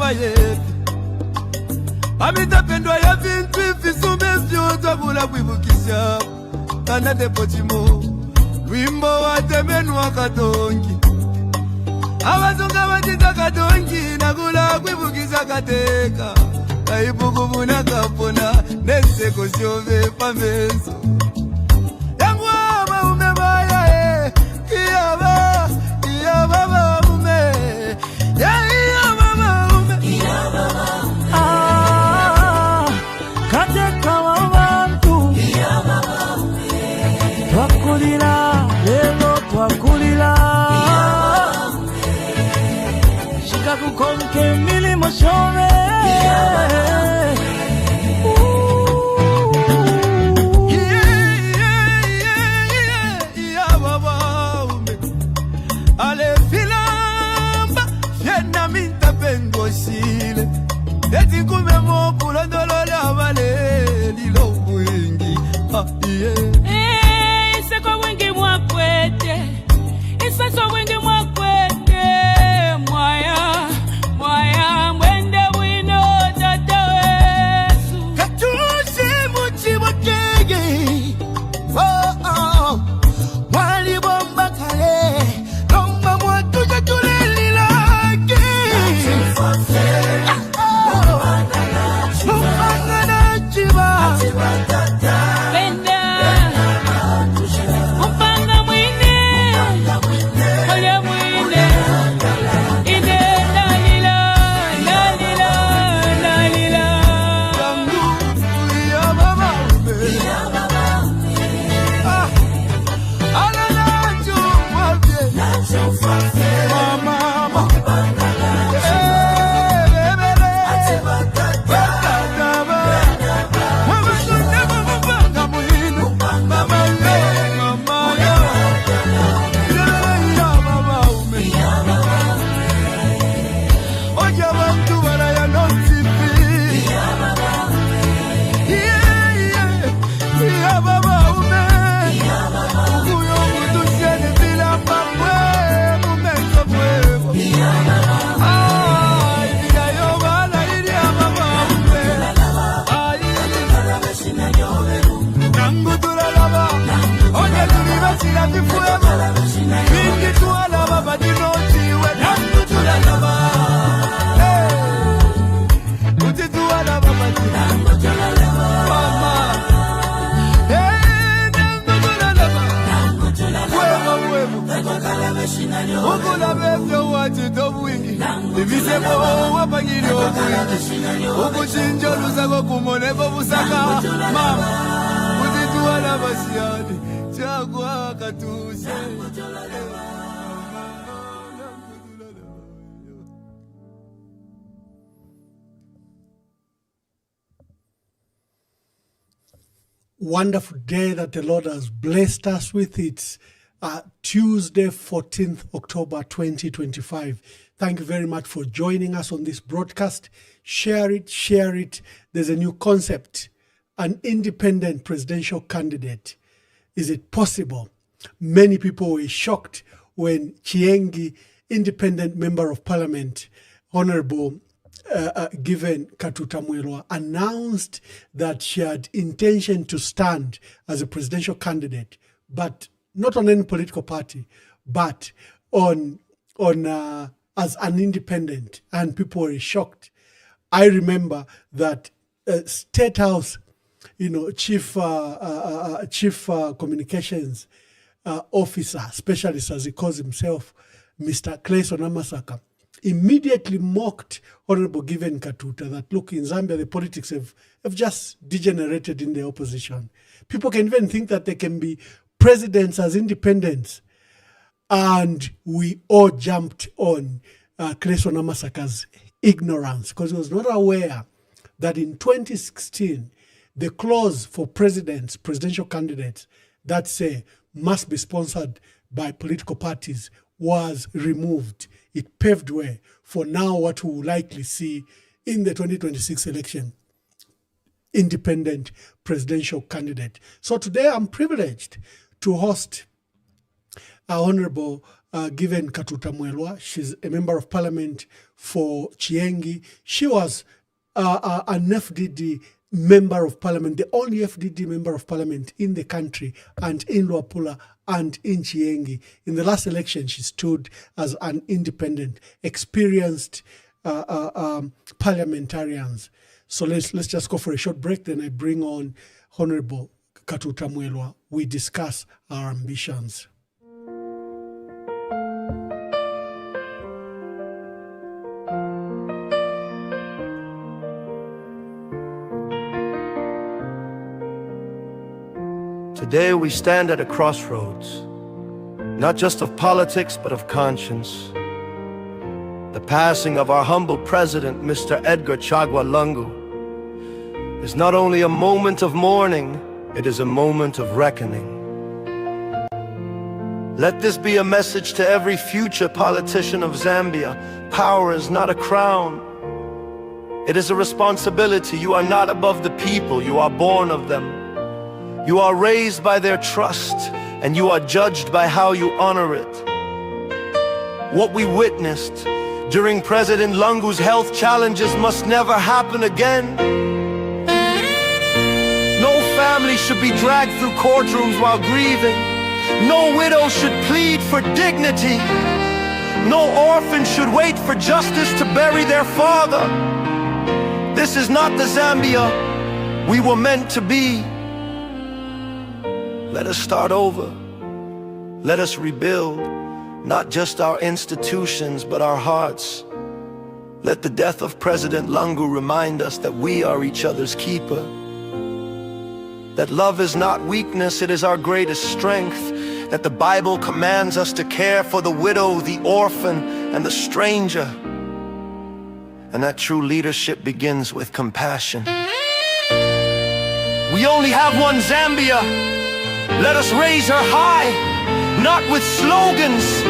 bayepi amitapendwa ya vintu ifisume vyote kula kuivukisha kana depotimo wimbo watemenwa katongi abazunga batita katongi nakula kuivukisha kateka kaibukubuna kapona neseko syove pameso yangu abaume baya iyaba baume iyaba baume kateka wabantu iyaba baume twakulira lelo twakulira shikakukonke milimo shove eti kume mo kulondolo la vale lilo mwingi iseko wingi mwakwete iseso wingi mwakwete mwaya mwende wino tata wesu katushi muchi wakege wali bomba kale lomba mwatuja tuleli lake ukula bevyo wati dobwingi ibisemo wapangili obwingi ukuchinjo lusako kumoneko busaka mama utituwa na basiyani chakwa katuse. Wonderful day that the Lord has blessed us with. It's Tuesday, 14th October 2025. Thank you very much for joining us on this broadcast. Share it. There's a new concept, an independent presidential candidate. Is it possible? Many people were shocked when Chiengi, independent member of parliament, Honorable Given Katuta Mwelwa, announced that she had intention to stand as a presidential candidate, but not on any political party, but on as an independent, and people were shocked. I remember that State House, chief communications officer, specialist as he calls himself, Mr. Clayson Amasaka, immediately mocked Honorable Given Katuta that, look, in Zambia, the politics have just degenerated in the opposition. People can even think that they can be presidents as independents. And we all jumped on Clayson Amasaka's ignorance because he was not aware that in 2016, the clause for presidential candidates that say must be sponsored by political parties was removed. It paved way for now what we will likely see in the 2026 election, independent presidential candidate. So today I'm privileged to host our Honorable Given Katuta Mwelwa. She's a member of parliament for Chiengi. She was an FDD member of parliament, the only FDD member of parliament in the country and in Luapula and in Chiengi. In the last election, she stood as an independent, experienced parliamentarians. So let's just go for a short break. Then I bring on Honorable Katuta Mwelwa. We discuss our ambitions. Today we stand at a crossroads, not just of politics, but of conscience. The passing of our humble president, Mr. Edgar Chagwa Lungu, is not only a moment of mourning, it is a moment of reckoning. Let this be a message to every future politician of Zambia. Power is not a crown. It is a responsibility. You are not above the people, you are born of them. You are raised by their trust, and you are judged by how you honor it. What we witnessed during President Lungu's health challenges must never happen again. No family should be dragged through courtrooms while grieving. No widow should plead for dignity. No orphan should wait for justice to bury their father. This is not the Zambia we were meant to be. Let us start over. Let us rebuild, not just our institutions, but our hearts. Let the death of President Lungu remind us that we are each other's keeper. That love is not weakness, it is our greatest strength. That the Bible commands us to care for the widow, the orphan, and the stranger. And that true leadership begins with compassion. We only have one Zambia. Let us raise her high, not with slogans,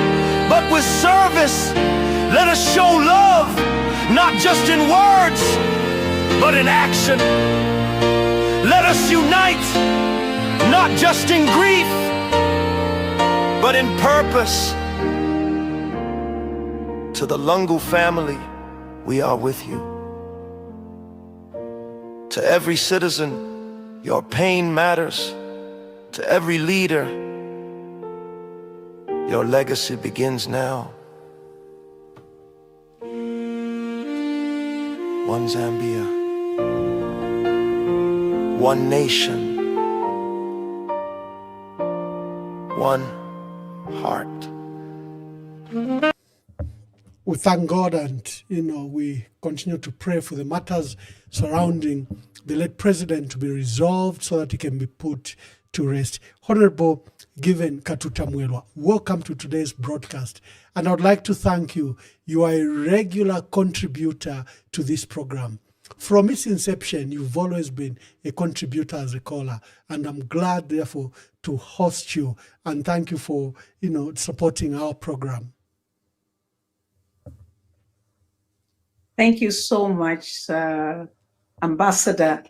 but with service. Let us show love, not just in words, but in action. Let us unite, not just in grief, but in purpose. To the Lungu family, we are with you. To every citizen, your pain matters. To every leader, your legacy begins now. One Zambia, one nation, one heart. We thank God, and we continue to pray for the matters surrounding the late president to be resolved so that he can be put to rest. Honorable Given Katuta Mwelwa, welcome to today's broadcast. And I would like to thank you. You are a regular contributor to this program. From its inception, you've always been a contributor as a caller. And I'm glad, therefore, to host you. And thank you for, supporting our program. Thank you so much, Ambassador,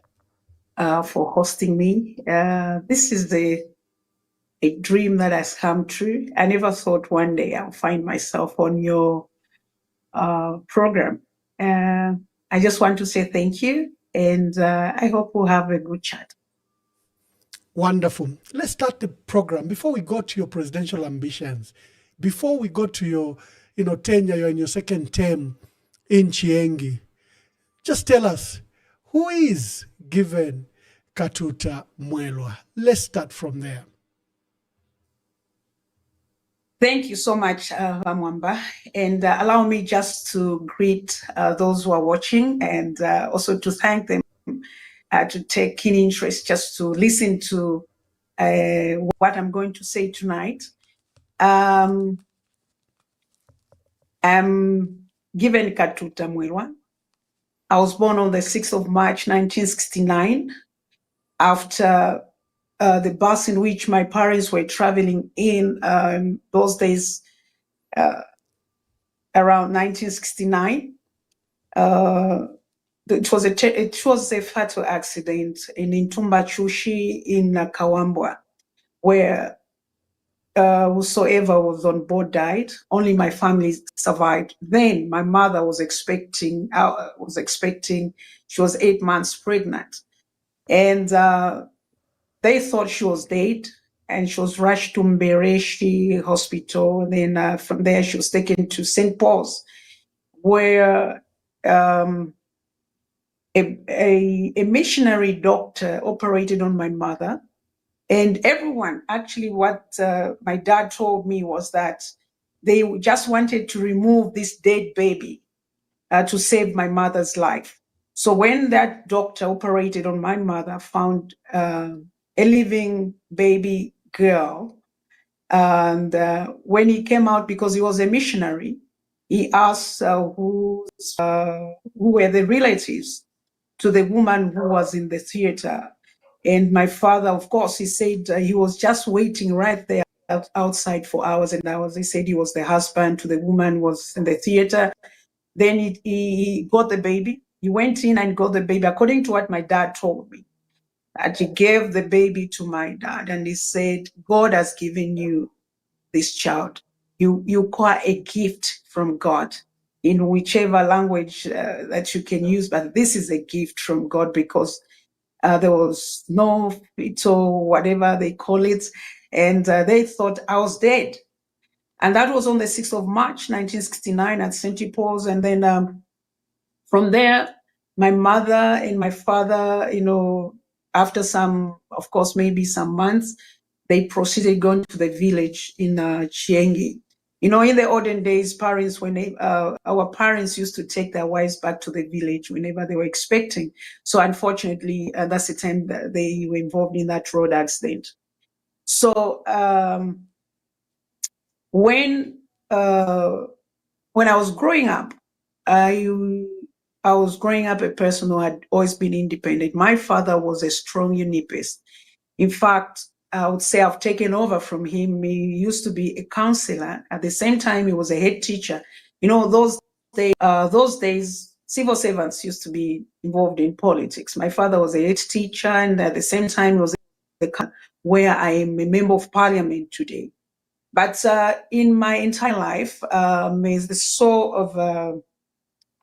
for hosting me. This is a dream that has come true. I never thought one day I'll find myself on your program. I just want to say thank you, and I hope we'll have a good chat. Wonderful. Let's start the program. Before we go to your presidential ambitions, before we go to your tenure, you're in your second term in Chiengi, just tell us, who is Given Katuta Mwelwa? Let's start from there. Thank you so much, Mwamba. And allow me just to greet those who are watching, and also to thank them to take keen interest just to listen to what I'm going to say tonight. I'm Given Katuta Mwelwa. I was born on the 6th of March, 1969, after the bus in which my parents were traveling in those days, around 1969. It was a fatal accident in Intumba Chushi in Kawambwa, where whosoever was on board died. Only my family survived. Then my mother was expecting. She was 8 months pregnant, and they thought she was dead. And she was rushed to Mbereshi Hospital. And then from there, she was taken to St. Paul's, where a missionary doctor operated on my mother. And everyone, actually, what my dad told me was that they just wanted to remove this dead baby to save my mother's life. So when that doctor operated on my mother, found a living baby girl, and when he came out, because he was a missionary, he asked who were the relatives to the woman who was in the theater. And my father, of course, he said he was just waiting right there outside for hours and hours. He said he was the husband to the woman who was in the theater. Then he got the baby. He went in and got the baby, according to what my dad told me. And he gave the baby to my dad, and he said, God has given you this child. You call a gift from God, in whichever language that you can use, but this is a gift from God, because there was no fetal, whatever they call it, and they thought I was dead. And that was on the 6th of March, 1969 at St. Paul's. And then from there, my mother and my father, after some, of course, maybe some months, they proceeded going to the village in Chiengi. In the olden days, parents, when our parents used to take their wives back to the village whenever they were expecting. So unfortunately, that's the time that they were involved in that road accident. So when I was growing up, I was growing up a person who had always been independent. My father was a strong unipist. In fact, I would say I've taken over from him. He used to be a counselor. At the same time, he was a head teacher. Those days, civil servants used to be involved in politics. My father was a head teacher, and at the same time, he was where I am a member of parliament today. But in my entire life, may the soul of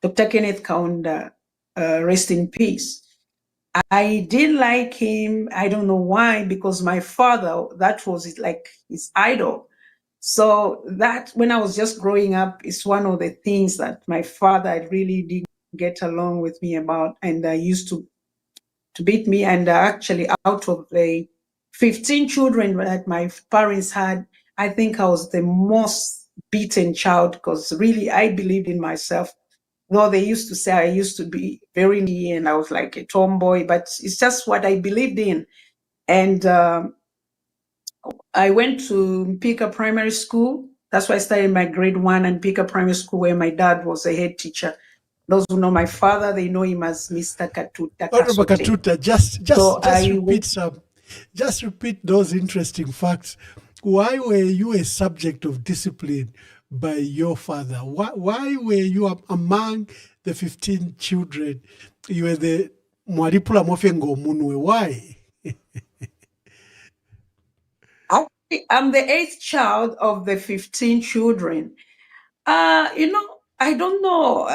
Dr. Kenneth Kaunda rest in peace. I didn't like him. I don't know why, because my father, that was like his idol. So that when I was just growing up, is one of the things that my father really didn't get along with me about, and used to beat me. And actually, out of the 15 children that my parents had, I think I was the most beaten child, because really I believed in myself. Though they used to say I used to be very needy and I was like a tomboy, but it's just what I believed in. And I went to Pika Primary School. That's why I started my grade 1 and Pika Primary School, where my dad was a head teacher. Those who know my father, they know him as Mr. Katuta. Honorable Katuta, just repeat those interesting facts. Why were you a subject of discipline by your father? Why were you among the 15 children? You were the Mwaripula Mofengo Munwe. Why? I'm the 8th child of the 15 children. I don't know.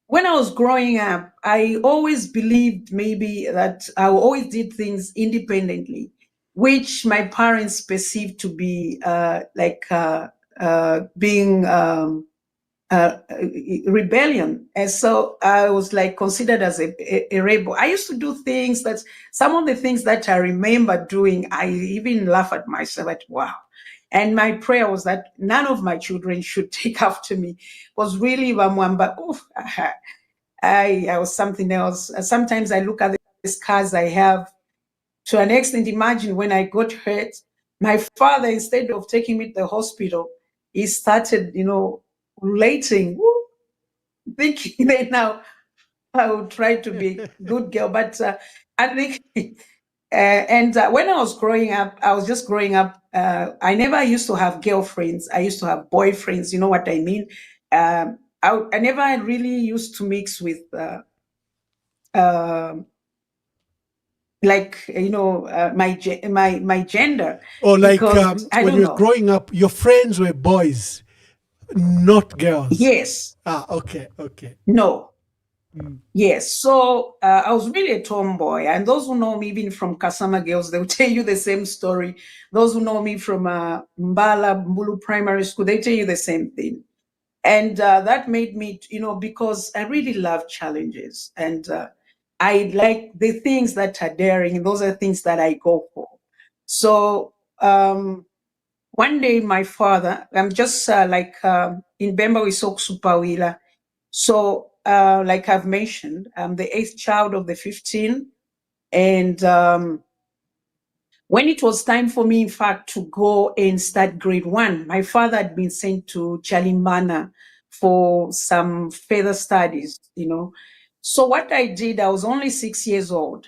When I was growing up, I always believed maybe that I always did things independently, which my parents perceived to be being rebellion. And so I was like considered as a rebel. I used to do things that, some of the things that I remember doing, I even laugh at myself at, wow. And my prayer was that none of my children should take after me. Was really Mwamba. I was something else. Sometimes I look at the scars I have. To an extent, imagine when I got hurt, my father, instead of taking me to the hospital, he started, relating, thinking that now I would try to be a good girl. But I think, when I was growing up, I was just growing up. I never used to have girlfriends. I used to have boyfriends. You know what I mean? I never really used to mix with like, my gender. Or like Because I when don't you were know. growing up, your friends were boys, not girls. Yes. Okay. No. Yes. So I was really a tomboy. And those who know me, even from Kasama Girls, they'll tell you the same story. Those who know me from Mbulu Primary School, they tell you the same thing. And that made me, because I really love challenges. And I like the things that are daring. And those are things that I go for. So one day, my father, I'm just in Bemba, we saw Supawila. So, like I've mentioned, I'm the 8th child of the 15. And when it was time for me, in fact, to go and start grade 1, my father had been sent to Chalimbana for some further studies, So what I did, I was only 6 years old.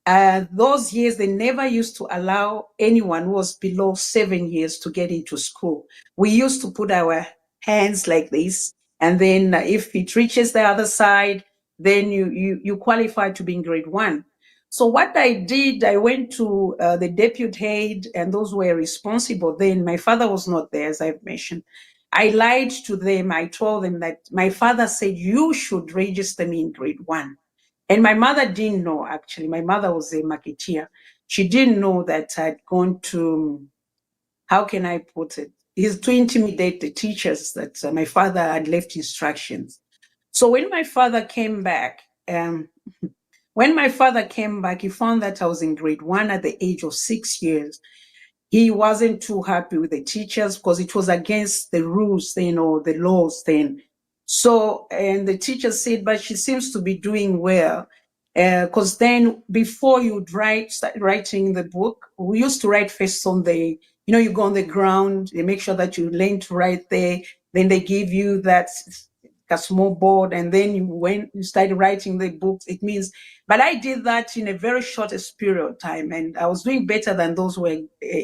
Those years, they never used to allow anyone who was below 7 years to get into school. We used to put our hands like this, and then if it reaches the other side, then you qualify to be in grade 1. So what I did, I went to the deputy head and those who were responsible. Then my father was not there, as I've mentioned. I lied to them. I told them that my father said, you should register me in grade 1. And my mother didn't know, actually. My mother was a marketeer. She didn't know that I'd gone to, how can I put it? Is to intimidate the teachers that my father had left instructions. So when my father came back, he found that I was in grade 1 at the age of 6 years. He wasn't too happy with the teachers because it was against the rules then, or the laws then. So, and the teacher said, but she seems to be doing well. Because then before you'd start writing the book, we used to write first on you go on the ground, they make sure that you learn to write there. Then they give you that a small board, and then when you started writing the books, it means, but I did that in a very shortest period of time, and I was doing better than those who were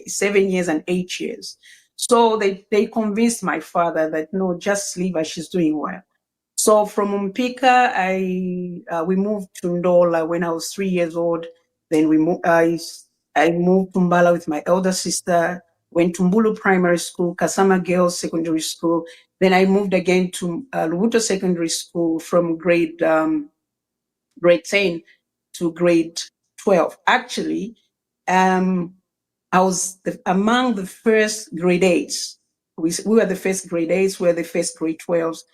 7 years and 8 years. So they convinced my father that, no, just leave her, she's doing well. So from Mpika, we moved to Ndola when I was 3 years old. Then I moved to Mbala with my elder sister, went to Mbulu Primary School, Kasama Girls Secondary School. Then I moved again to Lubuto Secondary School from grade 10 to grade 12. Actually, I was among the first grade 8s. We were the first grade 8s, we were the first grade 12s.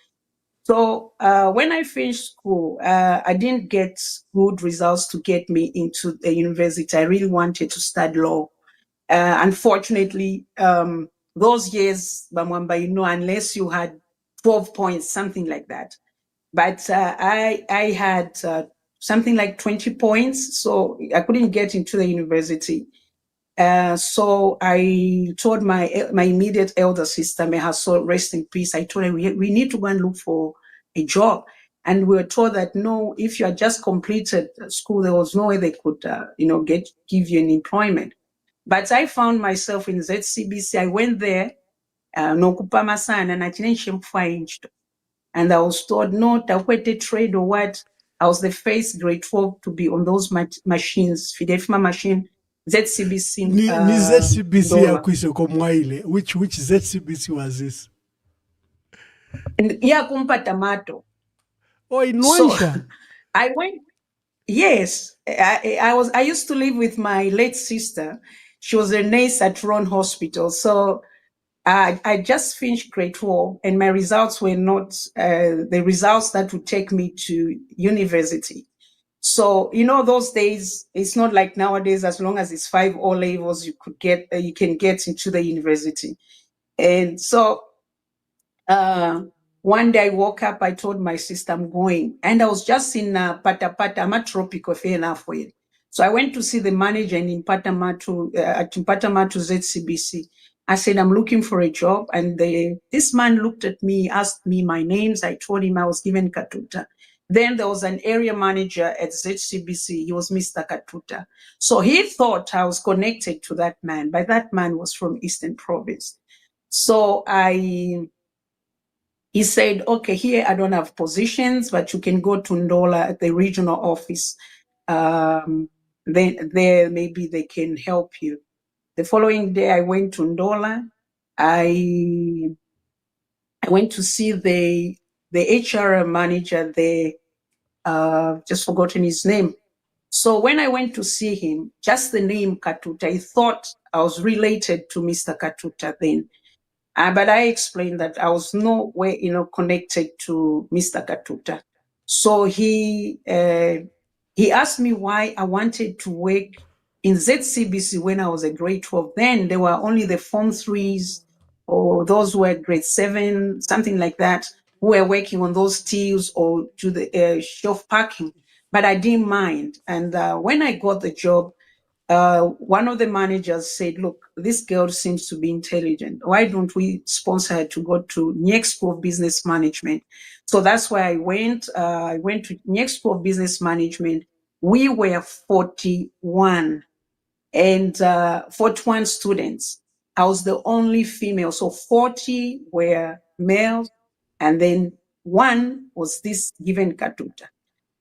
So when I finished school, I didn't get good results to get me into the university. I really wanted to study law. Unfortunately, those years, Bamwamba, unless you had 12 points, something like that. But I had something like 20 points, so I couldn't get into the university. So I told my immediate elder sister, may her soul rest in peace. I told her we need to go and look for a job. And we were told that, no, if you had just completed school, there was no way they could, give you an employment. But I found myself in ZCBC. I went there, Nokupama Sana, and I was told, no, Takwete trade or what. I was the first grade 12 to be on those machines, Fidefma machine, ZCBC. Ni ZCBC ya Ndola. Kwisoko Mwaile. Which ZCBC was this? Yeah, kumpa Tamato. Oh, in So Nwansha. I went. Yes, I used to live with my late sister. She was a nurse at Ron Hospital. So I just finished grade 12, and my results were not the results that would take me to university. So, those days, it's not like nowadays, as long as it's 5 O levels, you can get into the university. And so one day I woke up, I told my sister I'm going. And I was just in Patapata, I'm a tropical fair enough for it. So I went to see the manager in Patamatu, at Patamatu ZCBC. I said, I'm looking for a job. And this man looked at me, asked me my names. I told him I was given Katuta. Then there was an area manager at ZCBC. He was Mr. Katuta. So he thought I was connected to that man, but that man was from Eastern Province. So he said, okay, here I don't have positions, but you can go to Ndola at the regional office. then there maybe they can help you. The following day, I went to Ndola. I went to see the HR manager there. Just forgotten his name. So when I went to see him, just the name Katuta, I thought I was related to Mr. Katuta then. But I explained that I was no way, connected to Mr. Katuta. So he asked me why I wanted to work in ZCBC when I was a grade 12. Then there were only the Form 3s or those who were grade 7, something like that, who were working on those tills or to the shelf packing. But I didn't mind. And when I got the job, one of the managers said, look, this girl seems to be intelligent. Why don't we sponsor her to go to Nyek School of Business Management? So that's why I went. I went to Nyek School of Business Management. We were 41 and 41 students. I was the only female. So 40 were males. And then one was this given Katuta.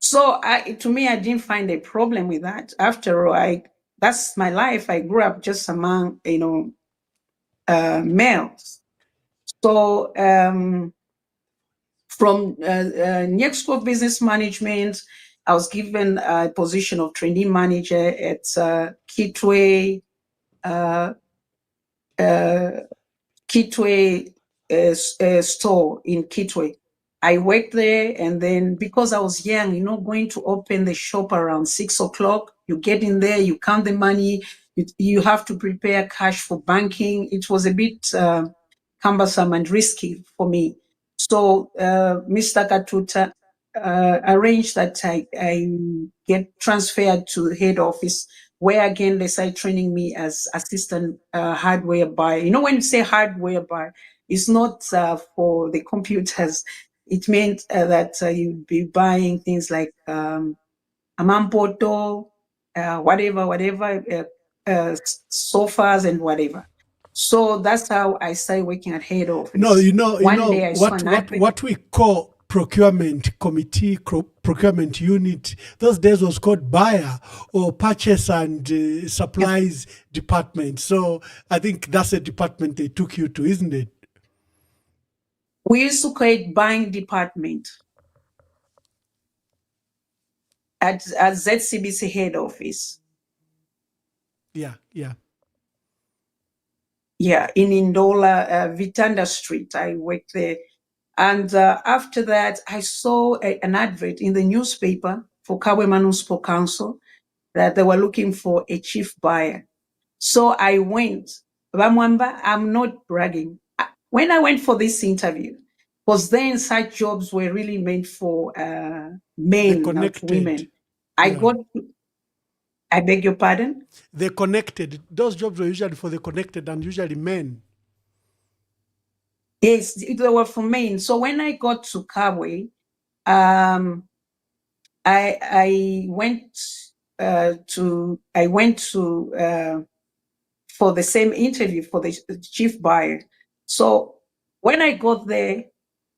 So to me, I didn't find a problem with that. After all, that's my life. I grew up just among, males. So from Nyek School of Business Management, I was given a position of trainee manager at Kitwe store in Kitwe. I worked there, and then because I was young, going to open the shop around 6 o'clock, you get in there, you count the money, you have to prepare cash for banking. It was a bit cumbersome and risky for me. So Mr. Katuta arranged that I get transferred to head office, where again they started training me as assistant hardware buyer. When you say hardware buyer, it's not for the computers. It meant that you'd be buying things like amampoto, whatever, sofas and whatever. So that's how I started working at head office. No, One day I saw what we call procurement committee, procurement unit, those days was called buyer or purchase and supplies department. So I think that's a department they took you to, isn't it? We used to create buying department at ZCBC head office. Yeah. Yeah, in Ndola, Vitanda Street. I worked there. And after that, I saw an advert in the newspaper for Kabwe Municipal Council that they were looking for a chief buyer. So I went. Mwamba, I'm not bragging. When I went for this interview, because then such jobs were really meant for men, not women. I beg your pardon? They connected. Those jobs were usually for the connected and usually men. Yes, they were for men. So when I got to Kabwe, I went for the same interview for the chief buyer. So when I got there,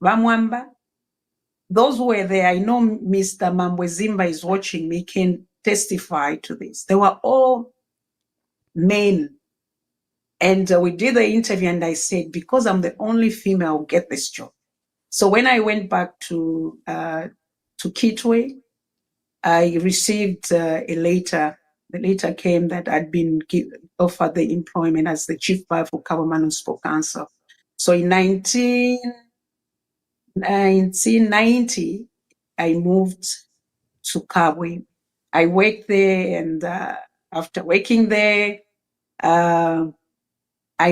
Bamwamba, those who were there, I know Mr. Mambwezimba is watching me, can testify to this. They were all men. And we did the interview, and I said, because I'm the only female, I'll get this job. So when I went back to Kitwe, I received a letter. The letter came that I'd been offered the employment as the chief buyer for Kabwe Municipal Council. So in 1990, I moved to Kabwe. I worked there, and after working there, I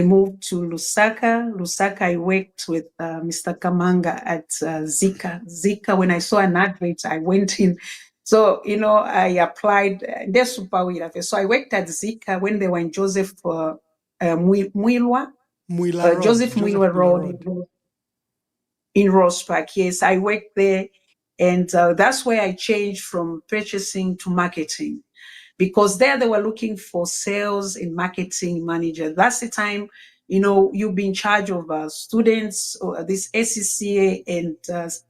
moved to Lusaka. Lusaka, I worked with Mr. Kamanga at Zika. Zika, when I saw an advert, I went in. So, I applied. So I worked at Zika when they were in Joseph Mwilwa. Joseph Mwilwa Road in Ross Park. Yes, I worked there. And that's where I changed from purchasing to marketing, because there they were looking for sales and marketing manager. That's the time, you'll be in charge of students, or this SCCA and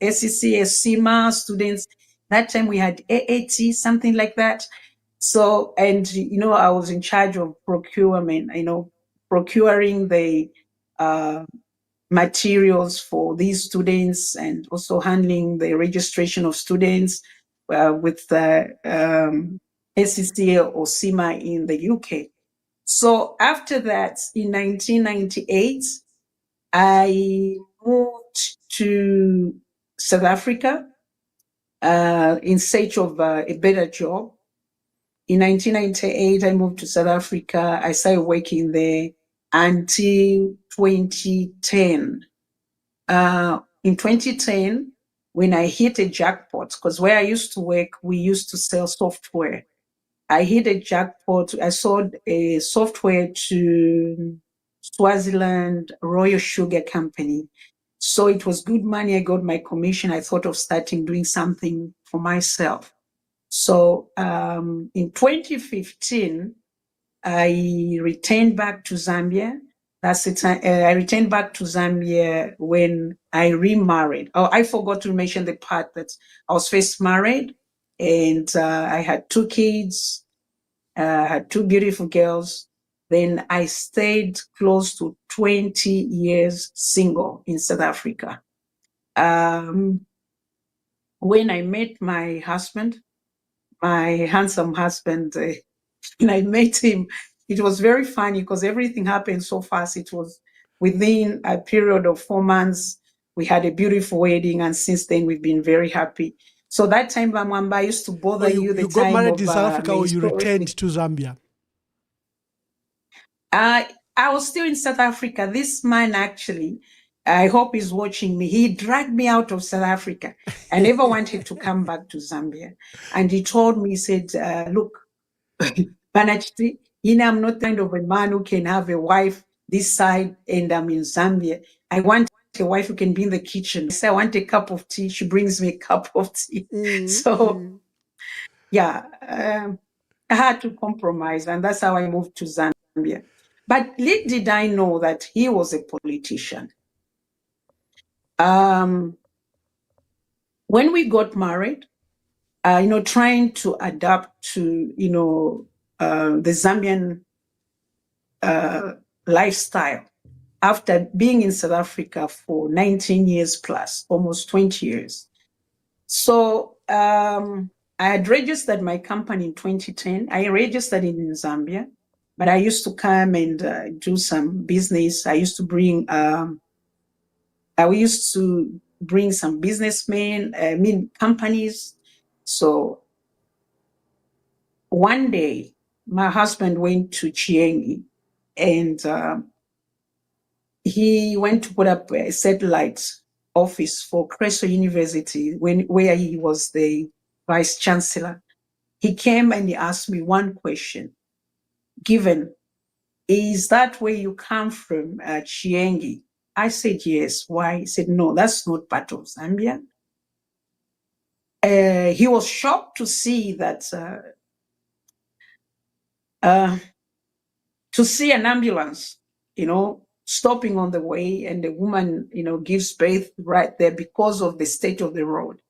SCCA, CIMA students. That time we had AAT, something like that. So, and I was in charge of procurement, procuring the materials for these students and also handling the registration of students with the SCCA or CIMA in the UK. So after that, in 1998, I moved to South Africa in search of a better job. In 1998, I moved to South Africa. I started working there until 2010. In 2010, when I hit a jackpot, because where I used to work, we used to sell software. I hit a jackpot. I sold a software to Swaziland Royal Sugar Company. So it was good money. I got my commission. I thought of starting doing something for myself. So in 2015, I returned back to Zambia. That's the time I returned back to Zambia when I remarried. Oh, I forgot to mention the part that I was first married and I had 2 kids, had 2 beautiful girls. Then I stayed close to 20 years single in South Africa. When I met my husband, my handsome husband, and I met him, it was very funny because everything happened so fast. It was within a period of 4 months. We had a beautiful wedding, and since then we've been very happy. So that time, Mwamba, I used to bother you. The you got time married of in South Africa, or you returned to Zambia? I was still in South Africa. This man, actually, I hope he's watching me. He dragged me out of South Africa. I never wanted to come back to Zambia. And he told me, he said, look, Banachiti, I'm not kind of a man who can have a wife this side and I'm in Zambia. I want a wife who can be in the kitchen. I say, I want a cup of tea. She brings me a cup of tea. So, yeah, I had to compromise. And that's how I moved to Zambia. But little did I know that he was a politician. When we got married, trying to adapt to, the Zambian lifestyle after being in South Africa for 19 years plus, almost 20 years. So I had registered my company in 2010. I registered in Zambia, but I used to come and do some business. I used to bring, some businessmen, companies. So one day, my husband went to Chiengi and he went to put up a satellite office for Creso University where he was the vice chancellor. He came and he asked me one question. Given, is that where you come from, Chiengi? I said, yes. Why? He said, no, that's not part of Zambia. He was shocked to see that, to see an ambulance, stopping on the way and the woman, gives birth right there because of the state of the road.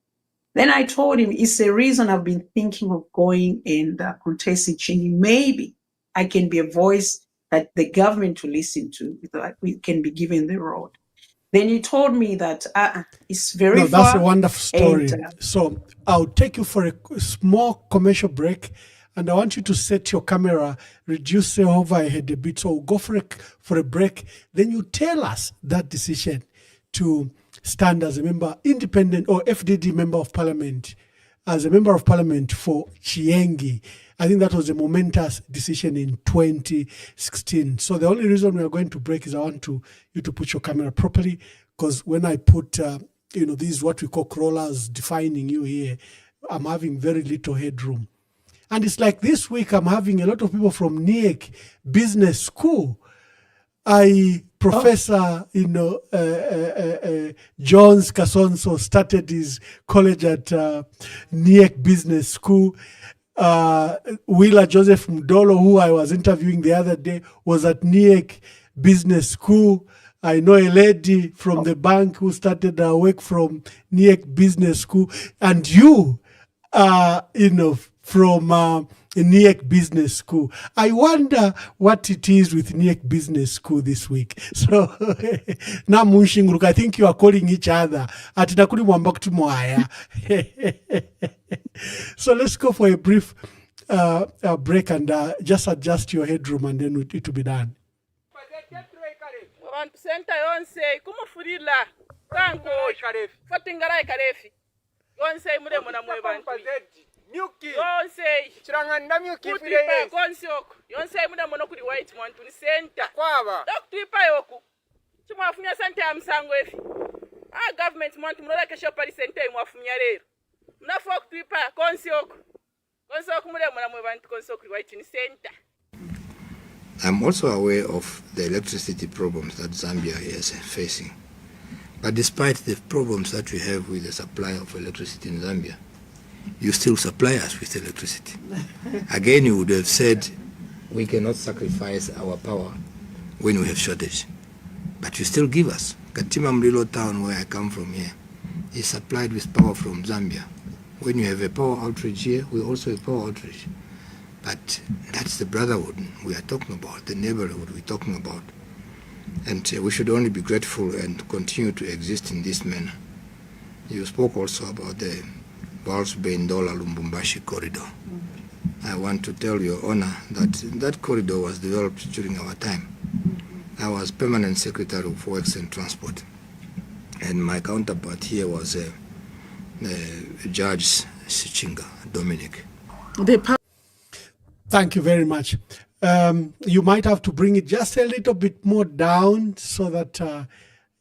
Then I told him, it's a reason I've been thinking of going and contesting Chini. Maybe I can be a voice that the government will listen to, that we can be given the road. Then he told me that it's very far. That's a wonderful story. So I'll take you for a small commercial break, and I want you to set your camera, reduce the overhead a bit. So we'll go for a break. Then you tell us that decision to stand as a member, independent or FDD member of parliament, as a member of parliament for Chiengi. I think that was a momentous decision in 2016. So the only reason we are going to break is I want you to put your camera properly, because when I put, these what we call crawlers defining you here, I'm having very little headroom. And it's like this week I'm having a lot of people from NIEC Business School. Professor, Jones Kasonso started his college at NIEC Business School. Wheeler Joseph Mdolo, who I was interviewing the other day, was at NIEC Business School. I know a lady from the bank who started her work from NIEC Business School. And you, from NIEC Business School. I wonder what it is with NIEC Business School this week. So, na Munshinguruk, I think you are calling each other. Atinakuri Mwamba Kutumwaya. So let's go for a brief break and just adjust your headroom and then it will be done. Senta yonse kumufurila kanko fatingara karefi yonse mure muna mwe bantu yonse chiranganda myuki fire konse oku yonse mure muna kuri white mwantu ni senta kwaba dokutwipa yoku chimwafumya senta ya msango efi government mwantu munola kesho pali senta imwafumya lero munafo kutwipa konse oku mure muna mwe bantu konse oku white ni senta. I'm also aware of the electricity problems that Zambia is facing. But despite the problems that we have with the supply of electricity in Zambia, you still supply us with electricity. Again, you would have said, we cannot sacrifice our power when we have shortage. But you still give us. Katima Mlilo town, where I come from here, is supplied with power from Zambia. When you have a power outage here, we also have power outage. But that's the brotherhood we are talking about, the neighborhood we're talking about. And we should only be grateful and continue to exist in this manner. You spoke also about the Vals Bendola Lumbumbashi corridor. I want to tell Your Honor that that corridor was developed during our time. I was Permanent Secretary of Works and Transport. And my counterpart here was Judge Sichinga, Dominic. Thank you very much. You might have to bring it just a little bit more down so that,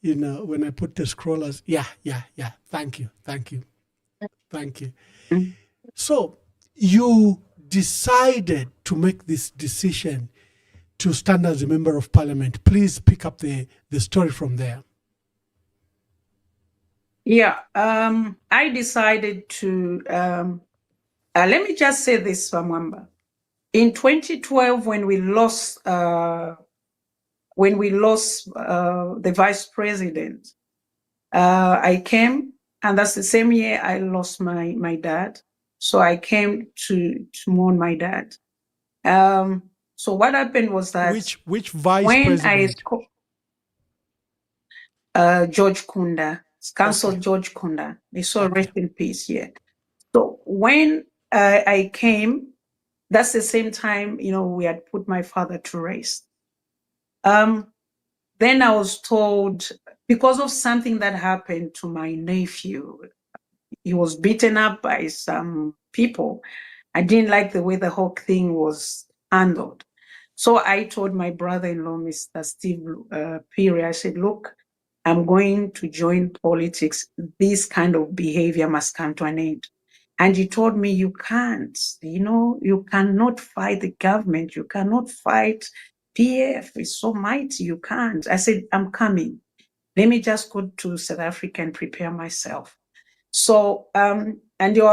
when I put the scrollers, yeah. Thank you. So you decided to make this decision to stand as a member of parliament. Please pick up the story from there. Yeah, I decided to, let me just say this, Mwamba. In 2012, when we lost the vice president, I came, and that's the same year I lost my dad. So I came to mourn my dad. So what happened was that which vice president? George Kunda, Council okay. George Kunda. They saw rest in peace. Yeah. So when I came. That's the same time, we had put my father to rest. Then I was told, because of something that happened to my nephew, he was beaten up by some people. I didn't like the way the whole thing was handled. So I told my brother-in-law, Mr. Steve Peary, I said, look, I'm going to join politics. This kind of behavior must come to an end. And he told me, you can't, you cannot fight the government. You cannot fight PF. It's so mighty. You can't. I said, I'm coming. Let me just go to South Africa and prepare myself. So, and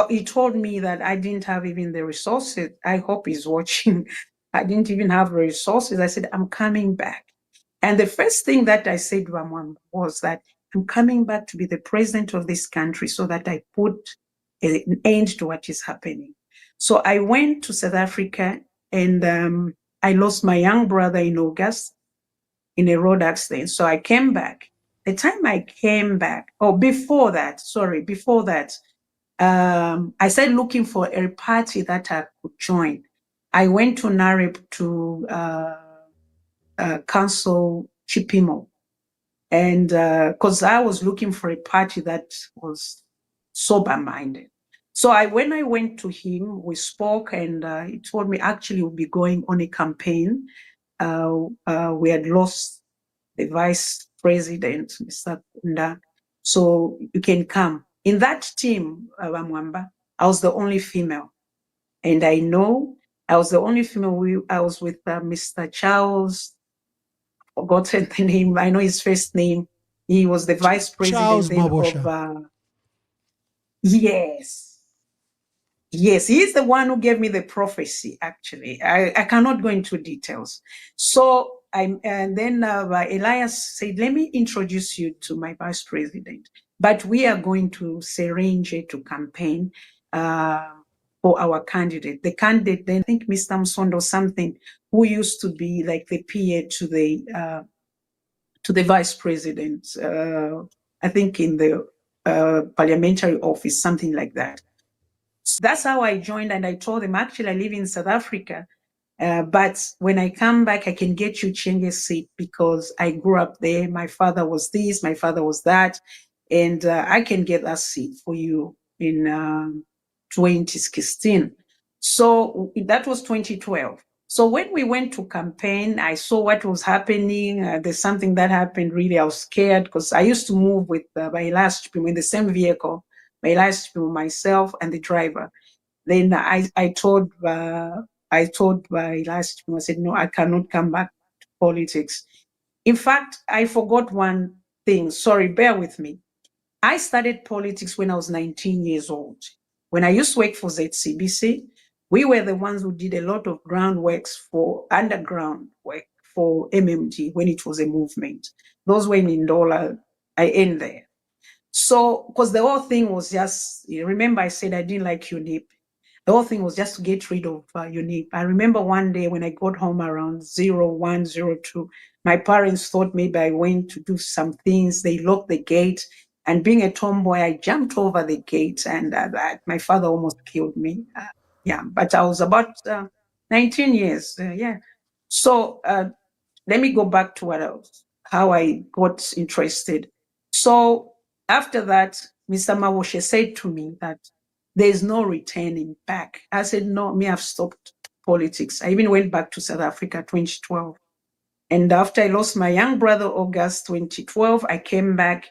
he told me that I didn't have even the resources. I hope he's watching. I didn't even have the resources. I said, I'm coming back. And the first thing that I said to him was that I'm coming back to be the president of this country so that I put an end to what is happening. So I went to South Africa and I lost my young brother in August in a road accident. So I came back. The time I came back, before that, I started looking for a party that I could join. I went to Narib to Council Chipimo. And because I was looking for a party that was sober-minded. So when I went to him, we spoke and he told me actually we'll be going on a campaign. We had lost the vice president, Mr. Kunda, so you can come. In that team, Mwamba, I was the only female. And I know I was the only female. I was with Mr. Charles, forgotten the name, I know his first name. He was the vice president of... Yes, he's the one who gave me the prophecy, actually. I cannot go into details. So then Elias said, let me introduce you to my vice president. But we are going to Serenge to campaign for for our candidate. The candidate, then I think Mr. Msondo something, who used to be like the PA to the vice president, I think in the parliamentary office, something like that. So that's how I joined, and I told them, actually, I live in South Africa, but when I come back, I can get you Chenge's seat because I grew up there. My father was this, my father was that, and I can get that seat for you in 2016. So that was 2012. So when we went to campaign, I saw what was happening. There's something that happened. Really, I was scared because I used to move with my last in the same vehicle, my last myself and the driver. Then I told my last, I said, no, I cannot come back to politics. In fact, I forgot one thing. Sorry, bear with me. I started politics when I was 19 years old. When I used to work for ZCBC, we were the ones who did a lot of groundworks for underground work for MMG when it was a movement. Those were in Ndola. I end there. So, because the whole thing was just, remember I said I didn't like UNIP. The whole thing was just to get rid of UNIP. I remember one day when I got home around 01:02, my parents thought maybe I went to do some things. They locked the gate. And being a tomboy, I jumped over the gate, and my father almost killed me. But I was about 19 years. So let me go back to how I got interested. So after that, Mr. Mawoshe said to me that there's no returning back. I said, no, I've stopped politics. I even went back to South Africa 2012. And after I lost my young brother, August 2012, I came back.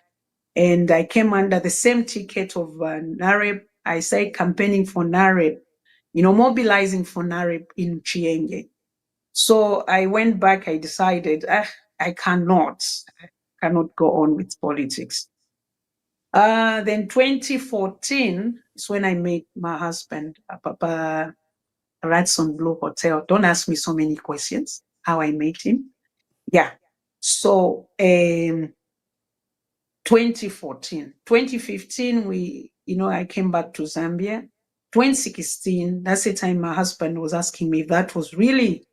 And I came under the same ticket of NAREB. I started campaigning for NAREB, mobilizing for NAREB in Chienge. So I went back, I decided, I cannot go on with politics. Then 2014 is when I met my husband, Papa Radisson Blue Hotel. Don't ask me so many questions, how I met him. So 2014, 2015, I came back to Zambia. 2016, that's the time my husband was asking me if that was really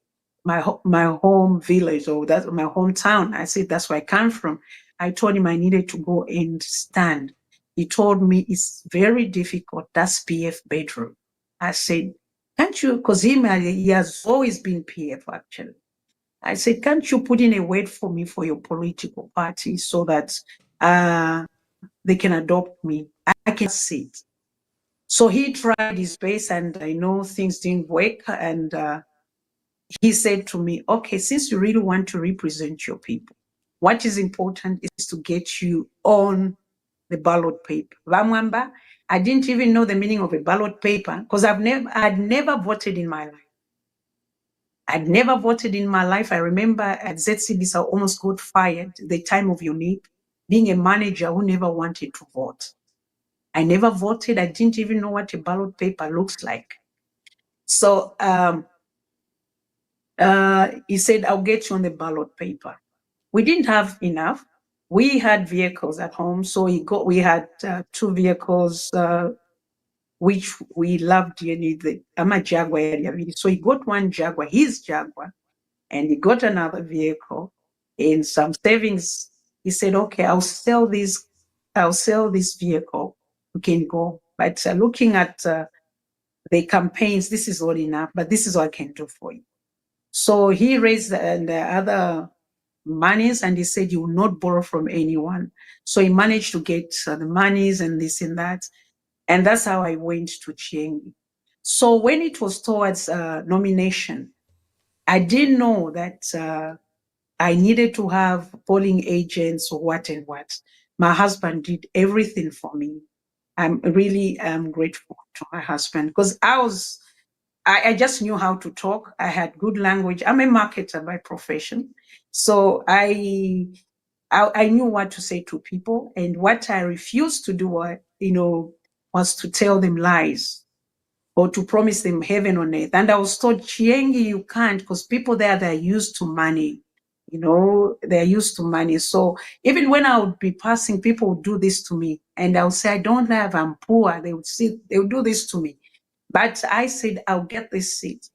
my home village or that's my hometown. I said, that's where I come from. I told him I needed to go and stand. He told me it's very difficult. That's PF bedroom. I said, can't you, because he has always been PF actually. I said, can't you put in a word for me for your political party so that they can adopt me? I can sit. So he tried his best, and I know things didn't work. And he said to me, okay, since you really want to represent your people, what is important is to get you on the ballot paper. Mwamba, I didn't even know the meaning of a ballot paper because I'd never voted in my life. I'd never voted in my life. I remember at ZCBC, I almost got fired the time of UNIP, being a manager who never wanted to vote. I never voted. I didn't even know what a ballot paper looks like. So he said, I'll get you on the ballot paper. We didn't have enough. We had vehicles at home. So we had 2 vehicles, which we loved. I'm a Jaguar area. So he got one Jaguar, his Jaguar, and he got another vehicle in some savings. He said, okay, I'll sell this vehicle. You can go. But looking at the campaigns, this is not enough, but this is what I can do for you. So he raised the other monies, and he said he will not borrow from anyone. So he managed to get the monies and this and that. And that's how I went to Chiengi. So when it was towards nomination, I didn't know that I needed to have polling agents or what and what. My husband did everything for me. I'm really grateful to my husband because I just knew how to talk. I had good language. I'm a marketer by profession. So I knew what to say to people, and what I refused to do, was to tell them lies or to promise them heaven on earth. And I was told, Chiengi, you can't, because people there, they're used to money. They're used to money. So even when I would be passing, people would do this to me. And I would say, I don't have, I'm poor. They would do this to me. But I said, I'll get this seat.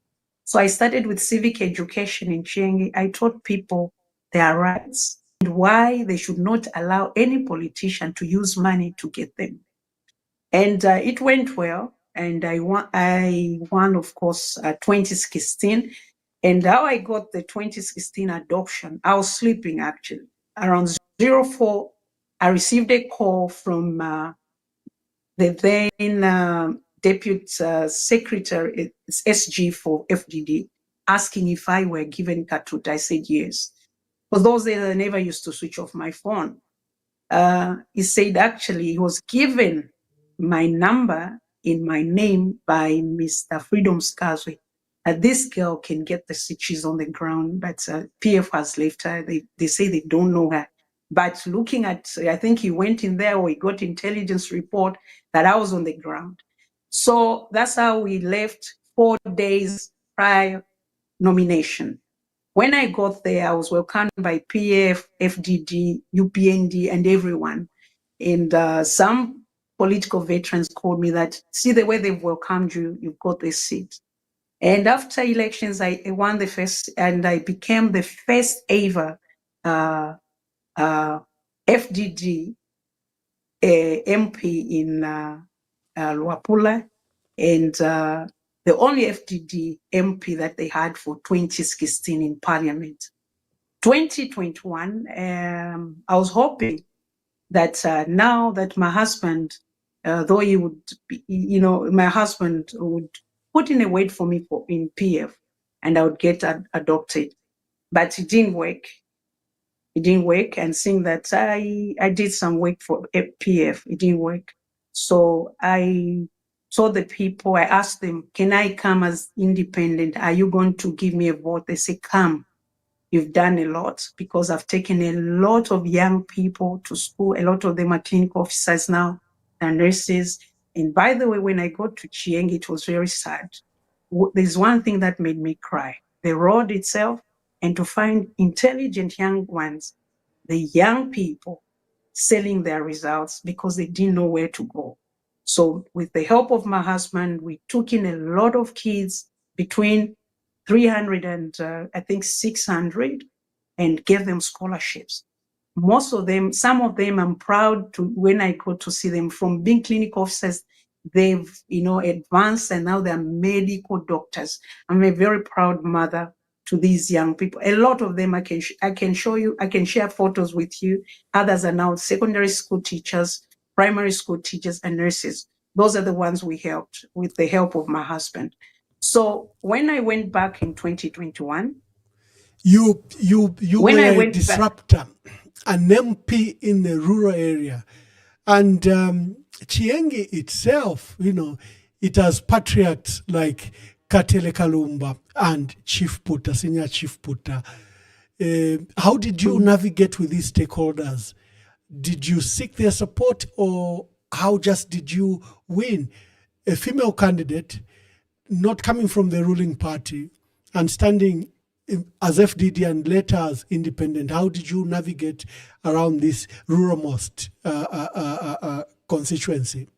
So I started with civic education in Chiengi. I taught people their rights and why they should not allow any politician to use money to get them. And it went well. And I won, of course, 2016. And how I got the 2016 adoption, I was sleeping actually. Around 04, I received a call from the then Deputy Secretary, it's SG for FDD, asking if I were given Katut. I said yes. For those days, I never used to switch off my phone. He said actually he was given my number in my name by Mr. Freedom Skazwe. This girl can get the seat. She's on the ground, but PF has left her. They say they don't know her. But looking at, I think he went in there or he got intelligence report that I was on the ground. So that's how we left 4 days prior nomination. When I got there, I was welcomed by PF, FDD, UPND, and everyone. And some political veterans called me that, see the way they've welcomed you, you've got this seat. And after elections, I won the first, and I became the first ever FDD MP in Luapula, and the only FDD MP that they had for 2016 in Parliament. 2021, I was hoping that now that my husband, though he would be, my husband would put in a wait for me in PF and I would get adopted. But it didn't work. It didn't work. And seeing that I did some work for PF, it didn't work. So I told the people, I asked them, can I come as independent? Are you going to give me a vote? They say, come. You've done a lot, because I've taken a lot of young people to school. A lot of them are clinical officers now, they're nurses. And by the way, when I got to Chieng, it was very sad. There's one thing that made me cry. The road itself, and to find intelligent young ones, the young people selling their results because they didn't know where to go. So with the help of my husband, we took in a lot of kids between 300 and I think 600, and gave them scholarships. Most of them, some of them, I'm proud to, when I go to see them, from being clinical officers, they've, advanced and now they're medical doctors. I'm a very proud mother to these young people. A lot of them I can show you, I can share photos with you. Others are now secondary school teachers, primary school teachers, and nurses. Those are the ones we helped with the help of my husband. So when I went back in 2021, you when were I a went disruptor, an MP in the rural area. And Chiengi itself, it has patriarchs like Katele Kalumba and Chief Puta, Senior Chief Puta. How did you navigate with these stakeholders? Did you seek their support, or how just did you win? A female candidate, not coming from the ruling party and standing as FDD and later as independent. How did you navigate around this ruralmost constituency?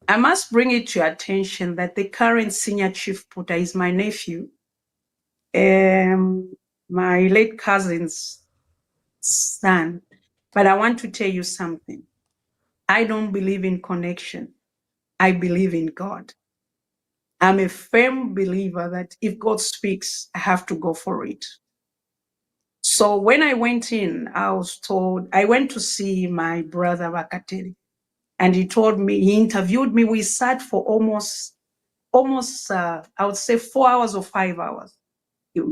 I must bring it to your attention that the current senior chief Puta is my nephew, my late cousin's son. But I want to tell you something. I don't believe in connection. I believe in God. I'm a firm believer that if God speaks, I have to go for it. So when I went in, I was told, I went to see my brother Vakateri, and he told me, he interviewed me. We sat for almost I would say 4 hours or 5 hours.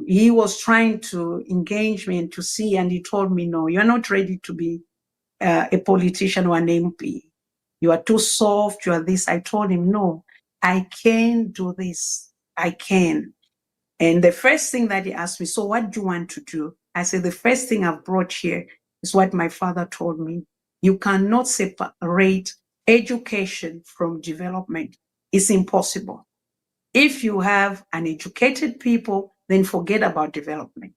He was trying to engage me and to see, and he told me, no, you're not ready to be a politician or an MP. You are too soft, you are this. I told him, no, I can do this. I can. And the first thing that he asked me, so what do you want to do? I said, the first thing I've brought here is what my father told me. You cannot separate education from development. It's impossible. If you have uneducated people, then forget about development.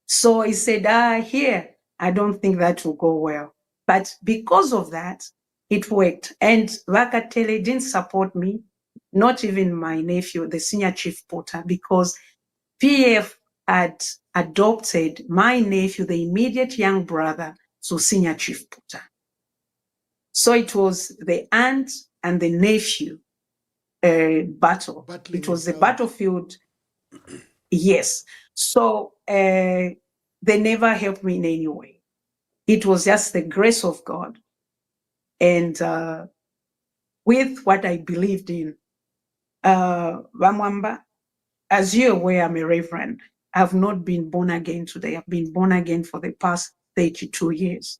So he said, here, I don't think that will go well. But because of that, it worked. And Vakatele didn't support me, not even my nephew, the senior chief porter, because PF had adopted my nephew, the immediate young brother, to senior chief porter. So it was the aunt and the nephew battle. Battling it was it the out. battlefield. Yes. So they never helped me in any way. It was just the grace of God. And with what I believed in, Mwamba, as you're aware, I'm a reverend. I've not been born again today. I've been born again for the past 32 years.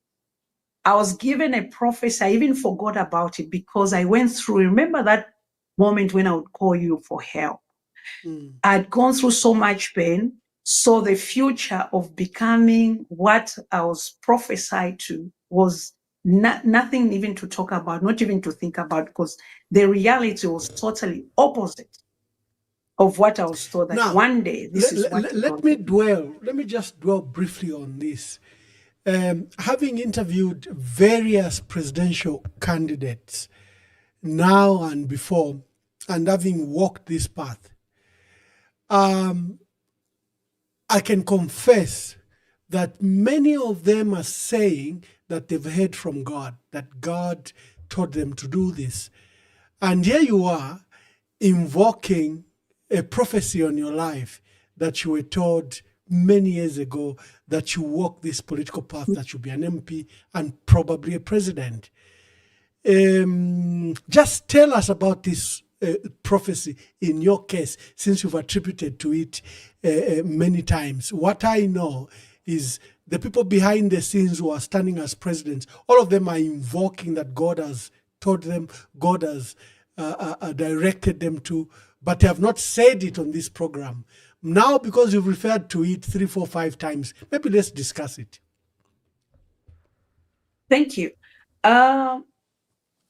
I was given a prophecy. I even forgot about it because I went through, remember that moment when I would call you for help? I'd gone through so much pain. So the future of becoming what I was prophesied to was nothing even to talk about, not even to think about, because the reality was totally opposite of what I was told, that Now, one day this is what let me just dwell briefly on this. Having interviewed various presidential candidates now and before, and having walked this path, I can confess that many of them are saying that they've heard from God, that God told them to do this. And here you are invoking a prophecy on your life that you were told many years ago that you walk this political path, that you'll be an MP and probably a president. Just tell us about this prophecy in your case, since you've attributed to it many times. What I know is the people behind the scenes who are standing as presidents, all of them are invoking that God has told them, God has directed them to, but they have not said it on this program. Now, because you've referred to it 3, 4, 5 times, maybe let's discuss it. Thank you. Mwamba,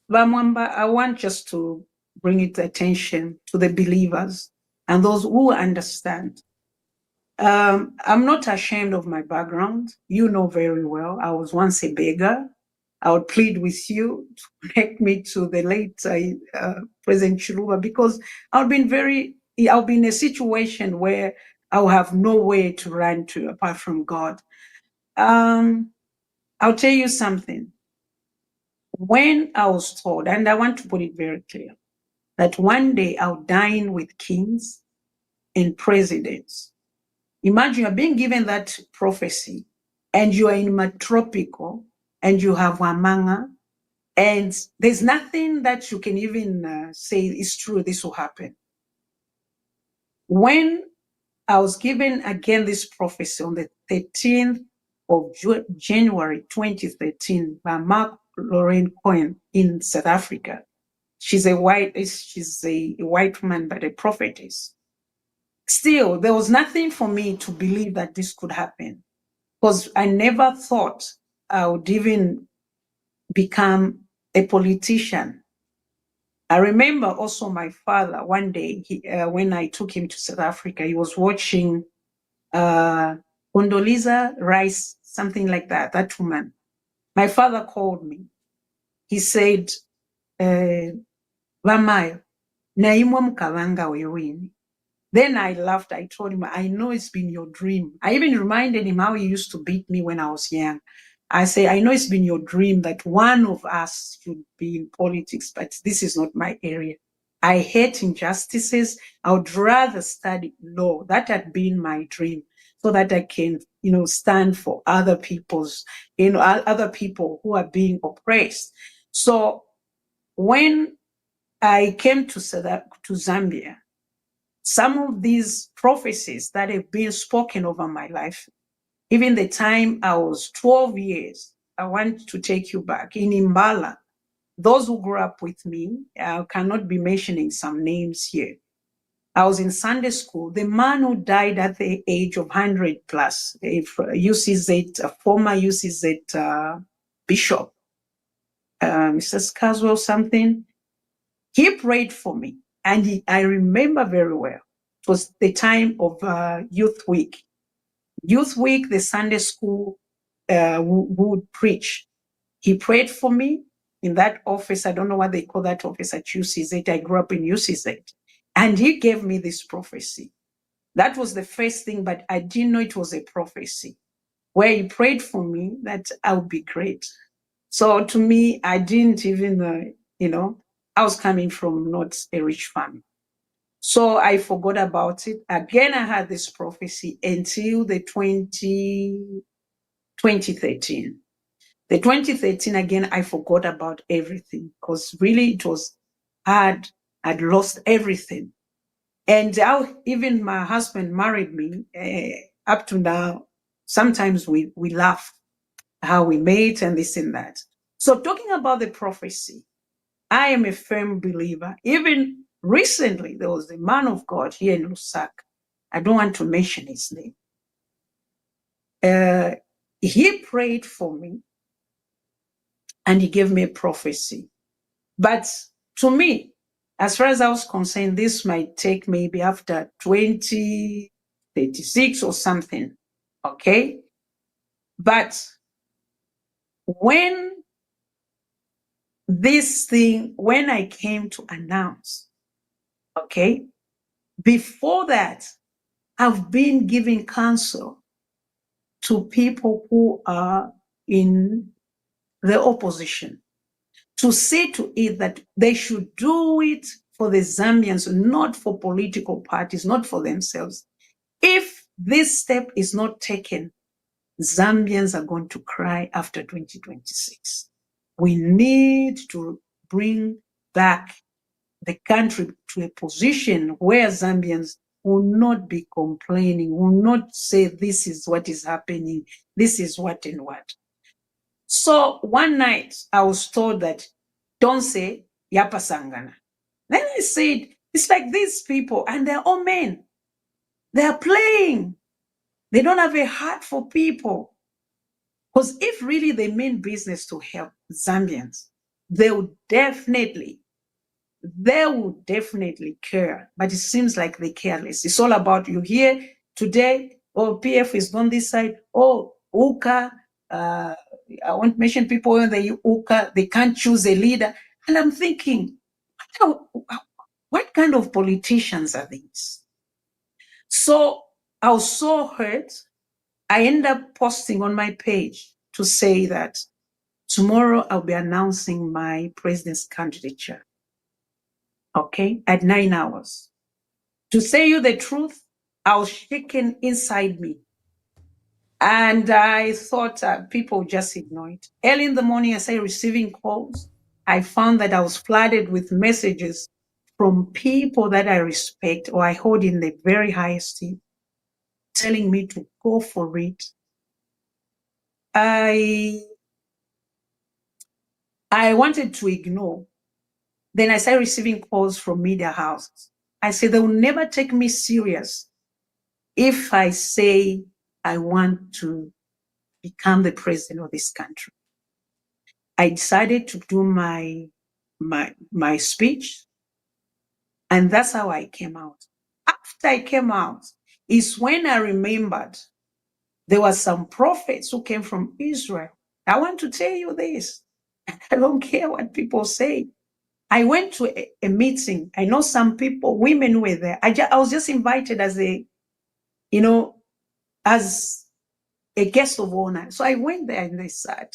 I want just to bring it attention to the believers and those who understand. I'm not ashamed of my background. You know very well, I was once a beggar. I would plead with you to connect me to the late President Chiluba, because I've been in a situation where I'll have nowhere to run to apart from God. I'll tell you something. When I was told, and I want to put it very clear, that one day I'll dine with kings and presidents. Imagine you're being given that prophecy and you are in Matropico and you have Wamanga, and there's nothing that you can even say is true, this will happen. When I was given again this prophecy on the 13th of January 2013 by Mark Lorraine Cohen in South Africa. She's a white woman, but a prophetess. Still, there was nothing for me to believe that this could happen, because I never thought I would even become a politician. I remember also my father, one day, when I took him to South Africa, he was watching Condoleezza Rice, something like that woman. My father called me. He said, Vamayo, naimwa mukabanga wewini. Then I laughed. I told him, I know it's been your dream. I even reminded him how he used to beat me when I was young. I say, I know it's been your dream that one of us should be in politics, but this is not my area. I hate injustices. I would rather study law. That had been my dream, so that I can, stand for other people's, other people who are being oppressed. So when I came to Zambia, some of these prophecies that have been spoken over my life, even the time I was 12 years, I want to take you back. In Imbala, those who grew up with me, I cannot be mentioning some names here. I was in Sunday school. The man who died at the age of 100 plus, a former UCZ bishop, Mr. Scaswell something, he prayed for me. And I remember very well, it was the time of Youth Week. Youth Week, the Sunday school would preach. He prayed for me. in that office. I don't know what they call that office at UCZ. I grew up in UCZ. And he gave me this prophecy. That was the first thing, but I didn't know it was a prophecy, where he prayed for me that I would be great. So to me, I didn't even, I was coming from not a rich family. So I forgot about it. Again, I had this prophecy until the 2013. The 2013, again, I forgot about everything because really it was hard. I'd lost everything. And even my husband married me up to now. Sometimes we laugh how we met and this and that. So talking about the prophecy, I am a firm believer. Even recently, there was a man of God here in Lusaka. I don't want to mention his name. He prayed for me and he gave me a prophecy. But to me, as far as I was concerned, this might take maybe after 2036 or something. Okay. But when I came to announce, okay, before that, I've been giving counsel to people who are in the opposition to see to it that they should do it for the Zambians, not for political parties, not for themselves. If this step is not taken, Zambians are going to cry after 2026. We need to bring back the country to a position where Zambians will not be complaining, will not say this is what is happening, this is what and what. So one night I was told that don't say Yapa Sangana. Then I said, it's like these people and they're all men. They're playing. They don't have a heart for people. Because if really they mean business to help Zambians, they would definitely care. But it seems like they care less. It's all about you here today, PF is on this side, UKA, I won't mention people in the UKA, they can't choose a leader. And I'm thinking, what kind of politicians are these? So I was so hurt. I end up posting on my page to say that tomorrow I'll be announcing my president's candidature. Okay, at 9 hours. To say you the truth, I was shaken inside me. And I thought people just ignore it. Early in the morning, I started receiving calls. I found that I was flooded with messages from people that I respect or I hold in the very highest esteem, telling me to go for it. I wanted to ignore. Then I started receiving calls from media houses. I said, they will never take me serious if I say I want to become the president of this country. I decided to do my speech, and that's how I came out. After I came out is when I remembered there were some prophets who came from Israel. I want to tell you this. I don't care what people say. I went to a meeting. I know some people, women were there. I was just invited as as a guest of honor. So I went there and they said,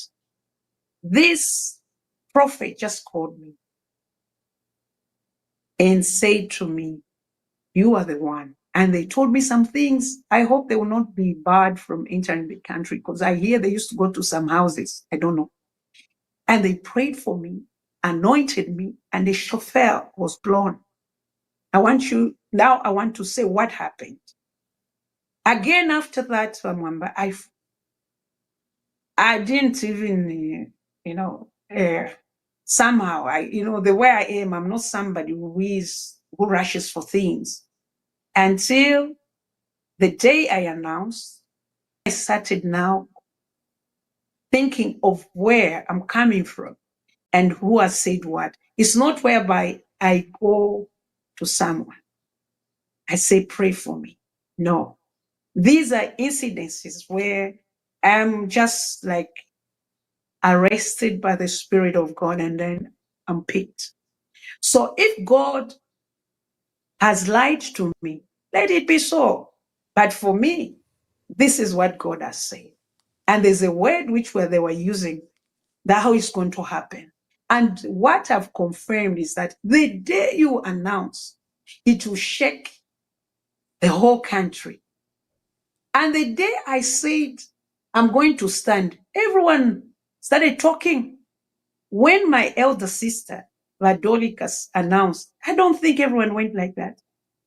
this prophet just called me and said to me, you are the one. And they told me some things. I hope they will not be barred from entering the country because I hear they used to go to some houses. I don't know. And they prayed for me, anointed me, and the shofar was blown. I want to say what happened. Again, after that, Mwamba, I didn't even, somehow, the way I am, I'm not somebody who rushes for things. Until the day I announced, I started now thinking of where I'm coming from and who has said what. It's not whereby I go to someone, I say, pray for me. No. These are incidences where I'm just like, arrested by the Spirit of God, and then I'm picked. So if God has lied to me, let it be so. But for me, this is what God has said. And there's a word which they were using, that how it's going to happen. And what I've confirmed is that the day you announce, it will shake the whole country. And the day I said, I'm going to stand, everyone started talking. When my elder sister, Vadolikas, announced, I don't think everyone went like that.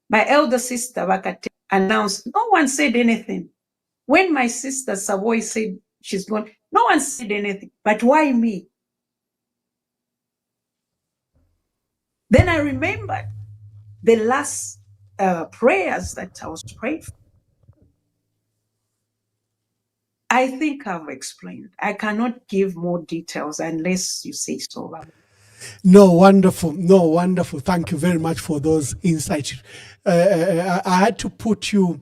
My elder sister, Vakate, announced, no one said anything. When my sister, Savoy, said she's gone, no one said anything. But why me? Then I remembered the last prayers that I was praying for. I think I've explained. I cannot give more details unless you say so. No, wonderful. No, wonderful. Thank you very much for those insights. I had to put you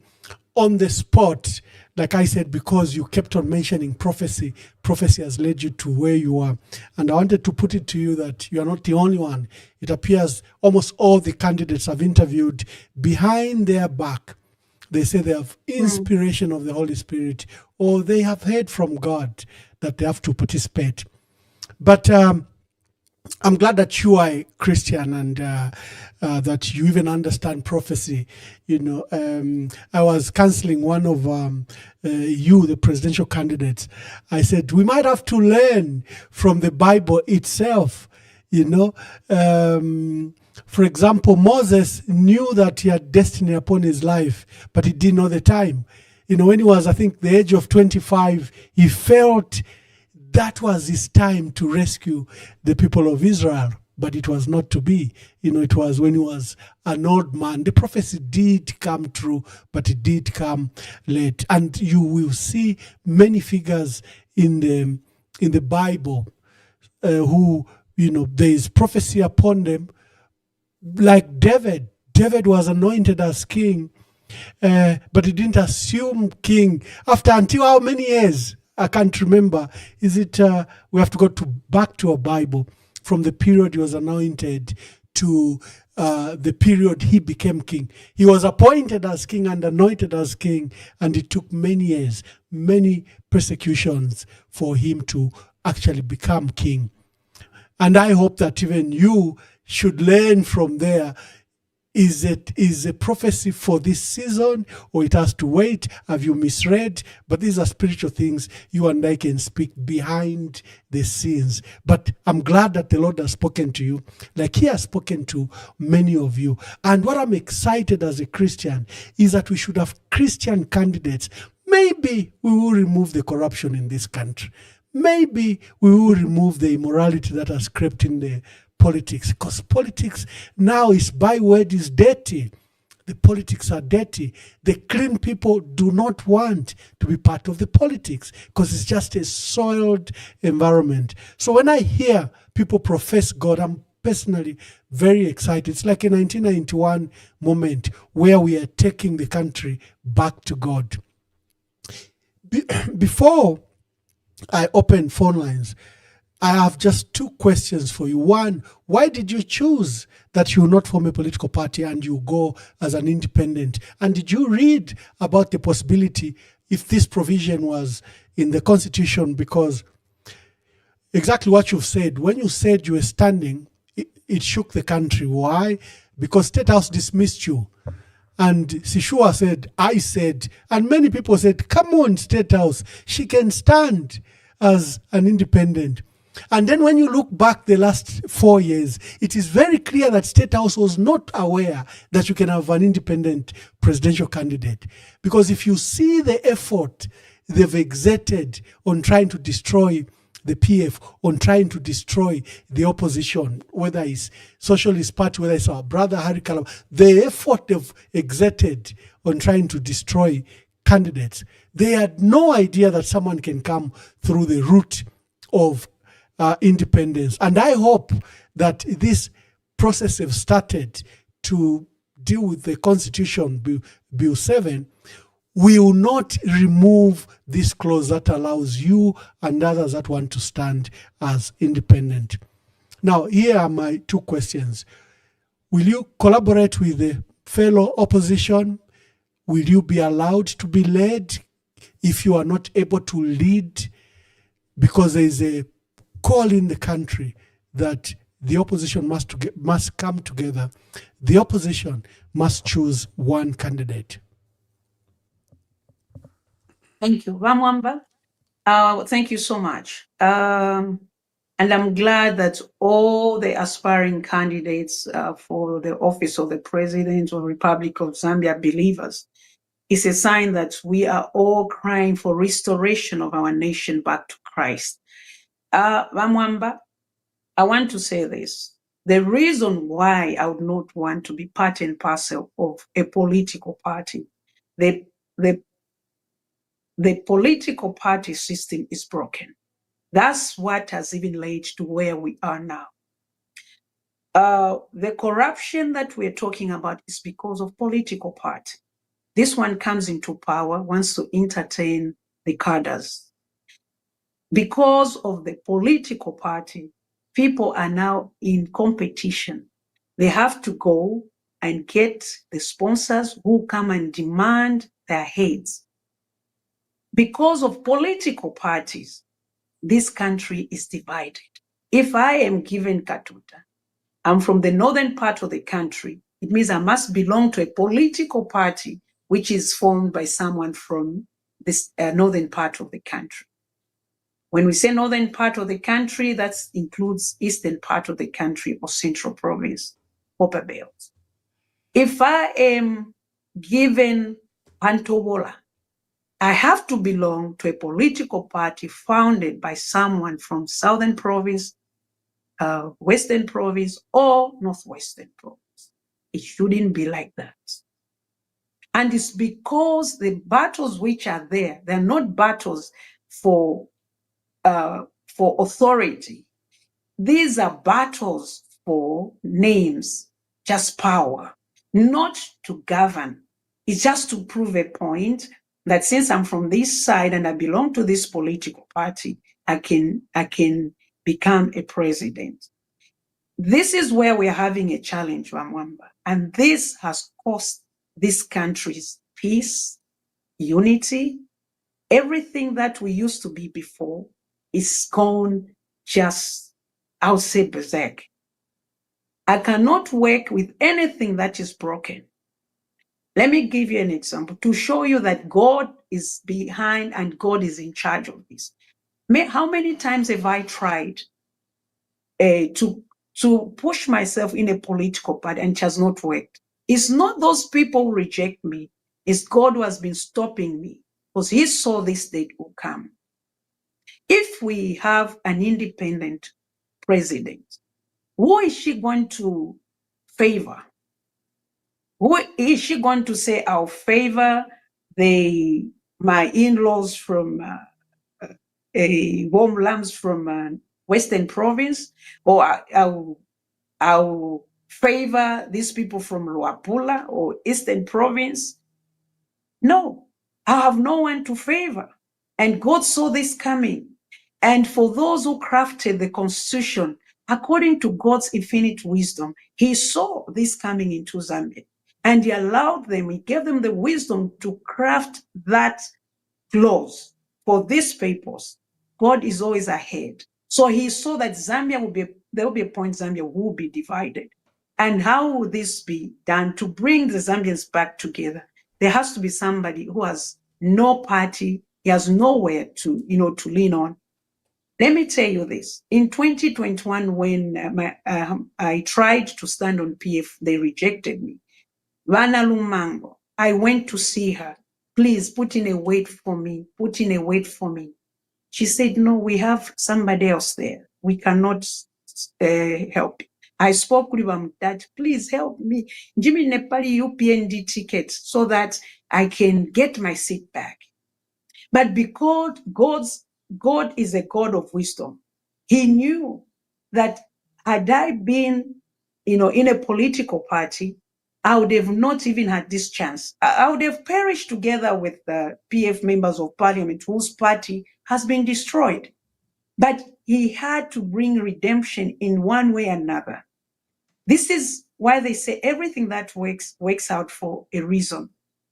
on the spot, like I said, because you kept on mentioning prophecy. Prophecy has led you to where you are. And I wanted to put it to you that you are not the only one. It appears almost all the candidates I've interviewed, behind their back, they say they have inspiration of the Holy Spirit, or they have heard from God that they have to participate. But I'm glad that you are a Christian and that you even understand prophecy. You know, I was counseling one of you, the presidential candidates. I said, we might have to learn from the Bible itself, you know. For example, Moses knew that he had destiny upon his life, but he didn't know the time. You know, when he was, I think, the age of 25, he felt that was his time to rescue the people of Israel, but it was not to be. You know, it was when he was an old man. The prophecy did come true, but it did come late. And you will see many figures in the Bible who, you know, there is prophecy upon them. Like David. David was anointed as king, but he didn't assume king until how many years? I can't remember. Is it, we have to go back to a Bible from the period he was anointed to the period he became king. He was appointed as king and anointed as king, and it took many years, many persecutions for him to actually become king. And I hope that even you should learn from there. Is it a prophecy for this season, or it has to wait? Have you misread? But these are spiritual things you and I can speak behind the scenes. But I'm glad that the Lord has spoken to you, like he has spoken to many of you. And what I'm excited as a Christian is that we should have Christian candidates. Maybe we will remove the corruption in this country. Maybe we will remove the immorality that has crept in the politics, because politics now is byword is dirty. The politics are dirty. The clean people do not want to be part of the politics because it's just a soiled environment. So when I hear people profess God, I'm personally very excited. It's like a 1991 moment where we are taking the country back to God. Before I open phone lines, I have just two questions for you. One, why did you choose that you will not form a political party and you go as an independent? And did you read about the possibility if this provision was in the Constitution? Because exactly what you've said, when you said you were standing, it shook the country. Why? Because State House dismissed you. And Sishua said, I said, and many people said, come on, State House, she can stand as an independent. And then when you look back the last 4 years, it is very clear that State House was not aware that you can have an independent presidential candidate. Because if you see the effort they've exerted on trying to destroy the PF, on trying to destroy the opposition, whether it's Socialist Party, whether it's our brother Harry Kalam, the effort they've exerted on trying to destroy candidates, they had no idea that someone can come through the route of independence. And I hope that this process have started to deal with the Constitution, Bill 7, we will not remove this clause that allows you and others that want to stand as independent. Now, here are my two questions. Will you collaborate with the fellow opposition? Will you be allowed to be led if you are not able to lead? Because there is a call in the country that the opposition must come together. The opposition must choose one candidate. Thank you. Mwamba, thank you so much. And I'm glad that all the aspiring candidates for the office of the President of the Republic of Zambia believers. It's a sign that we are all crying for restoration of our nation back to Christ. Mwamba, I want to say this. The reason why I would not want to be part and parcel of a political party, the political party system is broken. That's what has even led to where we are now. The corruption that we're talking about is because of political party. This one comes into power, wants to entertain the cadres. Because of the political party, people are now in competition. They have to go and get the sponsors who come and demand their heads. Because of political parties, this country is divided. If I am given Katuta, I'm from the northern part of the country, it means I must belong to a political party which is formed by someone from this northern part of the country. When we say northern part of the country, that includes eastern part of the country or central province, Upper Belt. If I am given Pantobola, I have to belong to a political party founded by someone from southern province, western province, or northwestern province. It shouldn't be like that. And it's because the battles which are there, they're not battles for authority. These are battles for names, just power, not to govern. It's just to prove a point that since I'm from this side and I belong to this political party, I can become a president. This is where we're having a challenge, Mwamba, and this has cost this country's peace, unity. Everything that we used to be before is gone just, I would say, berserk. I cannot work with anything that is broken. Let me give you an example to show you that God is behind and God is in charge of this. How many times have I tried to push myself in a political party and it has not worked? It's not those people who reject me. It's God who has been stopping me because he saw this day will come. If we have an independent president, who is she going to favor? Who is she going to say, I'll favor my in-laws from warm lambs from Western province, or I'll favor these people from Luapula or Eastern province? No, I have no one to favor. And God saw this coming. And for those who crafted the Constitution, according to God's infinite wisdom, he saw this coming into Zambia. And he allowed them, he gave them the wisdom to craft that clause for these peoples. God is always ahead. So he saw that there will be a point Zambia will be divided. And how will this be done to bring the Zambians back together? There has to be somebody who has no party, he has nowhere to lean on. Let me tell you this. In 2021, when I tried to stand on PF, they rejected me. Vana Lumango, I went to see her. Please put in a wait for me. Put in a wait for me. She said, no, we have somebody else there. We cannot help you. I spoke with him that, please help me. Give me Nepali UPND ticket so that I can get my seat back. But because God is a God of wisdom, he knew that had I been, in a political party, I would have not even had this chance. I would have perished together with the PF members of parliament whose party has been destroyed. But he had to bring redemption in one way or another. This is why they say everything that works out for a reason.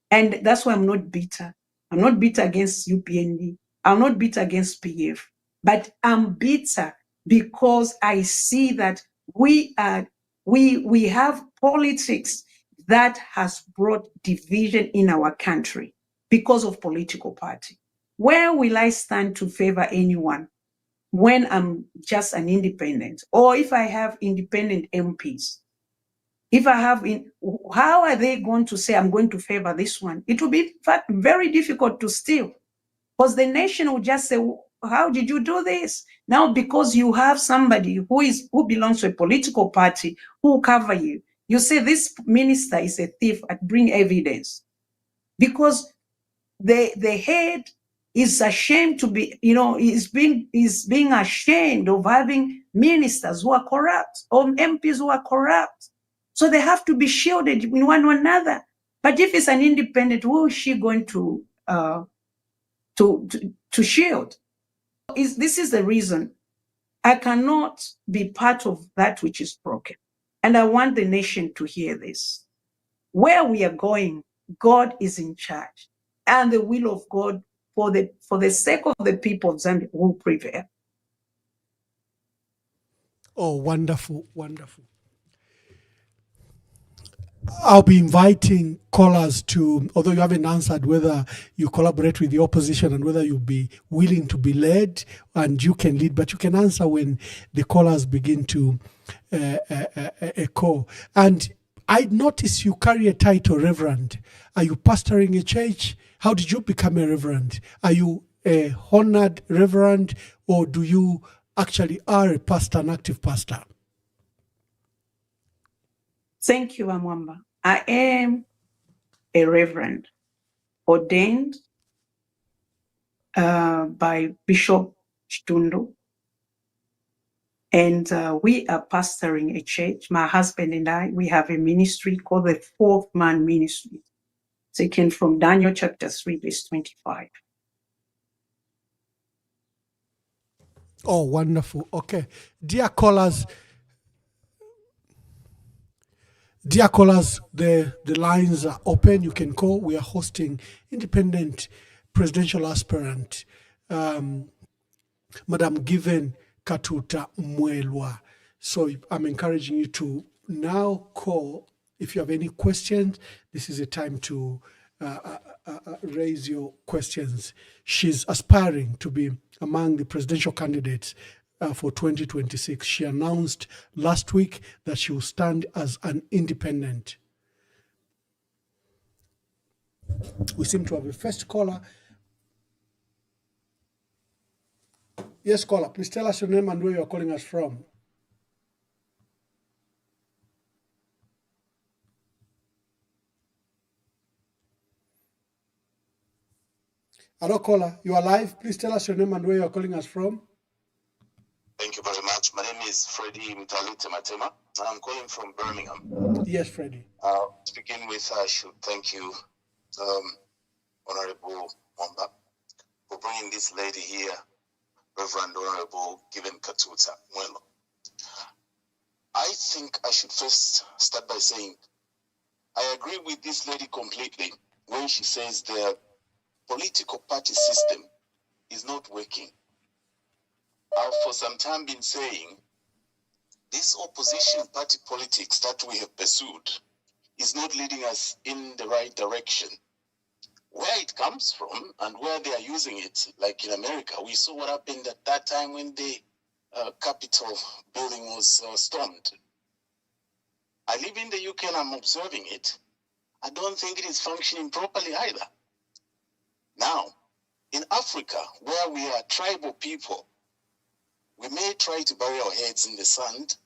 And that's why I'm not bitter. I'm not bitter against UPND. I'm not bitter against PF. But I'm bitter because I see that we have politics that has brought division in our country because of political party. Where will I stand to favor anyone when I'm just an independent, or if I have independent MPs? If I have, how are they going to say I'm going to favor this one? It will be, in fact, very difficult to steal, because the nation will just say, how did you do this? Now, because you have somebody who belongs to a political party who will cover you, you say this minister is a thief, bring evidence. Because the head is ashamed to be, is being ashamed of having ministers who are corrupt or MPs who are corrupt. So they have to be shielded in one another. But if it's an independent, who is she going to shield? This is the reason I cannot be part of that which is broken. And I want the nation to hear this. Where we are going, God is in charge. And the will of God for the sake of the people of Zambia will prevail. Oh, wonderful, wonderful. I'll be inviting callers to, although you haven't answered whether you collaborate with the opposition and whether you'll be willing to be led, and you can lead, but you can answer when the callers begin to echo. And I notice you carry a title, Reverend. Are you pastoring a church? How did you become a reverend? Are you a honored reverend, or do you actually are a pastor, an active pastor? Thank you, Mwamba. I am a reverend ordained by Bishop Chitundu. And we are pastoring a church. My husband and I, we have a ministry called the Fourth Man Ministry, taken from Daniel chapter 3, verse 25. Oh, wonderful. Okay. Dear callers, the lines are open. You can call. We are hosting independent presidential aspirant, Madam Given Katuta Mwelwa. So I'm encouraging you to now call. If you have any questions, this is a time to raise your questions. She's aspiring to be among the presidential candidates for 2026. She announced last week that she will stand as an independent. We seem to have a first caller. Yes, caller, please tell us your name and where you're calling us from. Hello, caller, you are live. Please tell us your name and where you're calling us from. Thank you very much. My name is Freddie Mtalite Matema. I'm calling from Birmingham. Yes, Freddie. To begin with, I should thank you, Honorable Mwamba, for bringing this lady here, Reverend Honorable Given Katuta Mwelwa. I think I should first start by saying I agree with this lady completely when she says the political party system is not working. I've for some time been saying this opposition party politics that we have pursued is not leading us in the right direction. Where it comes from and where they are using it, like in America, we saw what happened at that time when the Capitol building was stormed. I live in the UK and I'm observing it. I don't think it is functioning properly either. Now, in Africa, where we are tribal people, we may try to bury our heads in the sand,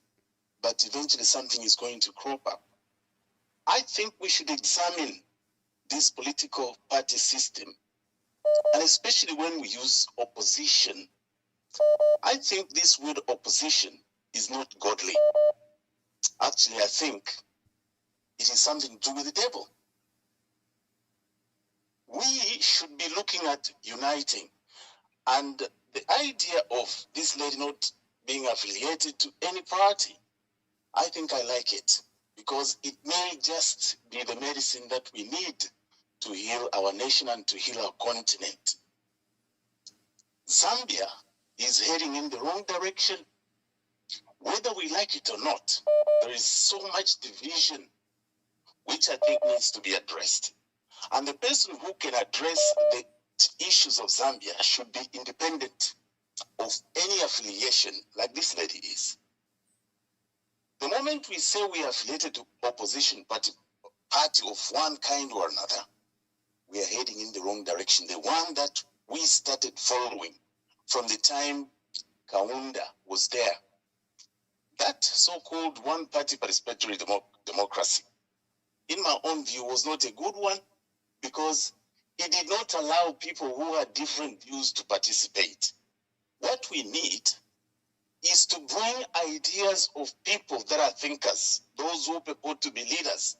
but eventually something is going to crop up. I think we should examine this political party system, and especially when we use opposition. I think this word opposition is not godly. Actually, I think it is something to do with the devil. We should be looking at uniting. And the idea of this lady not being affiliated to any party, I think I like it, because it may just be the medicine that we need to heal our nation and to heal our continent. Zambia is heading in the wrong direction. Whether we like it or not, there is so much division, which I think needs to be addressed. And the person who can address the issues of Zambia should be independent of any affiliation like this lady is. The moment we say we are affiliated to opposition party of one kind or another, we are heading in the wrong direction. The one that we started following from the time Kaunda was there, that so-called one-party participatory democracy, in my own view, was not a good one, because it did not allow people who had different views to participate. What we need is to bring ideas of people that are thinkers, those who purport to be leaders,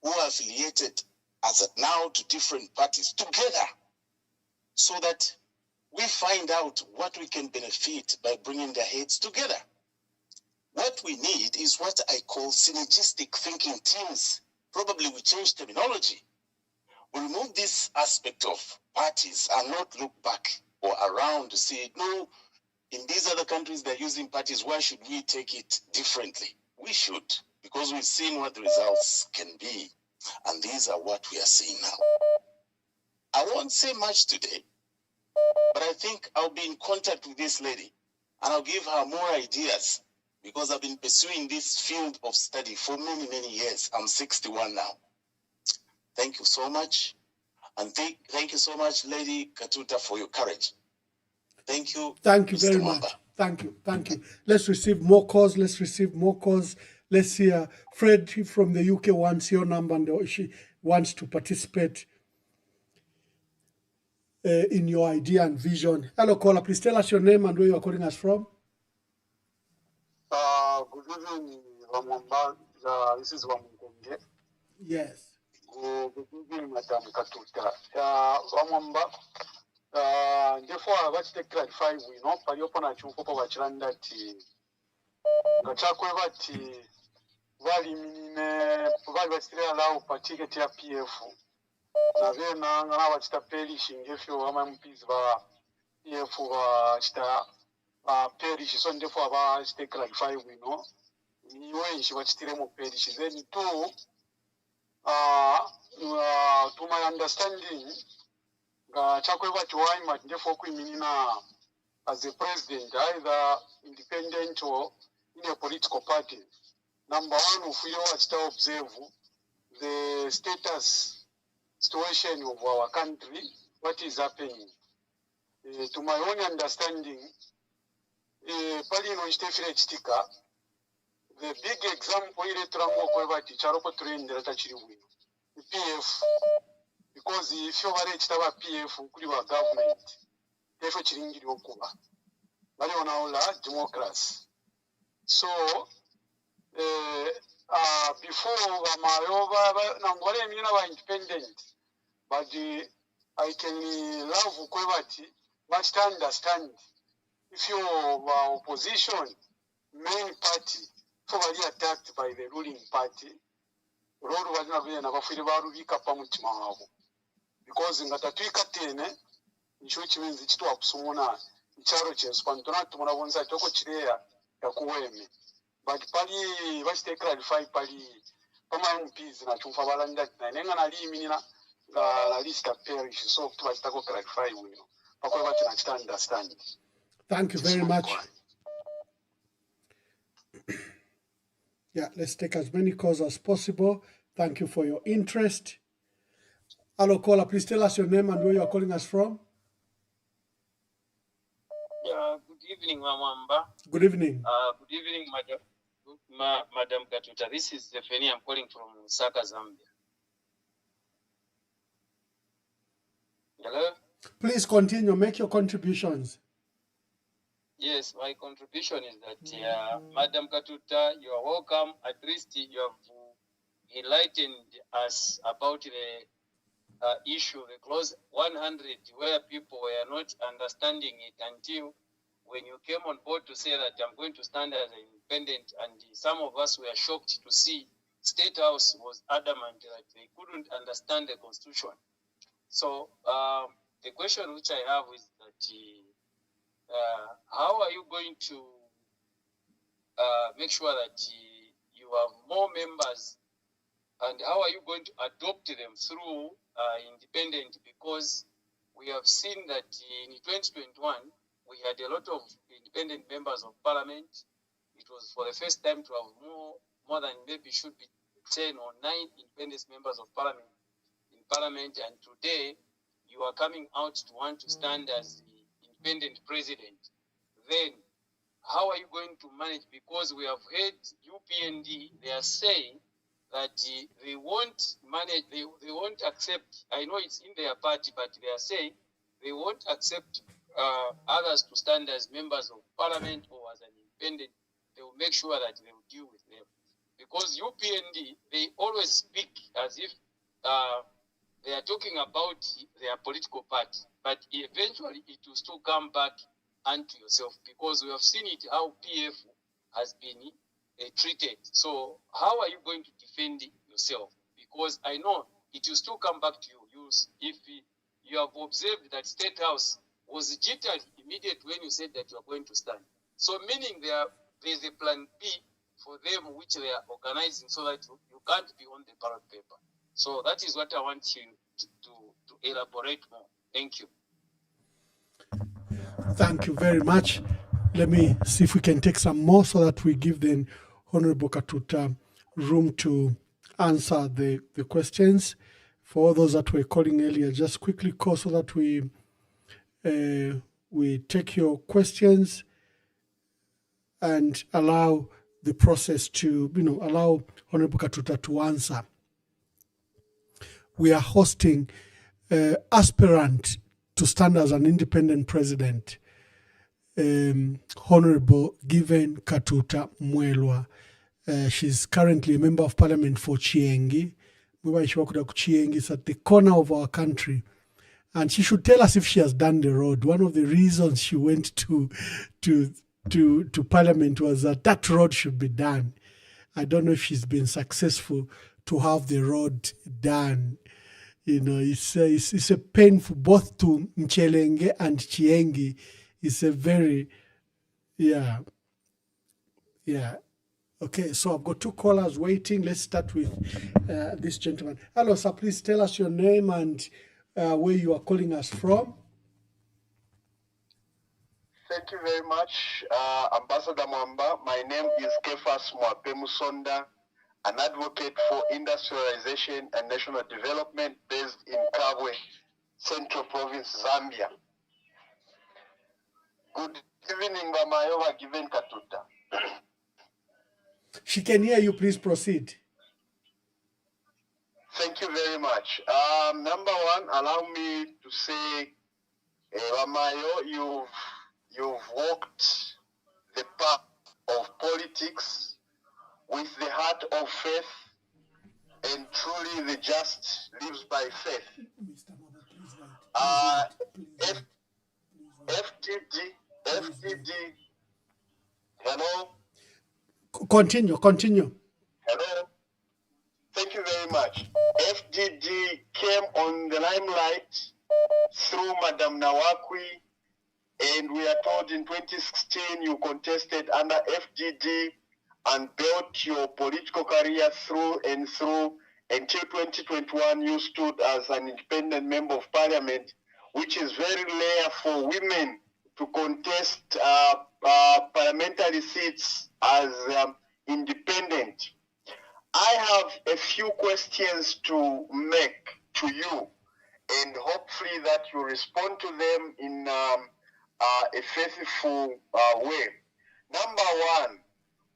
who are affiliated as of now to different parties together, so that we find out what we can benefit by bringing their heads together. What we need is what I call synergistic thinking teams. Probably we change terminology. We remove this aspect of parties and not look back or around to see, no, in these other countries they're using parties, why should we take it differently? We should, because we've seen what the results can be, and these are what we are seeing now. I won't say much today, but I think I'll be in contact with this lady and I'll give her more ideas, because I've been pursuing this field of study for many, many years. I'm 61 now. Thank you so much. And thank you so much, Lady Katuta, for your courage. Thank you. Thank you Mr. very Mwamba. much. Thank you. Thank you. Let's receive more calls. Let's receive more calls. Let's hear Fred from the UK wants your number, and she wants to participate in your idea and vision. Hello, caller. Please tell us your name and where you are calling us from. Good evening, Mwamba. This is Wamungonge. Yes. Good evening, Madam Katuta. Mwamba, therefore, I want to clarify, we know, Paliopona Chunkopo Vachirandati, Gachakwevati, Valimine, Vavastria allow particular PF. Navena, Navachita perishing if you are Pizva, PF, perish, so therefore, I want to clarify, we know. Anyway, she was still more perish. Then, two, to my understanding, Chakweva Chuaima, therefore, as a president, either independent or in a political party. Number one, if we are to observe the situation of our country, what is happening. To my own understanding, Palino Stefan Stika, the big example is the Charoko train that the PF, because if you are a PF, you are government, therefore, changing your Cuba. Marionaula, democracy. So, before Marova, Nangore, independent, but I can love Kwevati, but understand if you are opposition, main party, probably attacked by the ruling party, Lord was not very enough for the because in Gatatuika Tene, which means it's to Apsumona, Charoches, Pantona, Tomonavonsa, Toko Chrea, Yakueme. But Pali, let's take clarified Pali, Paman Peas, and Chufavalanda, and Engana Mina, la list of parish, so to us, Taco clarify, we know. Papa, understand. Thank you very much. Yeah, let's take as many calls as possible. Thank you for your interest. Hello, caller. Please tell us your name and where you are calling us from. Yeah, good evening, Mwamba. Good evening. Good evening, Madam Katuta. This is Stephanie. I'm calling from Lusaka, Zambia. Hello? Please continue. Make your contributions. Yes, my contribution is that, Madam Katuta, you are welcome. At least you have he enlightened us about the issue, the clause 100, where people were not understanding it until when you came on board to say that I'm going to stand as an independent, and some of us were shocked to see State House was adamant that they couldn't understand the Constitution. So the question which I have is that how are you going to make sure that you have more members, and how are you going to adopt them through independent? Because we have seen that in 2021 we had a lot of independent members of parliament. It was for the first time to have more than maybe should be 10 or 9 independent members of parliament in parliament, and today you are coming out to want to stand as the independent president. Then how are you going to manage? Because we have heard UPND, they are saying that they won't manage, they won't accept, I know it's in their party, but they are saying they won't accept others to stand as members of parliament or as an independent. They will make sure that they will deal with them. Because UPND, they always speak as if they are talking about their political party, but eventually it will still come back unto yourself, because we have seen it how PF has been treated. So how are you going to defend yourself? Because I know it will still come back to you. If you have observed that State House was jittery immediately when you said that you are going to stand. So meaning there is a plan B for them which they are organizing so that you can't be on the ballot paper. So that is what I want you to elaborate more. Thank you. Thank you very much. Let me see if we can take some more so that we give the Honorable Katuta room to answer the questions. For all those that were calling earlier, just quickly call so that we take your questions and allow the process to, allow Honorable Katuta to answer. We are hosting aspirant to stand as an independent president, Honorable Given Katuta Mwelwa. She's currently a member of parliament for Chiengi. Chiengi is at the corner of our country. And she should tell us if she has done the road. One of the reasons she went to parliament was that road should be done. I don't know if she's been successful to have the road done. It's a painful, both to Mchelenge and Chiengi. It's a very, yeah. Okay, so I've got 2 callers waiting. Let's start with this gentleman. Hello, sir. Please tell us your name and where you are calling us from. Thank you very much, Ambassador Mwamba. My name is Kefas Mwape Musonda, an advocate for industrialization and national development based in Kabwe, Central Province, Zambia. Good evening, Bamayowa Given Katuta. She can hear you. Please proceed. Thank you very much. Number one, allow me to say, Bamayo, you've walked the path of politics with the heart of faith, and truly the just lives by faith. FDD, hello? Continue. Hello? Thank you very much. FDD came on the limelight through Madam Nawakwi, and we are told in 2016 you contested under FDD and built your political career through and through until 2021 you stood as an independent member of parliament, which is very rare for women to contest parliamentary seats as independent. I have a few questions to make to you, and hopefully that you respond to them in a faithful way. Number one,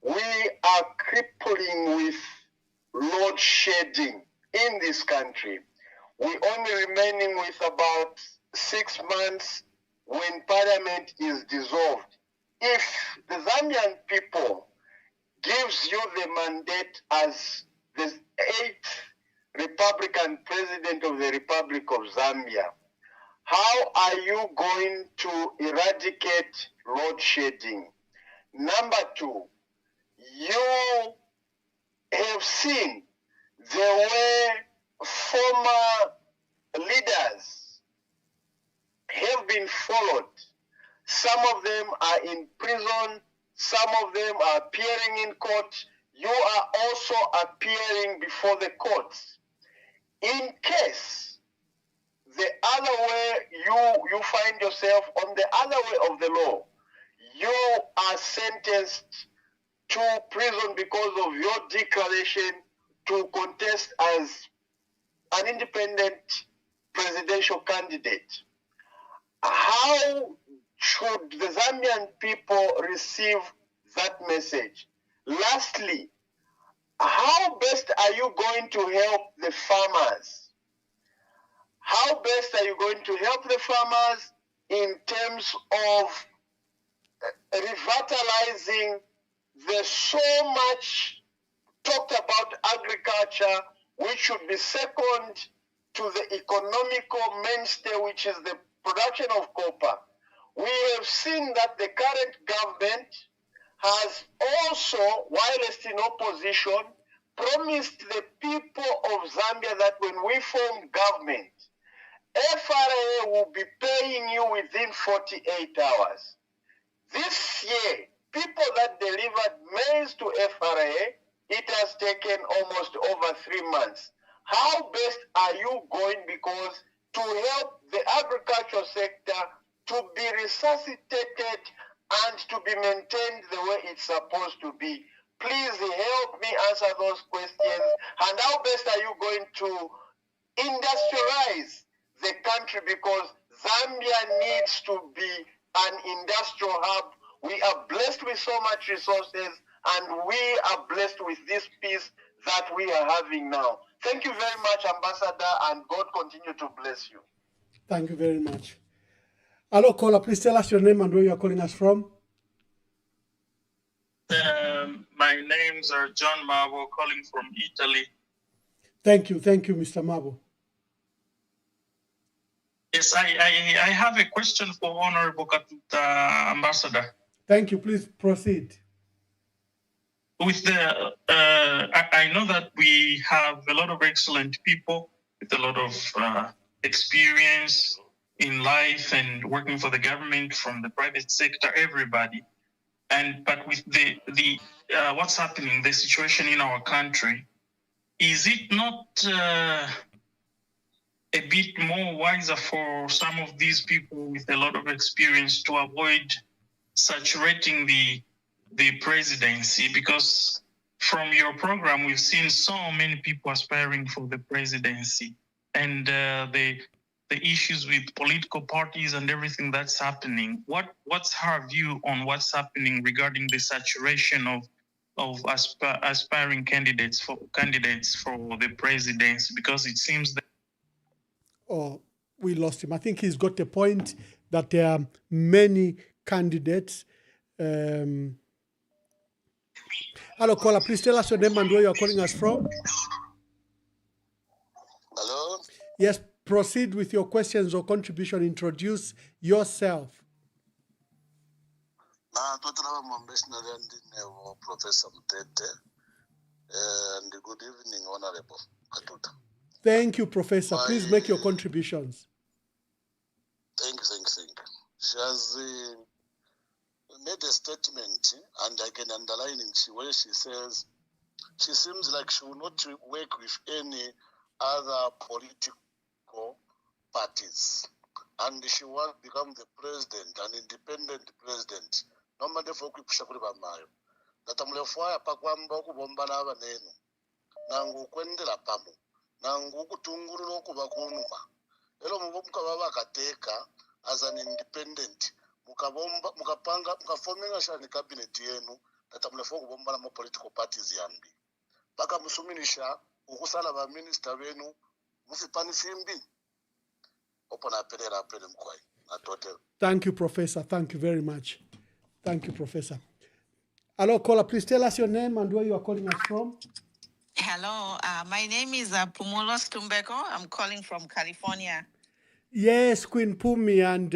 we are crippling with load shedding in this country. We only remaining with about 6 months when parliament is dissolved. If the Zambian people gives you the mandate as Republican President of the Republic of Zambia, how are you going to eradicate load shedding? Number two, you have seen the way former leaders have been followed. Some of them are in prison, some of them are appearing in court. You are also appearing before the courts. In case the other way you find yourself on the other way of the law, you are sentenced to prison because of your declaration to contest as an independent presidential candidate. How should the Zambian people receive that message? Lastly, how best are you going to help the farmers? How best are you going to help the farmers in terms of revitalizing the so much talked about agriculture, which should be second to the economical mainstay, which is the production of copper? We have seen that the current government has also, whilst in opposition, promised the people of Zambia that when we form government, FRA will be paying you within 48 hours. This year, people that delivered maize to FRA, it has taken almost over 3 months. How best are you going, because to help the agricultural sector to be resuscitated and to be maintained the way it's supposed to be? Please help me answer those questions. And how best are you going to industrialize the country, because Zambia needs to be an industrial hub. We are blessed with so much resources, and we are blessed with this peace that we are having now. Thank you very much, Ambassador, and God continue to bless you. Thank you very much. Hello, caller. Please tell us your name and where you are calling us from. My name's John Mabo, calling from Italy. Thank you, Mr. Mabo. Yes, I have a question for Honorable Katuta, Ambassador. Thank you. Please proceed. With the, I know that we have a lot of excellent people with a lot of experience in life and working for the government, from the private sector, everybody. But with the what's happening, the situation in our country, is it not a bit more wiser for some of these people with a lot of experience to avoid saturating the presidency? Because from your program, we've seen so many people aspiring for the presidency, and the issues with political parties and everything that's happening. What's her view on what's happening regarding the saturation of aspiring candidates for the presidency? Because it seems that we lost him. I think he's got a point that there are many candidates. Hello, caller. Please tell us your name and where you are calling us from. Hello? Yes, proceed with your questions or contribution. Introduce yourself. Professor Mutete, and good evening, Honorable Katuta. Thank you, Professor. Please make your contributions. Thank you. She has made a statement, and I can underline it, where she says she seems like she will not work with any other political parties, and she wants to become the president, an independent president. Normally, for Kipshakuri Natamlefaya Pakwamba Kubombana Nenu, Nangu Kwendela Pamu, Nangu Kutunguru Kubakunuma, Elo Mubumka Kateka as an independent, Mukapanga, Mukaforming a shani cabinet yenu, Natamlefo Bombana political parties Yambi. Baka Musuminisha, Ukusala Minister Venu, Mufipani Simbi. Open a pedera pedem quite. Thank you, Professor. Thank you very much. Thank you, Professor. Hello, caller. Please tell us your name and where you are calling us from. Hello, my name is Pumulos Tumbeko. I'm calling from California. Yes, Queen Pumi, and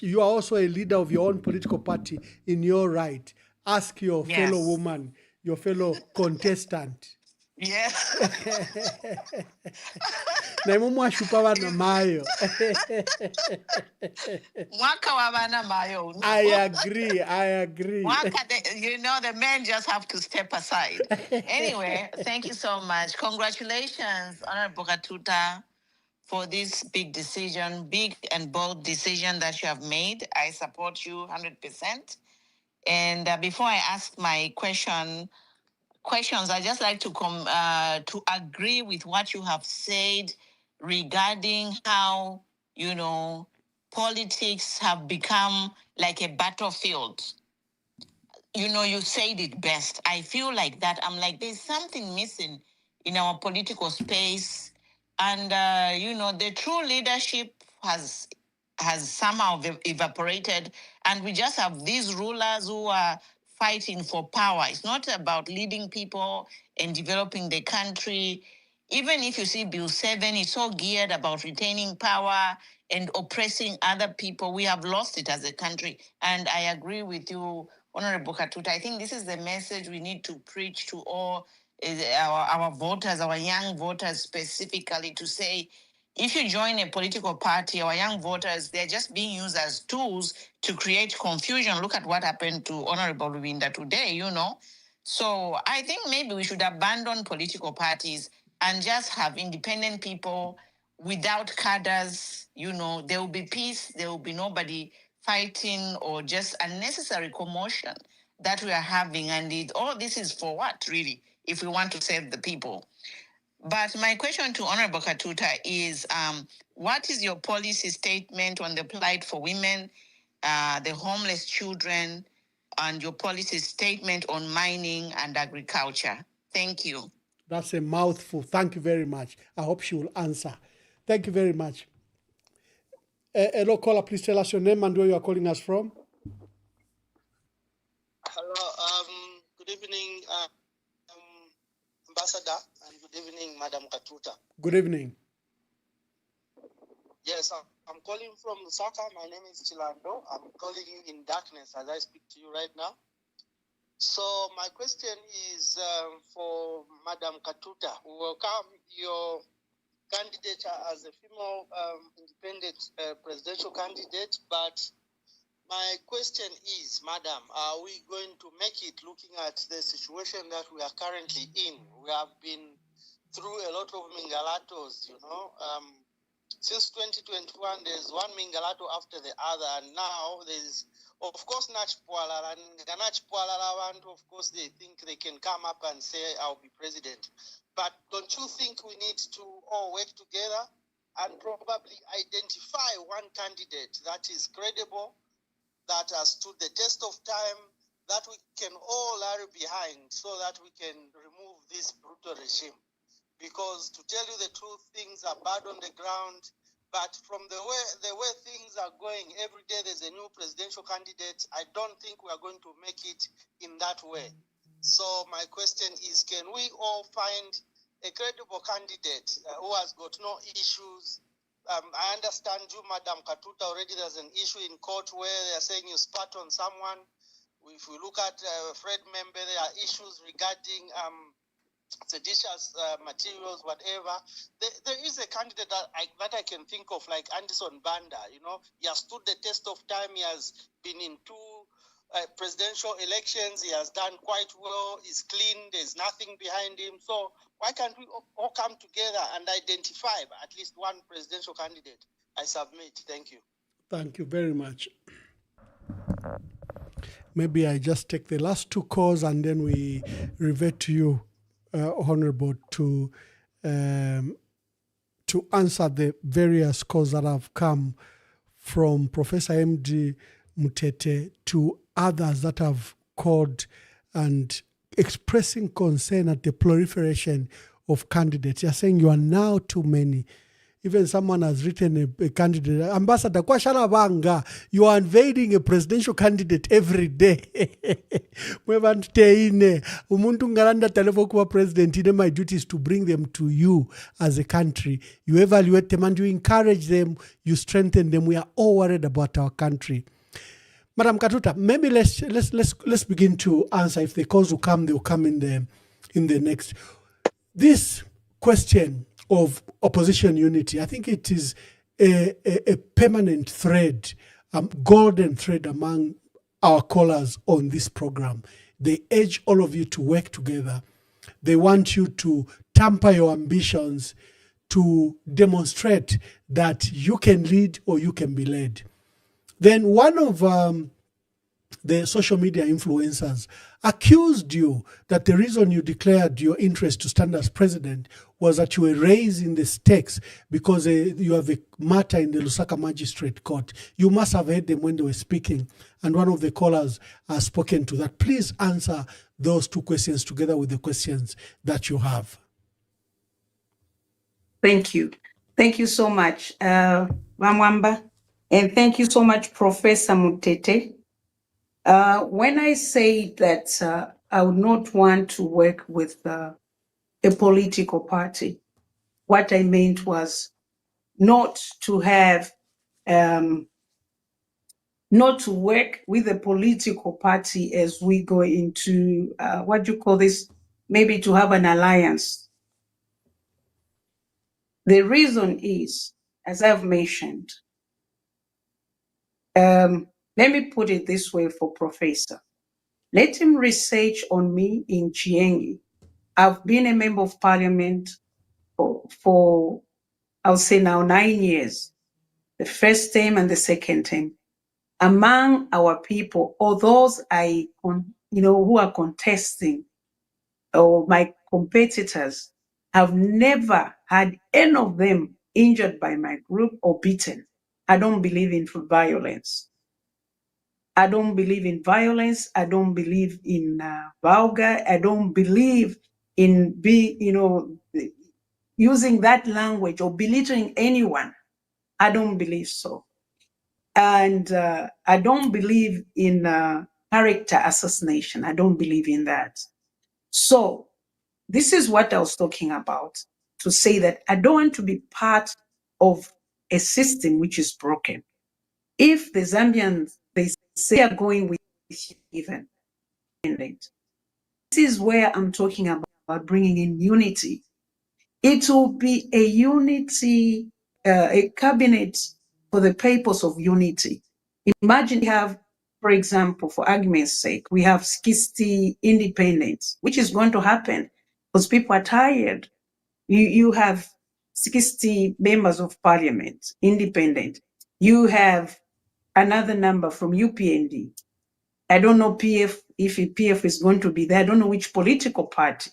you are also a leader of your own political party in your right. Ask your fellow Yes. woman, your fellow contestant. Yes. Na mwashupa wana mayo. Mwaka wa bana mayo. No? I agree. Mwaka, the men just have to step aside. Anyway, thank you so much. Congratulations, Honorable Katuta, for this big decision, big and bold decision that you have made. I support you 100%. And before I ask my questions, I just like to agree with what you have said regarding how, politics have become like a battlefield. You said it best. I feel like that. I'm like, there's something missing in our political space. And, the true leadership has somehow evaporated. And we just have these rulers who are fighting for power. It's not about leading people and developing the country. Even if you see Bill 7, it's so geared about retaining power and oppressing other people. We have lost it as a country. And I agree with you, Honorable Katuta. I think this is the message we need to preach to all our voters, our young voters specifically, to say, if you join a political party, our young voters, they're just being used as tools to create confusion. Look at what happened to Honorable Rubinda today, So I think maybe we should abandon political parties and just have independent people without cadres. There will be peace. There will be nobody fighting or just unnecessary commotion that we are having. And all this is for what, really, if we want to save the people? But my question to Honorable Katuta is, what is your policy statement on the plight for women, the homeless children, and your policy statement on mining and agriculture? Thank you. That's a mouthful. Thank you very much. I hope she will answer. Thank you very much. Hello, caller, please tell us your name and where you are calling us from. Hello, good evening, Ambassador, and good evening, Madam Katuta. Good evening. Yes, I'm calling from Lusaka. My name is Chilando. I'm calling you in darkness as I speak to you right now. So my question is for Madam Katuta. We welcome your candidature as a female independent presidential candidate, but my question is, Madam, are we going to make it looking at the situation that we are currently in? We have been through a lot of mingalatos, since 2021, there's one mingalato after the other, and now there's, of course, Nachpuala, and Nachpuala, of course, they think they can come up and say, I'll be president. But don't you think we need to all work together and probably identify one candidate that is credible, that has stood the test of time, that we can all rally behind so that we can remove this brutal regime? Because to tell you the truth, things are bad on the ground, but from the way things are going, every day there's a new presidential candidate. I don't think we are going to make it in that way. So my question is, can we all find a credible candidate who has got no issues? I understand you, Madam Katuta, already there's an issue in court where they're saying you spat on someone. If we look at Fred Membe, there are issues regarding seditious materials, whatever. There is a candidate that I can think of, like Anderson Banda. He has stood the test of time. He has been in two presidential elections. He has done quite well. He's clean. There's nothing behind him. So why can't we all come together and identify at least one presidential candidate? I submit. Thank you. Thank you very much. Maybe I just take the last two calls and then we revert to you, Honorable, to answer the various calls that have come from Professor MD Mutete to others that have called and expressing concern at the proliferation of candidates. You're saying you are now too many. even someone has written a candidate, Ambassador Kwashalabanga, you are unveiling a presidential candidate every day. Umuntu ngalanda televo kuwa president, my duty is to bring them to you as a country. You evaluate them and you encourage them, you strengthen them. We are all worried about our country. Madam Katuta, maybe let's begin to answer. If the calls will come, they will come in the next. This question of opposition unity, I think it is a permanent thread, golden thread among our callers on this program. They urge all of you to work together. They want you to tamper your ambitions to demonstrate that you can lead or you can be led. Then one of the social media influencers accused you that the reason you declared your interest to stand as president was that you were raising the stakes because you have a matter in the Lusaka Magistrate Court. You must have heard them when they were speaking, and one of the callers has spoken to that. Please answer those two questions together with the questions that you have. Thank you. Thank you so much, Mwamba. And thank you so much, Professor Mutete. When I say that I would not want to work with a political party, what I meant was not to have, not to work with a political party as we go into, what do you call this? Maybe to have an alliance. The reason is, as I've mentioned, let me put it this way for Professor. Let him research on me in Chiengi. I've been a member of parliament for I'll say now 9 years, the first term and the second term. Among our people, or those who are contesting, or my competitors, have never had any of them injured by my group or beaten. I don't believe in violence. I don't believe in violence. I don't believe in vulgar. I don't believe in using that language or belittling anyone. I don't believe so. And I don't believe in character assassination. I don't believe in that. So this is what I was talking about, to say that I don't want to be part of a system which is broken. If the Zambians, they say are going with even, this is where I'm talking about bringing in unity. It will be a unity, a cabinet for the purpose of unity. Imagine you have, for example, for argument's sake, we have 60 independents, which is going to happen because people are tired. You have 60 members of parliament, independent. You have another number from UPND. I don't know PF, if PF is going to be there. I don't know which political party.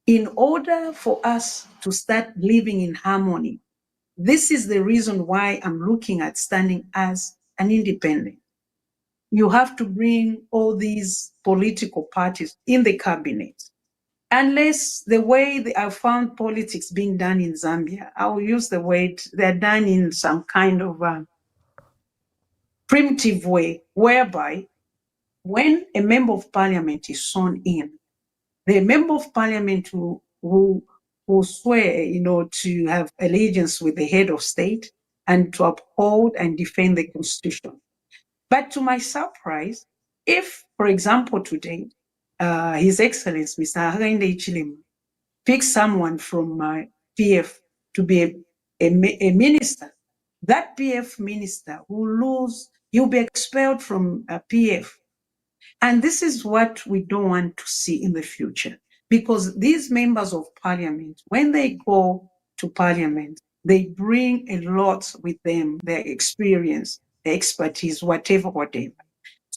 In order for us to start living in harmony, this is the reason why I'm looking at standing as an independent. You have to bring all these political parties in the cabinet. Unless the way I found politics being done in Zambia, I will use the word, they're done in some kind of primitive way, whereby when a member of parliament is sworn in, the member of parliament who swear, to have allegiance with the head of state and to uphold and defend the constitution. But to my surprise, if, for example, today, His Excellency Mr. Hakainde Hichilema picks someone from PF to be a minister, that PF minister he'll be expelled from PF. And this is what we don't want to see in the future, because these members of parliament, when they go to parliament, they bring a lot with them, their experience, their expertise, whatever.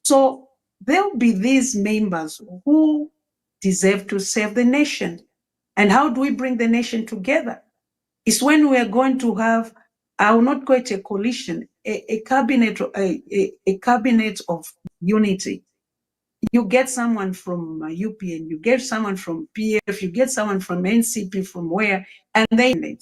So there'll be these members who deserve to serve the nation. And how do we bring the nation together? It's when we are going to have, I will not call it a coalition, a cabinet of unity. You get someone from UPN, you get someone from PF, you get someone from NCP, from where, and then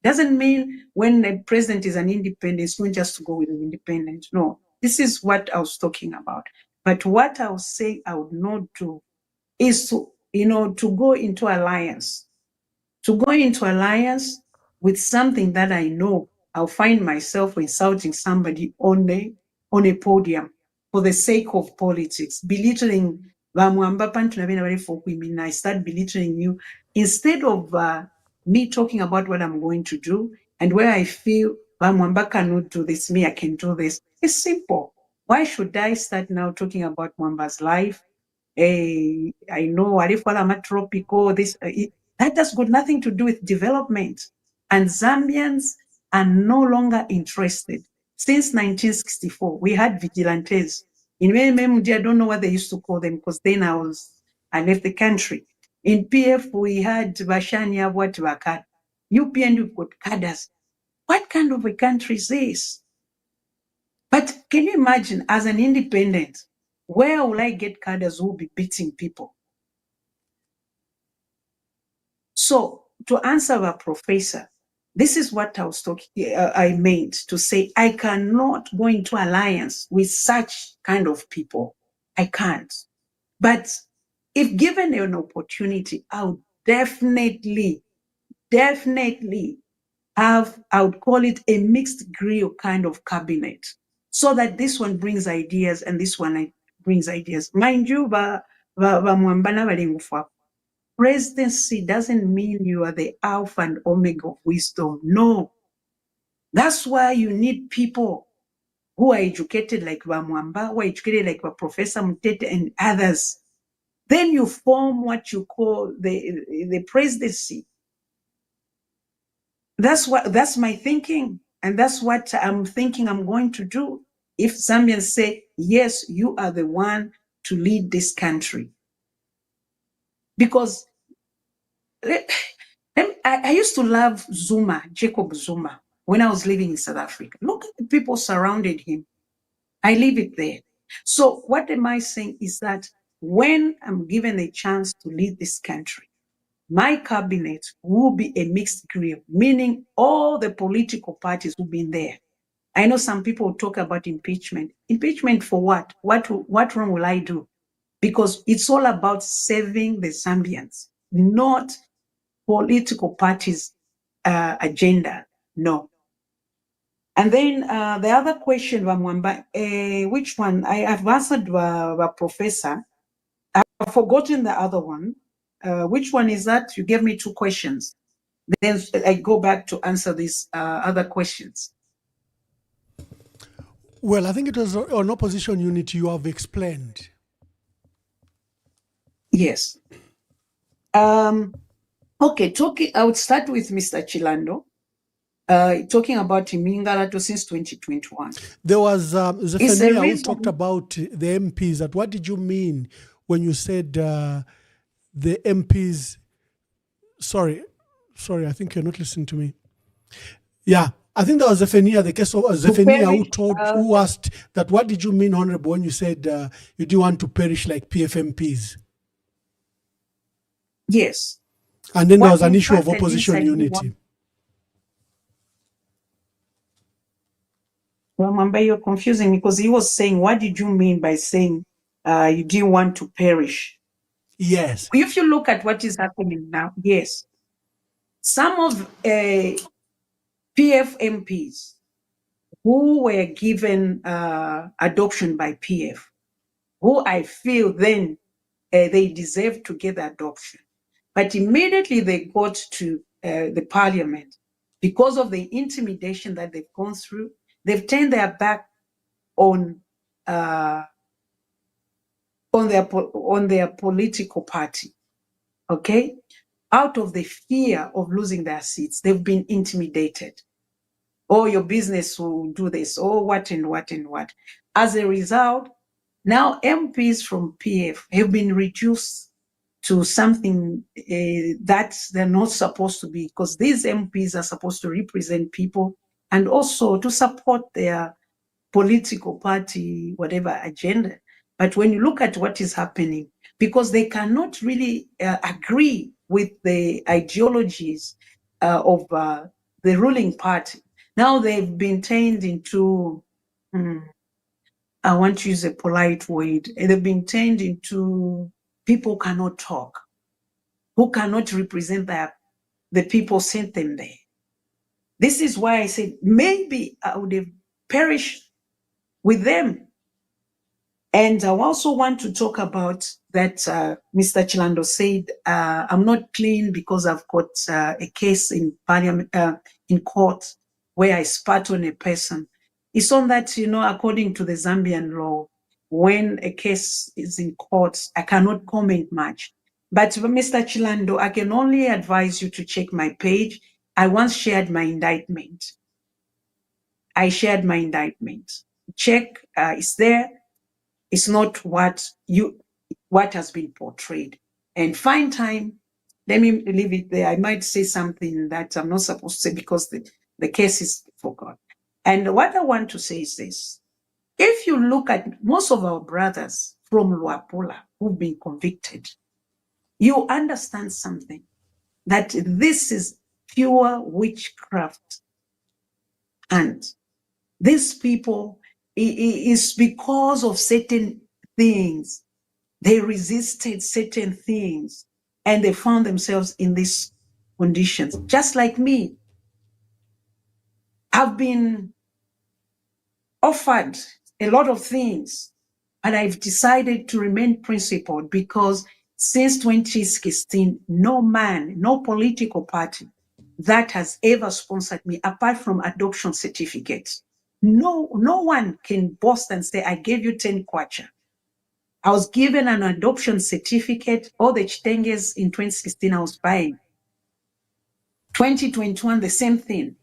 Doesn't mean when the president is an independent, it's not just to go with an independent. No, this is what I was talking about. But what I was saying I would not do is to, to go into alliance. To go into alliance with something that I know I'll find myself insulting somebody on a podium for the sake of politics, belittling I start belittling you instead of me talking about what I'm going to do and where I feel Mwamba cannot do this, me, I can do this. It's simple. Why should I start now talking about Mwamba's life? Hey, I know I'm tropical, this that has got nothing to do with development. And Zambians are no longer interested. Since 1964, we had vigilantes. In MMD, I don't know what they used to call them because then I left the country. In PF, we had Bashania Watwakat. UPN, we've got cadres. What kind of a country is this? But can you imagine, as an independent, where will I get cadres who will be beating people? So to answer our professor, this is what I was talking. I meant to say I cannot go into alliance with such kind of people. I can't. But if given an opportunity, I would definitely have, I would call it a mixed grill kind of cabinet, so that this one brings ideas and this one brings ideas. Mind you, presidency doesn't mean you are the alpha and omega of wisdom. No. That's why you need people who are educated like Mwamba, who are educated like Professor Mutete and others. Then you form what you call the presidency. That's my thinking. And that's what I'm thinking I'm going to do. If Zambians say, yes, you are the one to lead this country. Because I used to love Zuma, Jacob Zuma, when I was living in South Africa. Look at the people surrounded him. I leave it there. So what am I saying is that when I'm given a chance to lead this country, my cabinet will be a mixed grill, meaning all the political parties will be in there. I know some people talk about impeachment. Impeachment for what? What wrong will I do? Because it's all about saving the Zambians, not political parties' agenda. No. And then the other question, Mwamba, which one? I've answered the professor. I've forgotten the other one. Which one is that? You gave me two questions. Then I go back to answer these other questions. Well, I think it was on opposition unit you have explained. Yes. Okay, I would start with Mr. Chilando. Talking about Mingalato since 2021. There was Zephaniah who talked about the MPs. That what did you mean when you said the MPs? Sorry, I think you're not listening to me. Yeah, I think that was Zephaniah, the case of Zephaniah who asked that what did you mean, Honorable, when you said you do want to perish like PFMPs? Yes. And then there was an issue of opposition unity. Well, Mwamba, you're confusing me because he was saying, what did you mean by saying you didn't want to perish? Yes. If you look at what is happening now, yes. Some of PF MPs who were given adoption by PF, who I feel then they deserve to get the adoption. But immediately they got to the parliament, because of the intimidation that they've gone through, they've turned their back on their political party. Okay, out of the fear of losing their seats, they've been intimidated. Oh, your business will do this. Oh, what and what and what. As a result, now MPs from PF have been reduced to something that they're not supposed to be, because these MPs are supposed to represent people and also to support their political party, whatever agenda. But when you look at what is happening, because they cannot really agree with the ideologies of the ruling party. Now they've been turned into, I want to use a polite word, they've been turned into people who cannot talk, who cannot represent the people sent them there. This is why I said maybe I would have perished with them. And I also want to talk about that Mr. Chilando said, I'm not clean because I've got a case in parliament, in court where I spat on a person. It's on that, according to the Zambian law, when a case is in court, I cannot comment much. But Mr. Chilando, I can only advise you to check my page. I once shared my indictment. I shared my indictment. Check, it's there. It's not what has been portrayed. And find time, let me leave it there. I might say something that I'm not supposed to say because the case is forgotten. And what I want to say is this. If you look at most of our brothers from Luapula who've been convicted, you understand something, that this is pure witchcraft. And these people, is because of certain things. They resisted certain things and they found themselves in these conditions. Just like me, I've been offered a lot of things, but I've decided to remain principled because since 2016, no man, no political party that has ever sponsored me, apart from adoption certificates, no one can boast and say, I gave you 10 kwacha. I was given an adoption certificate. All the chitenges in 2016 I was buying. 2021, the same thing.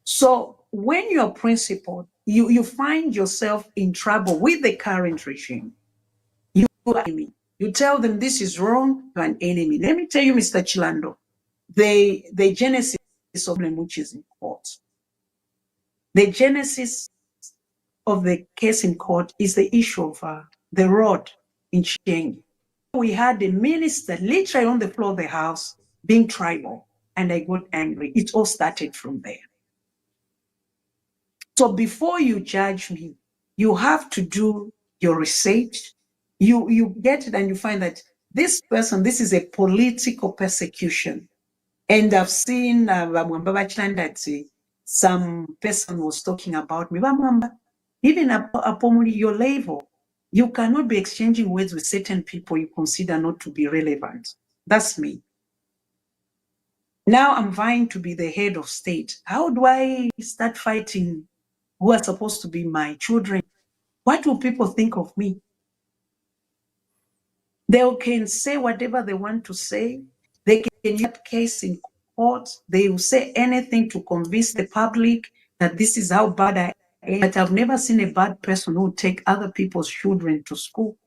So when you're principled, you find yourself in trouble with the current regime. You are an enemy. You tell them this is wrong, you're an enemy. Let me tell you, Mr. Chilando, the genesis of the problem which is in court. The genesis of the case in court is the issue of the road in Chiengi. We had the minister literally on the floor of the house being tribal, and I got angry. It all started from there. So before you judge me, you have to do your research. You get it and you find that this person, this is a political persecution. And I've seen that some person was talking about me. Even upon your level, you cannot be exchanging words with certain people you consider not to be relevant. That's me. Now I'm vying to be the head of state. How do I start fighting who are supposed to be my children? What will people think of me? They can say whatever they want to say. They can use case in court. They will say anything to convince the public that this is how bad I am. But I've never seen a bad person who would take other people's children to school.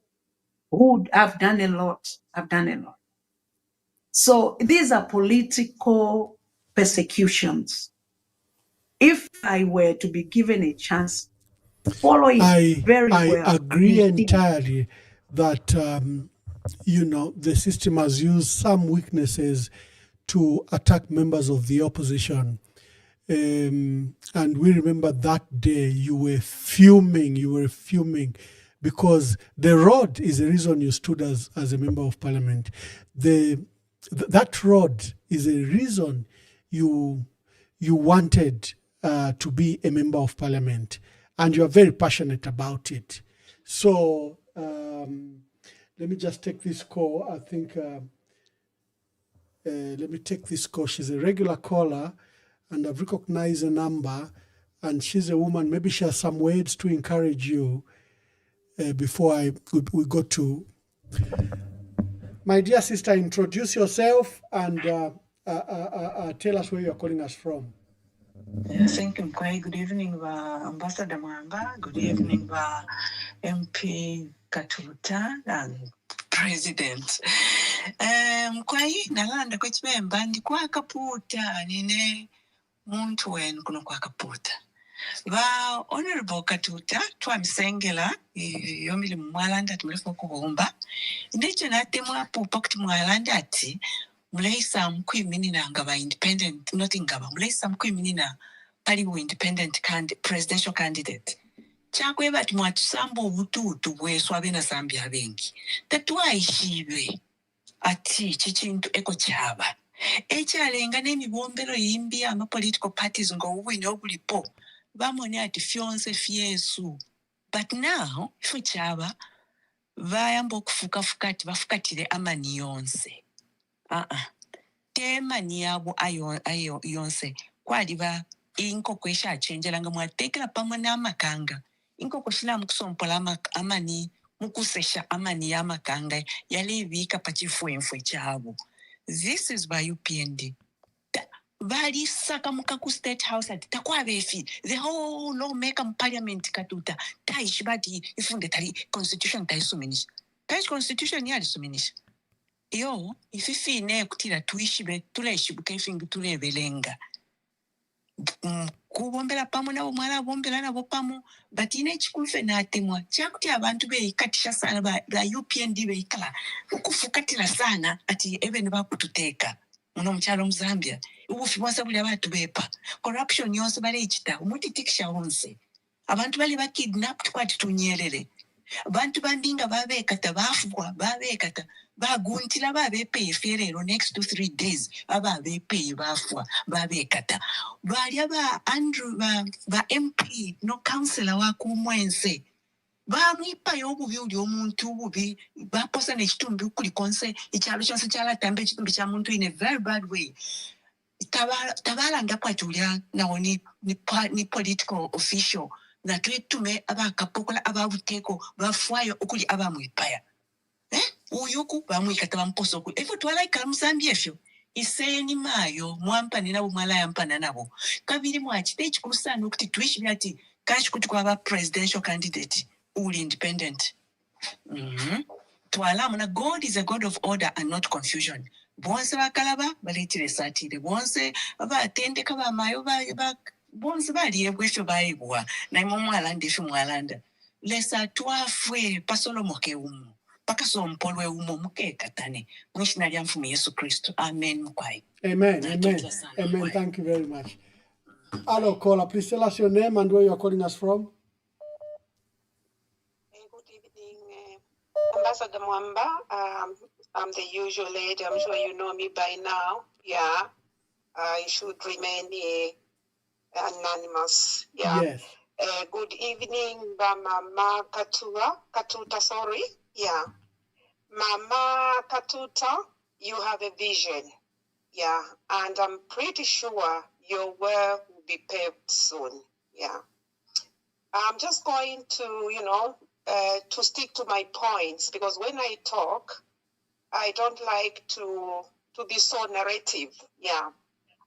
I've done a lot. I've done a lot. So these are political persecutions. If I were to be given a chance, follow it very well. I agree entirely that, the system has used some weaknesses to attack members of the opposition. And we remember that day you were fuming because the road is the reason you stood as a member of parliament. That road is a reason you wanted to be a member of parliament, and you are very passionate about it. So let me just take this call. I think, let me take this call. She's a regular caller, and I've recognized a number, and she's a woman. Maybe she has some words to encourage you before we go to. My dear sister, introduce yourself and tell us where you're calling us from. Thank you, Mkwai. Good evening, Ambassador Mwamba. Good evening, MP Katuta and President. Mkwai, nalanda kwa chimemba, ndi kwa kaputa, nine muntu wenu kuno kwa kaputa. Honorable Katuta, twamsengela, yomili mwalanda tumulefo kubumba. Ndicho nate mwapu pakti mwalanda ati, Mulaisa mkwiminina ngaba independent, not ingaba. Mulaisa mkwiminina paliwo independent presidential candidate. Chakwe bati mwatusambo ubututu bweswa bena Zambia bengi. Tatuwaishiwe ati chichintu eko chaba. Echalenga n'emibombero yimbi ama political parties ngo uwine obulipo. Bamone ati fionse fiesu. But now, ifu chaba, vayambo kufuka ati bafukatire amani yonse. Temani yabo ayo yonse. Kwadiba inkoko esha chenjelanga mwatekela pamwe n'amakanga. Inkoko shila mukusompola amani mukusesha amani ya makanga yalebika pachifuenfwe chabo. This is by UPND. Vali saka mukaku state house ati takwa befi. The whole lawmaker parliament katuta. Taishibadi ifunde tali constitution taisuminisha. Taish constitution yali suminisha. Yo, ififi ne kutila tuishibe tuleshibuka ifingi tulebelenga. Kubombela pamo nabo mwala bombela nabo pamo but ine chikufe na atemwa chakuti abantu beikatisha sana ba UPND beikala ukufukatira sana ati even bakututeka muno mchalo Mzambia ubufi bwasa buli abantu bepa corruption yonse bale ichita umuti tikisha onse abantu bali bakidnapped kwati tunyelele abantu bandinga babekata bafugwa babekata baguntila babepe ferero next to 3 days ababepe bafwa babekata bali aba Andrew ba MP no councillor wa kumwense bamwipa yobubi uli omuntu bubi baposa nekitumbi kuli konse ikyalo kyonse kyalatambe ekitumbi kya muntu in a very bad way tabala ndakwatulya nawo ni political official na twetume abakapokola ababuteko bafwayo okuli abamwipaya uyuku bamwikata bamposo ku efo twalaika Mzambia efyo iseni mayo mwampani nabo mwala yampana nabo kabiri mwachite chikusana okuti twishibya ati kashi kuti kwaba presidential candidate uli independent. Twala muna God is a God of order and not confusion. Bonse bakalaba baletire satire bonse abatendeka bamayo ba bonse bali ebwesho baibwa na imomwala ndishu mwalanda lesa twafwe pasolo moke umu pakasompolwe umu muke katane mwishina lya mfumu Yesu Kristo. Amen mkwai. Amen. Amen. Thank you very much. Hello caller, please tell us your name and where you are calling us from. Good evening, Ambassador Mwamba. I'm the usual lady. I'm sure you know me by now. Yeah, I should remain anonymous. Yeah. Yes. Good evening, Mama Katuta, sorry. Yeah. Mama Katuta, you have a vision. Yeah. And I'm pretty sure your work will be paved soon. Yeah. I'm just going to, to stick to my points because when I talk, I don't like to be so narrative. Yeah.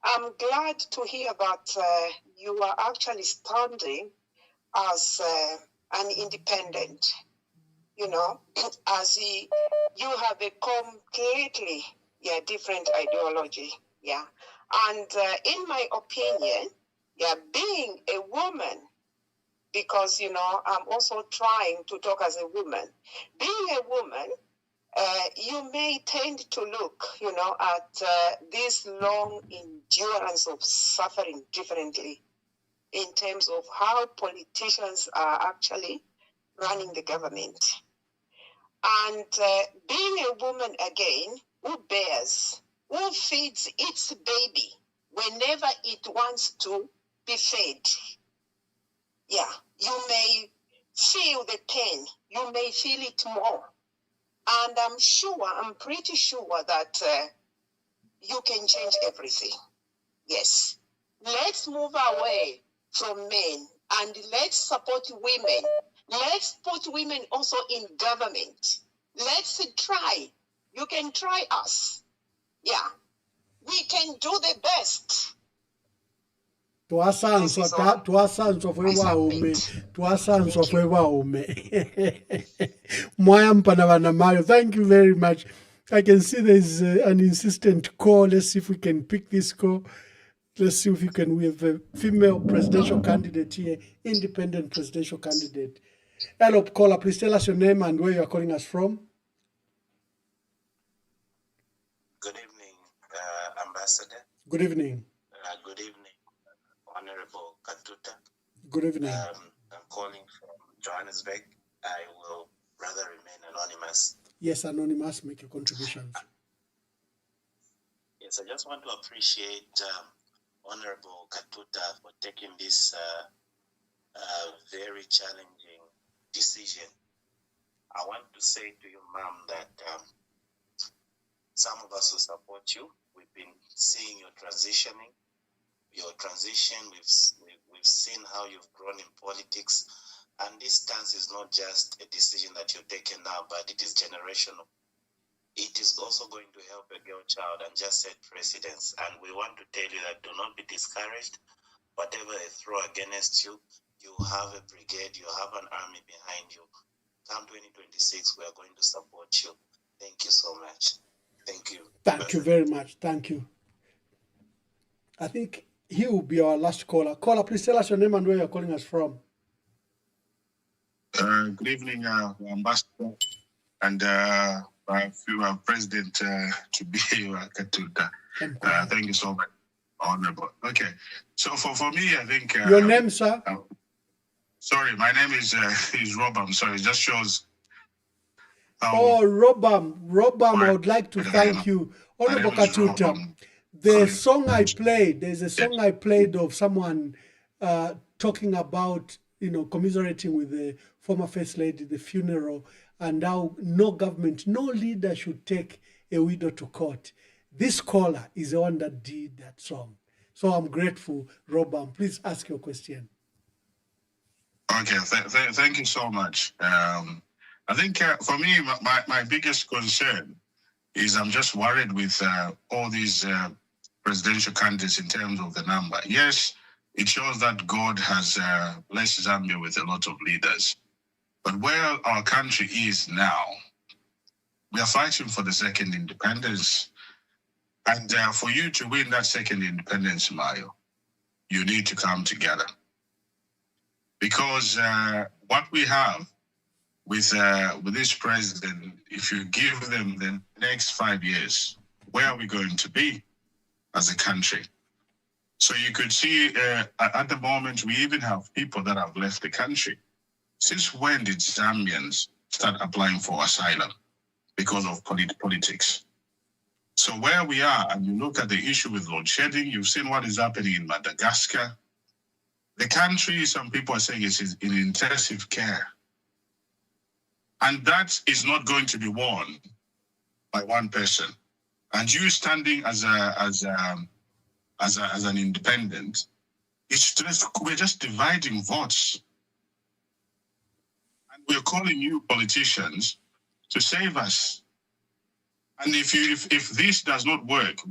I'm glad to hear that you are actually standing as an independent, as you have a completely different ideology. Yeah. And in my opinion, being a woman, because, I'm also trying to talk as a woman, being a woman, you may tend to look, at this long endurance of suffering differently in terms of how politicians are actually running the government. And being a woman again, who bears, who feeds its baby whenever it wants to be fed. Yeah, you may feel the pain, you may feel it more. And I'm pretty sure that you can change everything. Yes. Let's move away from men and let's support women. Let's put women also in government. Let's try. You can try us. Yeah. We can do the best. Twasanzwa fwe waume. Mwaya mpana wana mayo. Thank you very much. I can see there's an insistent call. Let's see if we can pick this call. Let's see if we have a female presidential candidate here, independent presidential candidate. Hello, caller, please tell us your name and where you are calling us from. Good evening. Ambassador. Good evening. Good evening, Honorable Katuta. Good evening. I'm calling from Johannesburg. I will rather remain anonymous. Yes, anonymous, make your contributions. Yes, I just want to appreciate Honorable Katuta for taking this very challenging decision. I want to say to you, ma'am, that some of us who support you, we've been seeing your transition. We've seen how you've grown in politics, and this stance is not just a decision that you've taken now, but it is generational. It is also going to help a girl child and just set precedents. And we want to tell you that do not be discouraged. Whatever they throw against you, you have a brigade, you have an army behind you. Come 2026, we are going to support you. Thank you so much. Thank you. Thank you very much. Thank you. I think he will be our last caller. Caller, please tell us your name and where you're calling us from. Good evening, Ambassador, and President to be Katuta. Thank you so much, Honorable. Okay, so for me, I think your name, sir. Sorry, my name is Rob. I'm sorry, it just shows. Robam, I would like to thank you, Honorable Katuta. There's a song I played of someone talking about, commiserating with the former First Lady, the funeral, and how no government, no leader should take a widow to court. This caller is the one that did that song. So I'm grateful, Robam. Please ask your question. Okay, thank you so much. I think for me, my biggest concern is I'm just worried with all these presidential candidates in terms of the number. Yes, it shows that God has blessed Zambia with a lot of leaders. But where our country is now, we are fighting for the second independence. And for you to win that second independence, Mayo, you need to come together. Because what we have with this president, if you give them the next 5 years, where are we going to be as a country? So you could see at the moment, we even have people that have left the country. Since when did Zambians start applying for asylum? Because of politics. So where we are, and you look at the issue with load shedding, you've seen what is happening in Madagascar. The country, some people are saying, is in intensive care. And that is not going to be won by one person. And you standing as an independent, we're just dividing votes. And we're calling you politicians to save us. And if this does not work,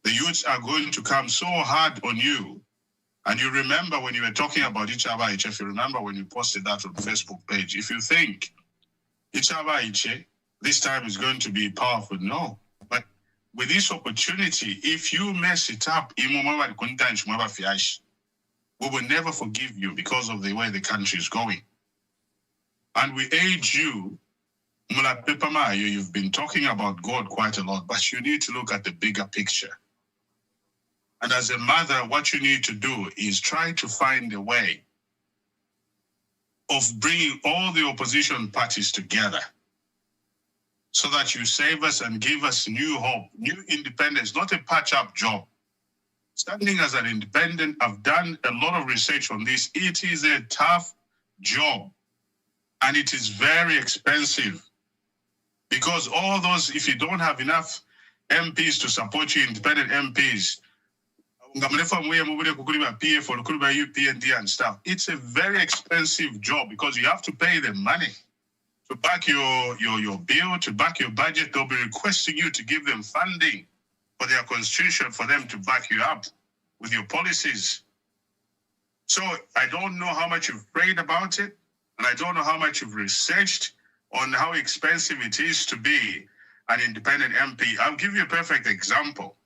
the youths are going to come so hard on you. And you remember when you were talking about Ichaba Iche, if you remember when you posted that on the Facebook page, if you think Ichaba Iche, this time is going to be powerful, no. But with this opportunity, if you mess it up, we will never forgive you because of the way the country is going. And we urge you, you've been talking about God quite a lot, but you need to look at the bigger picture. And as a mother, what you need to do is try to find a way of bringing all the opposition parties together so that you save us and give us new hope, new independence, not a patch-up job. Standing as an independent, I've done a lot of research on this. It is a tough job, and it is very expensive because all those, if you don't have enough MPs to support you, independent MPs, UPND and stuff. It's a very expensive job because you have to pay them money to back your bill, to back your budget. They'll be requesting you to give them funding for their constitution for them to back you up with your policies. So I don't know how much you've prayed about it, and I don't know how much you've researched on how expensive it is to be an independent MP. I'll give you a perfect example.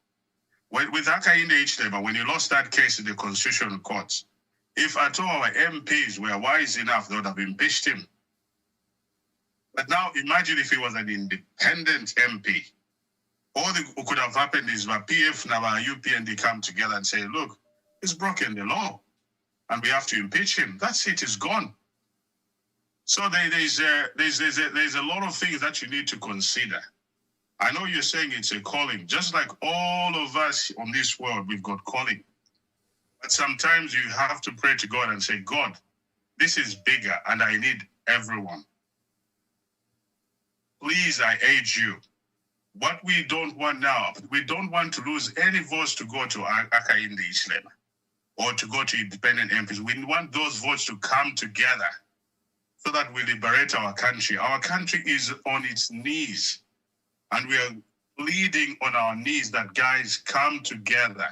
With Hakainde Hichilema, when you lost that case in the Constitutional Court, if at all our MPs were wise enough, they would have impeached him. But now imagine if he was an independent MP. All that could have happened is my PF and our UPND come together and say, look, he's broken the law and we have to impeach him. That's it, it's gone. So there's a lot of things that you need to consider. I know you're saying it's a calling, just like all of us on this world, we've got calling. But sometimes you have to pray to God and say, God, this is bigger and I need everyone. Please, I urge you. What we don't want now, we don't want to lose any votes to go to Akainde Islam or to go to independent MPs. We want those votes to come together so that we liberate our country. Our country is on its knees and we are pleading on our knees that guys come together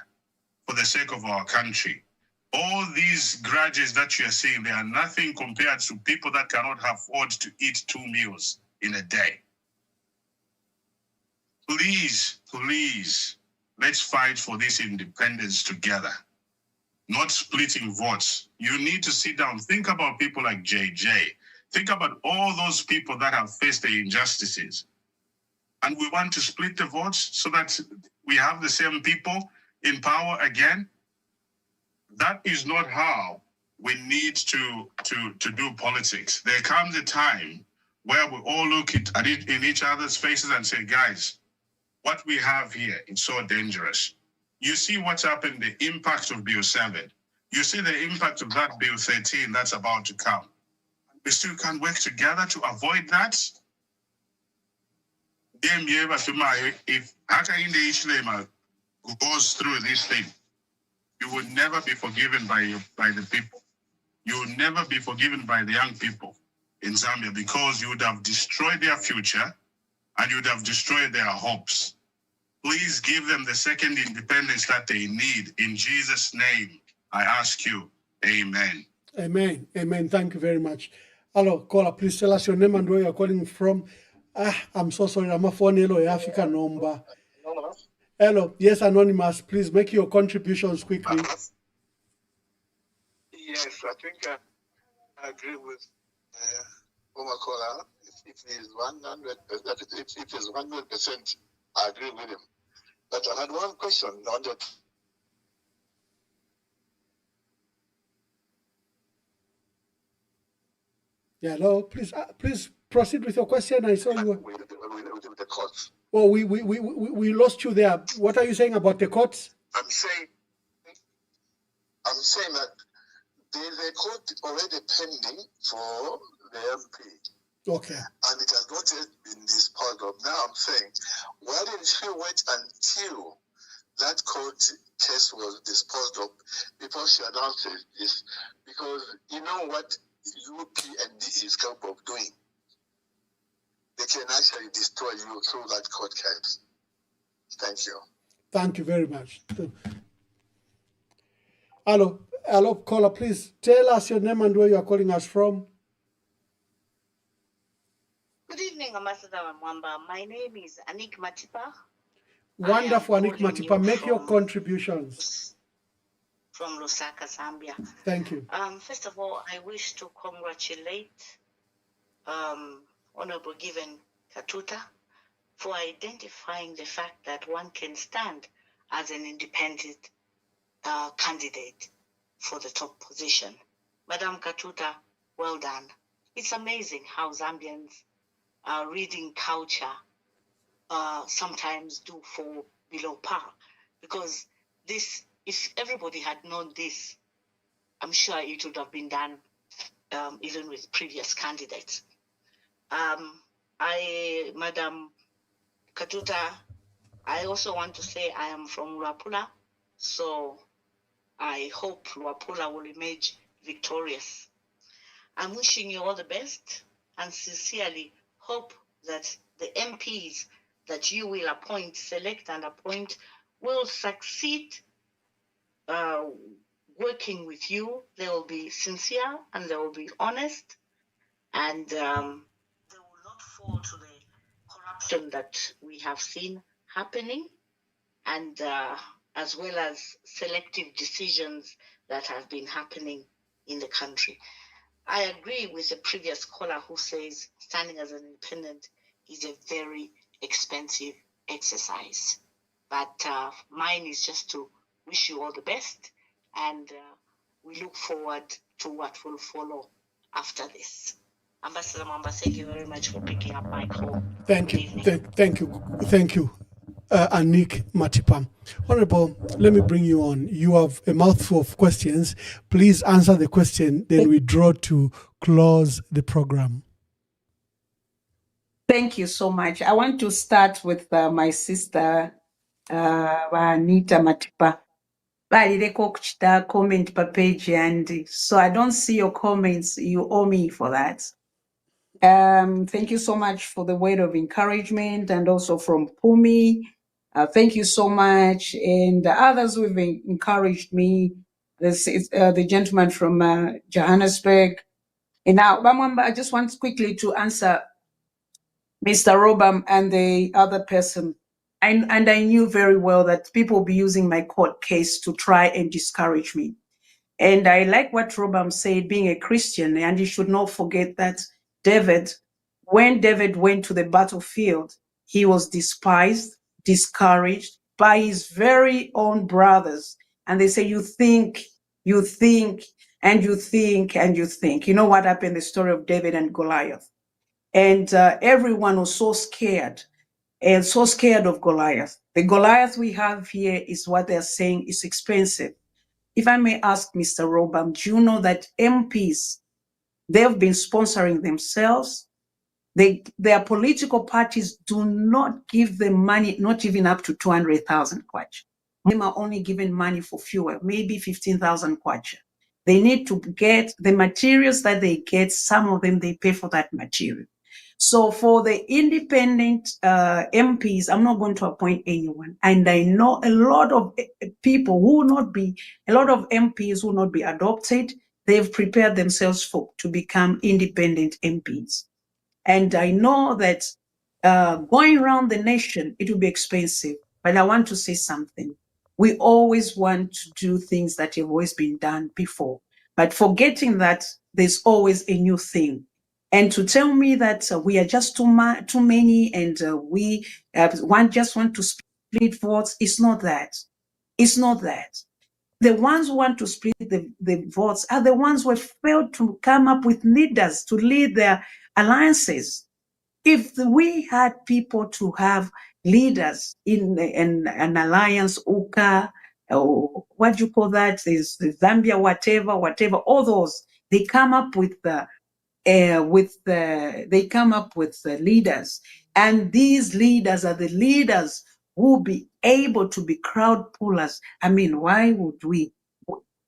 for the sake of our country. All these grudges that you are seeing, they are nothing compared to people that cannot afford to eat 2 meals in a day. Please, please, let's fight for this independence together, not splitting votes. You need to sit down, think about people like JJ. Think about all those people that have faced the injustices. And we want to split the votes so that we have the same people in power again. That is not how we need to do politics. There comes a time where we all look at it in each other's faces and say, guys, what we have here is so dangerous. You see what's happened, the impact of Bill 7. You see the impact of that Bill 13 that's about to come. We still can work together to avoid that. If Hakainde Ishlema goes through this thing, you will never be forgiven by the people. You will never be forgiven by the young people in Zambia because you would have destroyed their future and you would have destroyed their hopes. Please give them the second independence that they need. In Jesus' name, I ask you, amen. Amen. Amen. Thank you very much. Hello, caller, please tell us your name and where you're calling from. I'm so sorry. I'm a phone hello, Africa number. Hello, yes, Anonymous. Please make your contributions quickly. Yes, I think I agree with former caller. If he's 100%, I agree with him. But I had one question. Yeah, hello. Please proceed with your question. I saw you. With the courts. Oh, we lost you there. What are you saying about the courts? I'm saying that there's a court already pending for the MP. Okay. And it has not yet been disposed of. Now I'm saying, why didn't you wait until that court case was disposed of before she announces this? Because you know what UPND is capable of doing. They can actually destroy you through that court case. Thank you. Thank you very much. Hello, caller, please tell us your name and where you are calling us from. Good evening, Ambassador Mwamba. My name is Anik Matipa. Wonderful, Anik Matipa. Make your contributions. From Lusaka, Zambia. Thank you. First of all, I wish to congratulate Honorable Given Katuta for identifying the fact that one can stand as an independent candidate for the top position. Madam Katuta, well done. It's amazing how Zambians reading culture sometimes do fall below par, because this, if everybody had known this, I'm sure it would have been done even with previous candidates. Madam Katuta, I also want to say I am from Luapula, so I hope Luapula will emerge victorious. I'm wishing you all the best and sincerely hope that the MPs that you will appoint, select and appoint, will succeed working with you. They will be sincere and they will be honest, and they will not fall to the corruption that we have seen happening, and as well as selective decisions that have been happening in the country. I agree with the previous caller who says standing as an independent is a very expensive exercise. But mine is just to wish you all the best, and we look forward to what will follow after this. Ambassador Mwamba, thank you very much for picking up my call. Thank you. Thank you. Anik Matipam. Honorable, let me bring you on. You have a mouthful of questions. Please answer the question, then we draw to close the program. Thank you so much. I want to start with my sister, Anita Matipa. Balireko kuchita comment pa page and so I don't see your comments. You owe me for that. Thank you so much for the word of encouragement and also from Pumi. Thank you so much. And the others who have encouraged me. This is the gentleman from Johannesburg. And now, Bamwamba, I just want quickly to answer Mr. Robam and the other person. And I knew very well that people will be using my court case to try and discourage me. And I like what Robam said, being a Christian, and you should not forget that when David went to the battlefield, he was despised, discouraged by his very own brothers. And they say, you think, and you think, and you think. You know what happened, the story of David and Goliath. And everyone was so scared and so scared of Goliath. The Goliath we have here is what they're saying is expensive. If I may ask Mr. Robam, do you know that MPs, they've been sponsoring themselves? Their political parties do not give them money, not even up to 200,000 kwacha. Them are only given money for fuel, maybe 15,000 kwacha. They need to get the materials that they get. Some of them, they pay for that material. So for the independent MPs, I'm not going to appoint anyone. And I know a lot of people who will not be, a lot of MPs will not be adopted. They've prepared themselves to become independent MPs. And I know that going around the nation, it will be expensive. But I want to say something. We always want to do things that have always been done before. But forgetting that there's always a new thing. And to tell me that we are just too many and we just want to split votes, it's not that. It's not that. The ones who want to split the votes are the ones who have failed to come up with leaders to lead their alliances. If we had people to have leaders in an alliance, UKA, or what do you call that? There's Zambia, whatever, all those, they come up with leaders, and these leaders are the leaders who will be able to be crowd pullers. I mean, why would we?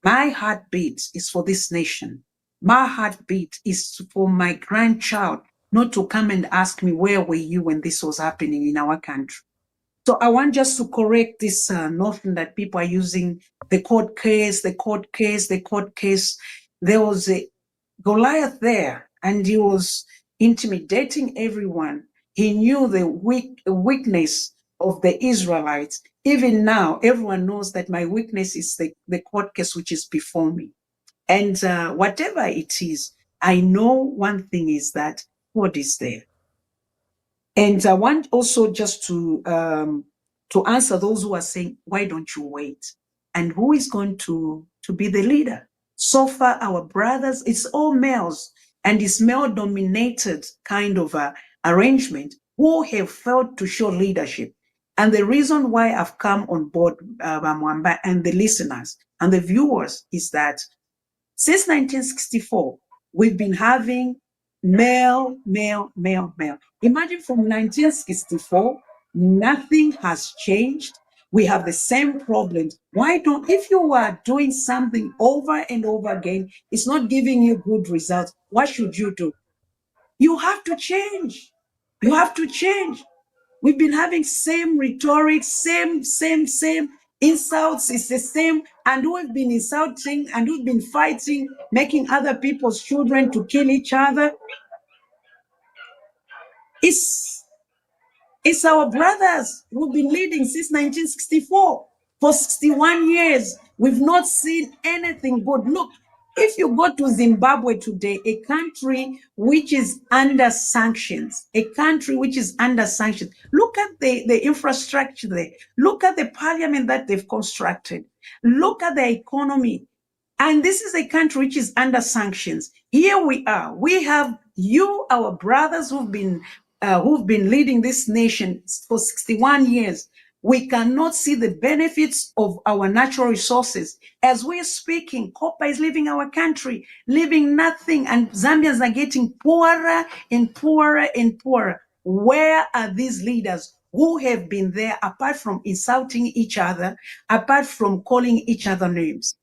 My heartbeat is for this nation. My heartbeat is for my grandchild, not to come and ask me, where were you when this was happening in our country? So I want just to correct this notion that people are using the court case. There was a Goliath there, and he was intimidating everyone. He knew the weakness of the Israelites. Even now, everyone knows that my weakness is the court case which is before me. And whatever it is, I know one thing is that God is there. And I want also just to answer those who are saying, why don't you wait? And who is going to be the leader? So far, our brothers, it's all males, and it's male-dominated kind of arrangement who have failed to show leadership. And the reason why I've come on board, Mwamba, and the listeners and the viewers is that since 1964, we've been having male. Imagine from 1964, nothing has changed. We have the same problems. If you are doing something over and over again, it's not giving you good results, what should you do? You have to change. You have to change. We've been having same rhetoric, same insults. It's the same. And we've been insulting and we've been fighting, making other people's children to kill each other. It's our brothers who've been leading since 1964. For 61 years, we've not seen anything good. Look, If you go to Zimbabwe today, a country which is under sanctions, look at the infrastructure there. Look at the parliament that they've constructed. Look at the economy. And this is a country which is under sanctions. Here we are. We have you, our brothers who've been leading this nation for 61 years. We cannot see the benefits of our natural resources. As we're speaking, copper is leaving our country, leaving nothing, and Zambians are getting poorer and poorer and poorer. Where are these leaders who have been there, apart from insulting each other, apart from calling each other names?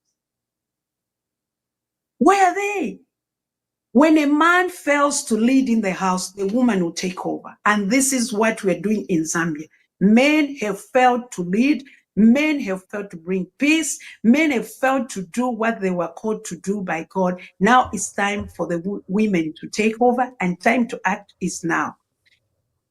Where are they? When a man fails to lead in the house, the woman will take over. And this is what we're doing in Zambia. Men have failed to lead. Men have failed to bring peace. Men have failed to do what they were called to do by God. Now it's time for the women to take over, and time to act is now.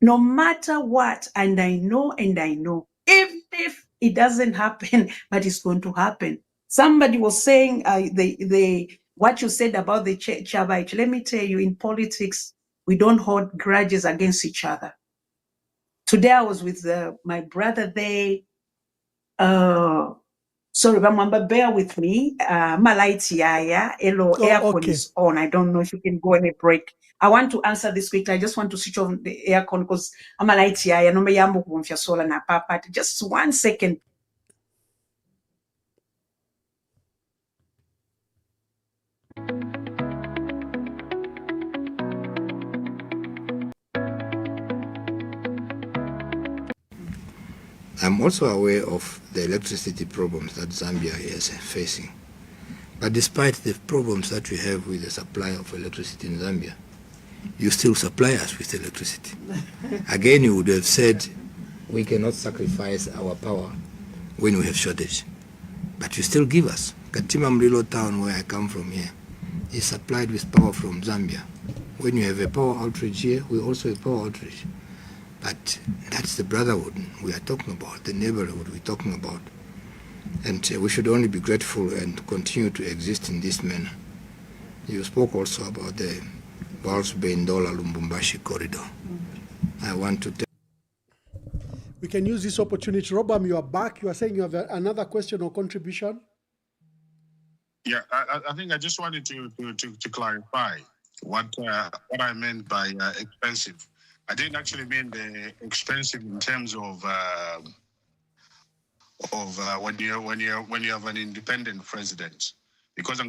No matter what, and I know, even if it doesn't happen, but it's going to happen. Somebody was saying what you said about the Chavite. Let me tell you, in politics, we don't hold grudges against each other. Today I was with my brother there. Sorry, Mwamba, bear with me. My light aircon is on. I don't know if you can go on a break. I want to answer this quickly. I just want to switch on the aircon because I'm a light just 1 second. I'm also aware of the electricity problems that Zambia is facing. But despite the problems that we have with the supply of electricity in Zambia, you still supply us with electricity. Again, you would have said, we cannot sacrifice our power when we have shortage. But you still give us. Katima Mlilo town, where I come from here, is supplied with power from Zambia. When you have a power outage here, we also have power outage. But that's the brotherhood we are talking about, the neighborhood we're talking about. And we should only be grateful and continue to exist in this manner. You spoke also about the Walsh-Bendola-Lumbumbashi corridor. I want to tell We can use this opportunity. Robam, you are back. You are saying you have another question or contribution? Yeah, I think I just wanted to clarify what I meant by expensive. I didn't actually mean the expensive in terms of when you have an independent president, because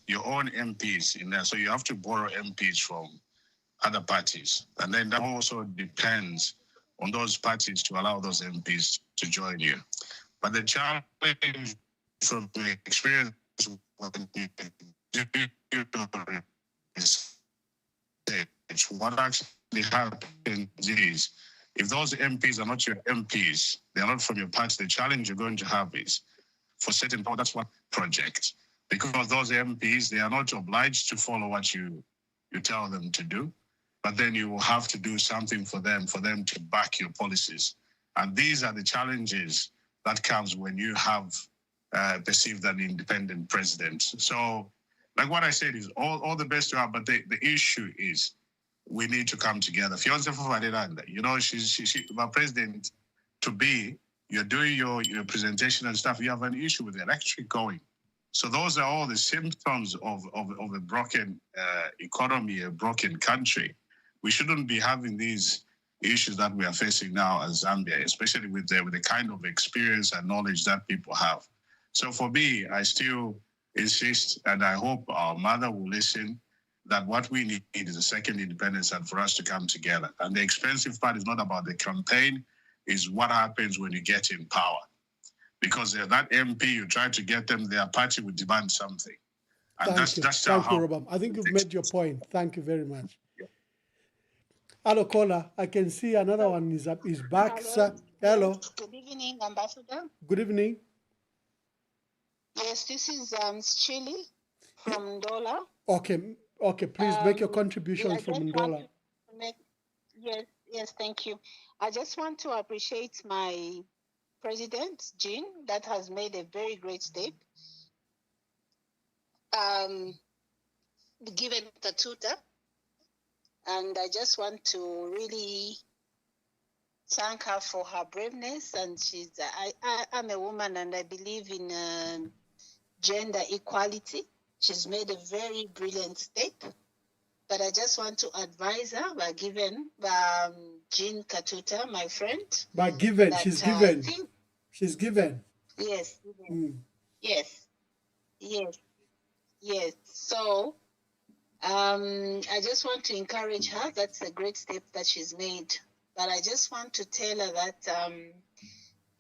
your own MPs in there, so you have to borrow MPs from other parties, and then that also depends on those parties to allow those MPs to join you. But the challenge from the experience is what actually happens is, if those MPs are not your MPs, they are not from your party, the challenge you're going to have is for certain people, that's one project. Because those MPs, they are not obliged to follow what you tell them to do, but then you will have to do something for them to back your policies. And these are the challenges that comes when you have perceived an independent president. So, like what I said is all the best to her, but the issue is we need to come together. Fiance for Valeranda, you know, she's my president to be. You're doing your presentation and stuff. You have an issue with the electric going. So those are all the symptoms of a broken economy, a broken country. We shouldn't be having these issues that we are facing now as Zambia, especially with the kind of experience and knowledge that people have. So for me, I still insist, and I hope our mother will listen, that what we need is a second independence and for us to come together. And the expensive part is not about the campaign, is what happens when you get in power. Because that MP, you try to get them, their party would demand something. And Thank you, Robam. I think you've made your point. Thank you very much. Yeah. Hello, caller. I can see another one is back, hello. Sir. Hello. Good evening, Ambassador. Good evening. Yes, this is Chili from Ndola. Okay, please make your contribution from Ndola. Yes, thank you. I just want to appreciate my president, Jean, that has made a very great step. given Katuta, and I just want to really thank her for her braveness. And I'm a woman, and I believe in gender equality. She's made a very brilliant step. But I just want to advise her by giving Jean Katuta, my friend. But given, that, she's given. She's given. Yes. Yes. Yes. Yes. So I just want to encourage her. That's a great step that she's made. But I just want to tell her that,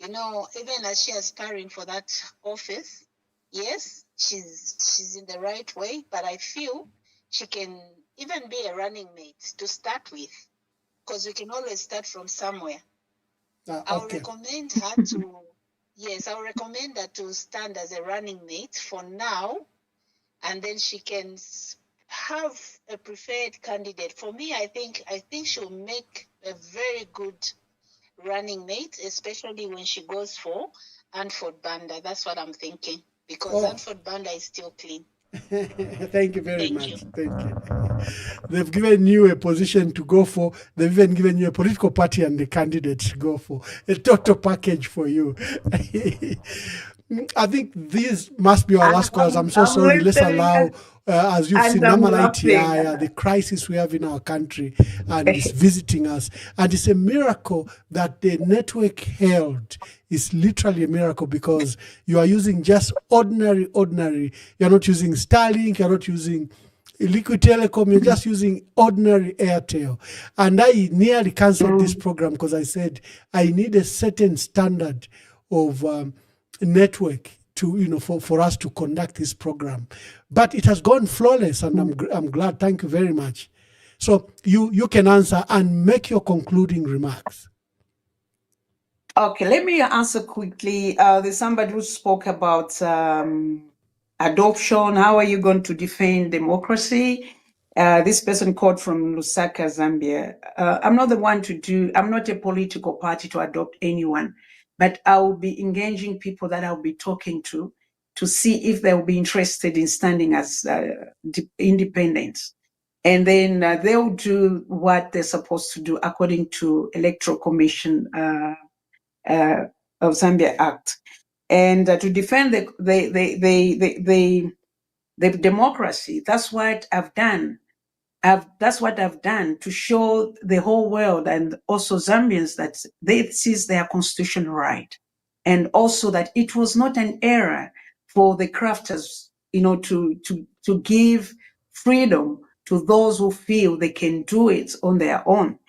even as she is aspiring for that office, yes, she's in the right way, but I feel she can even be a running mate to start with, because we can always start from somewhere. I'll recommend her to, I'll recommend her to stand as a running mate for now, and then she can have a preferred candidate. For me, I think she'll make a very good running mate, especially when she goes for Anford Banda. That's what I'm thinking, because Anford Banda is still clean. Thank you very much. Thank you. They've given you a position to go for. They've even given you a political party and the candidate to go for. A total package for you. I think these must be our last calls. I'm so sorry. Let's allow, as you've seen, the crisis we have in our country, and it's visiting us. And it's a miracle that the network held. It's literally a miracle, because you are using just ordinary. You're not using Starlink. You're not using Liquid Telecom. You're just using ordinary Airtel. And I nearly canceled this program because I said I need a certain standard of network to for us to conduct this program. But it has gone flawless, and I'm glad. Thank you very much. So you can answer and make your concluding remarks. Okay, let me answer quickly. There's somebody who spoke about adoption. How are you going to defend democracy? This person called from Lusaka, Zambia. I'm not the one I'm not a political party to adopt anyone, but I will be engaging people that I'll be talking to see if they'll be interested in standing as independents. And then they'll do what they're supposed to do according to Electoral Commission of Zambia Act, and to defend the democracy. That's what I've done. That's what I've done to show the whole world and also Zambians that this is their constitutional right, and also that it was not an error for the crafters, to give freedom to those who feel they can do it on their own.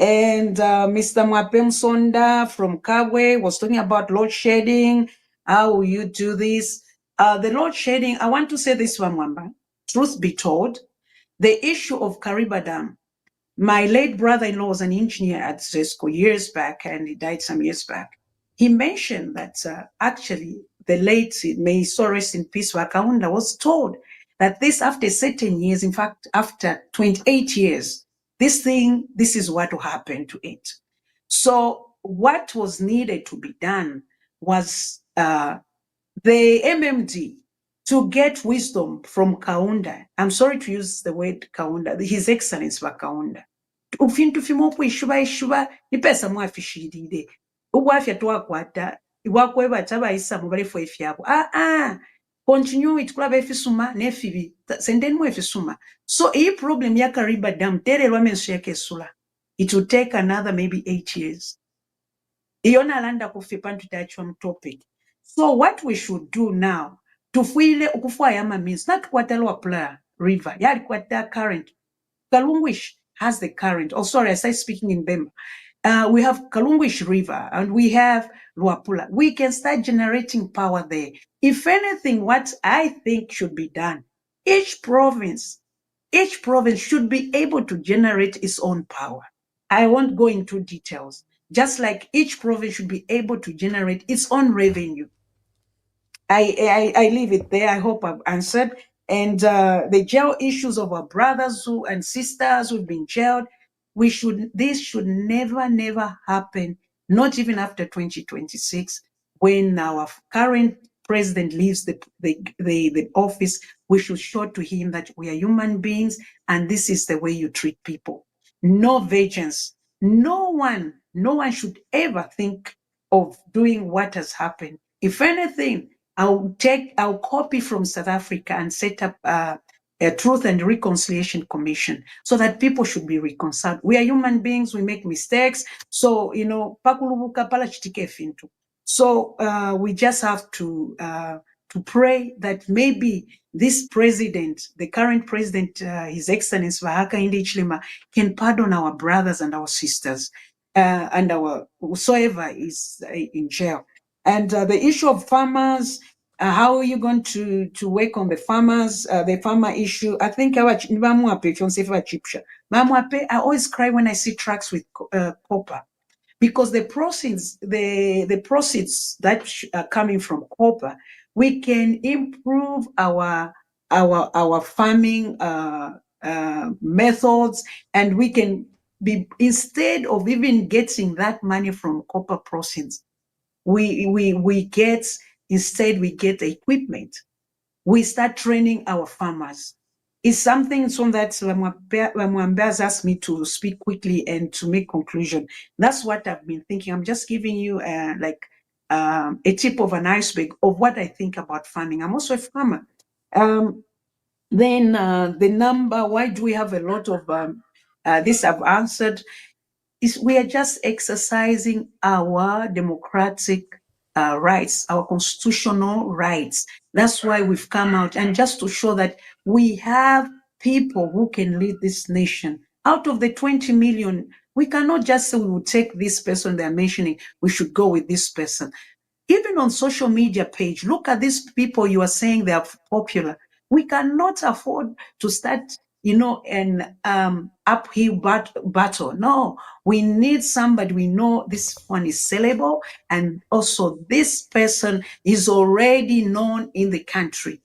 And Mr. Mwapem Sonda from Kabwe was talking about load shedding. How will you do this? The load shedding, I want to say this one, Mwamba. Truth be told, the issue of Kariba Dam, my late brother-in-law was an engineer at ZESCO years back, and he died some years back. He mentioned that actually the late, may he so rest in peace, Wakaunda, was told that this, after certain years, in fact, after 28 years, this is what will happen to it. So what was needed to be done was the MMD to get wisdom from Kaunda. I'm sorry to use the word Kaunda, His Excellency Kaunda. Ufintu fimo ishuba ni pesa mwafishirire. Uwafya twakwata iwakweba taba isa mubale fo ifyako. Continue it kula befisuma nefibi sendeni mwe fisuma. So hii problem ya Kariba Dam tere lwamenso yake sula. It will take another maybe 8 years. Iona landa kufipantu tachwa topic. So what we should do now, tufuile ukufua yama means, not kwatelwa Playa River, yali kwata current. Kalungwish has the current. Oh, sorry, I started speaking in Bemba. We have Kalungwish River and we have Luapula. We can start generating power there. If anything, what I think should be done, each province should be able to generate its own power. I won't go into details. Just like each province should be able to generate its own revenue. I leave it there. I hope I've answered. And the jail issues of our brothers and sisters who've been jailed, this should never happen, not even after 2026, when our current president leaves the office, we should show to him that we are human beings and this is the way you treat people. No vengeance. No one should ever think of doing what has happened. If anything, I'll copy from South Africa and set up a Truth and Reconciliation Commission so that people should be reconciled. We are human beings, we make mistakes. So, pakulubuka pala chitike fintu. So we just have to pray that maybe this president, the current president, His Excellency Hakainde Hichilema, can pardon our brothers and our sisters and our whosoever is in jail. And the issue of farmers, how are you going to work on the farmers, the farmer issue? I think I always cry when I see trucks with copper. Because the proceeds that are coming from copper, we can improve our farming methods, and we can be, instead of even getting that money from copper proceeds, we get equipment. We start training our farmers. It's something so that Mwamba has asked me to speak quickly and to make conclusion. That's what I've been thinking. I'm just giving you a tip of an iceberg of what I think about farming. I'm also a farmer. Then the number, why do we have a lot of this I've answered, is we are just exercising our democratic rights, our constitutional rights. That's why we've come out, and just to show that we have people who can lead this nation. Out of the 20 million, we cannot just say we will take this person they're mentioning, we should go with this person. Even on social media page, look at these people you are saying they are popular. We cannot afford to start an uphill battle. No, we need somebody we know this one is sellable, and also this person is already known in the country.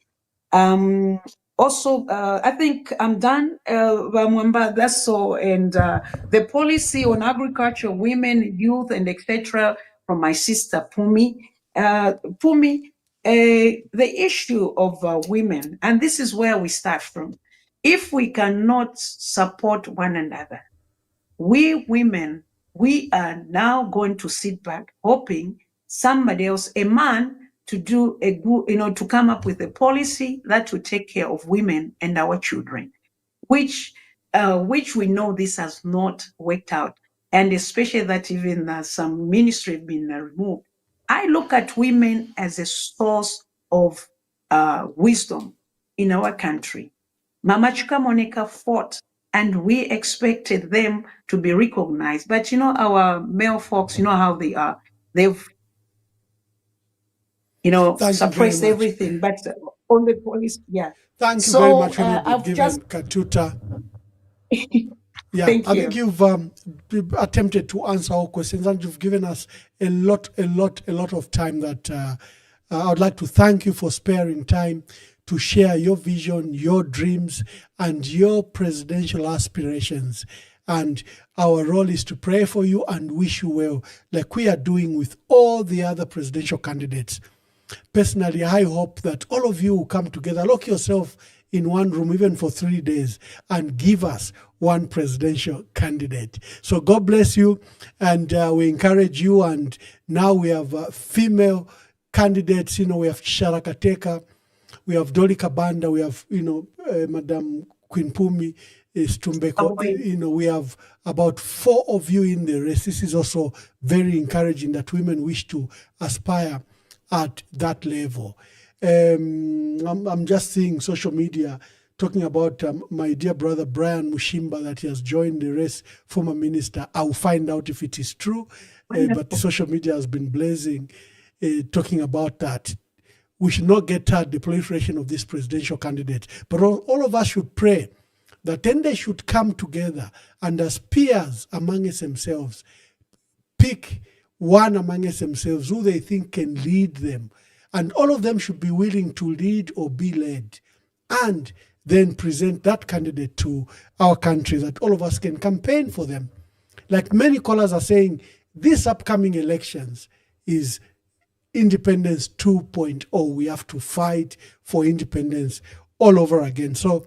Also, I think I'm done, Mwamba, that's so. And the policy on agriculture, women, youth, and etc. from my sister Pumi. Pumi, the issue of women, and this is where we start from. If we cannot support one another, we women, we are now going to sit back hoping somebody else, a man, to do a good, to come up with a policy that will take care of women and our children, which we know this has not worked out, and especially that even some ministry have been removed. I look at women as a source of wisdom in our country. Mama Chuka Monica fought, and we expected them to be recognized. But our male folks, how they are. They've, suppressed everything. But on the police, yeah. Thank you very much for you've given Katuta. Yeah, Thank I you. think you've attempted to answer all questions, and you've given us a lot of time that I would like to thank you for sparing time to share your vision, your dreams, and your presidential aspirations. And our role is to pray for you and wish you well, like we are doing with all the other presidential candidates. Personally, I hope that all of you will come together, lock yourself in one room, even for 3 days, and give us one presidential candidate. So God bless you, and we encourage you. And now we have female candidates. We have Sharakateka, we have Dolly Kabanda, we have Madam Queen Pumi Stumbeko. We have about 4 of you in the race. This is also very encouraging that women wish to aspire at that level. I'm just seeing social media talking about my dear brother Brian Mushimba, that he has joined the race, former minister. I'll find out if it is true, but social media has been blazing, talking about that. We should not get tired the proliferation of this presidential candidate, but all of us should pray that then they should come together and, as peers amongst themselves, pick one amongst themselves who they think can lead them. And all of them should be willing to lead or be led, and then present that candidate to our country, that all of us can campaign for them. Like many callers are saying, these upcoming elections is independence 2.0. We have to fight for independence all over again. So,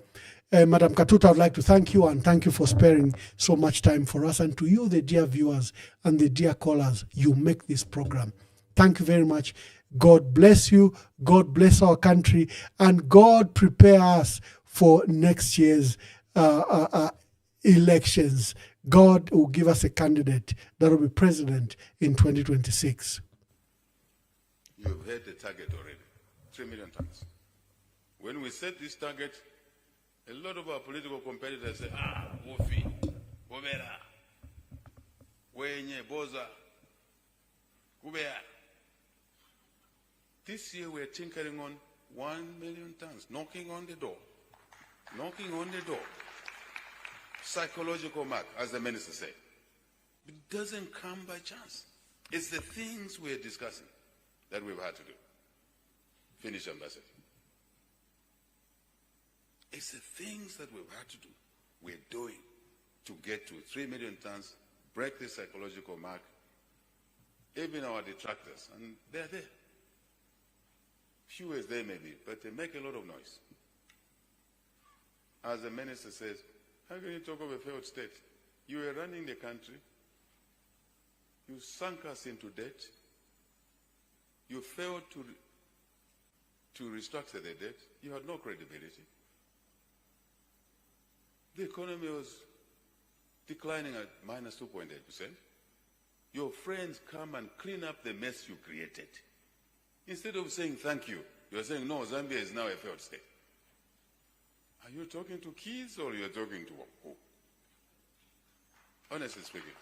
Madam Katuta, I would like to thank you, and thank you for sparing so much time for us. And to you, the dear viewers and the dear callers, you make this program. Thank you very much. God bless you. God bless our country. And God prepare us for next year's elections. God will give us a candidate that will be president in 2026. You've heard the target already, 3 million tons. When we set this target, a lot of our political competitors say, Wofi, Wobera, Wenye, Boza, Kubea. This year we're tinkering on 1 million tons, knocking on the door. Knocking on the door. Psychological mark, as the minister said. It doesn't come by chance. It's the things we're discussing that we've had to do. Finish, Ambassador. It's the things that we've had to do, we're doing to get to 3 million tons, break the psychological mark, even our detractors, and they're there. Few as they may be, but they make a lot of noise. As the minister says, how can you talk of a failed state? You were running the country, you sunk us into debt, you failed to restructure the debt, you had no credibility. The economy was declining at minus 2.8%. Your friends come and clean up the mess you created. Instead of saying thank you, you're saying, no, Zambia is now a failed state. Are you talking to kids or you're talking to who? Honestly speaking.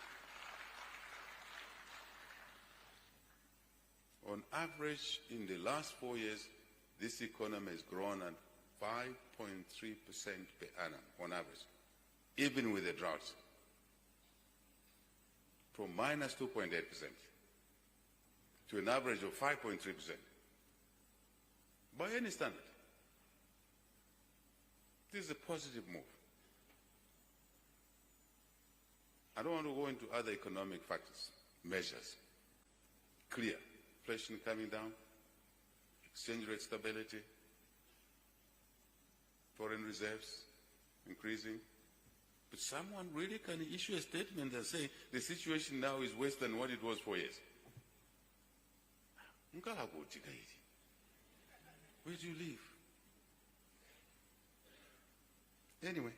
On average, in the last 4 years, this economy has grown at 5.3% per annum on average, even with the drought, from minus 2.8% to an average of 5.3%. By any standard, this is a positive move. I don't want to go into other economic factors, measures. Clear, inflation coming down, exchange rate stability, foreign reserves increasing. But someone really can issue a statement and say the situation now is worse than what it was 4 years. Where do you live? Anyway.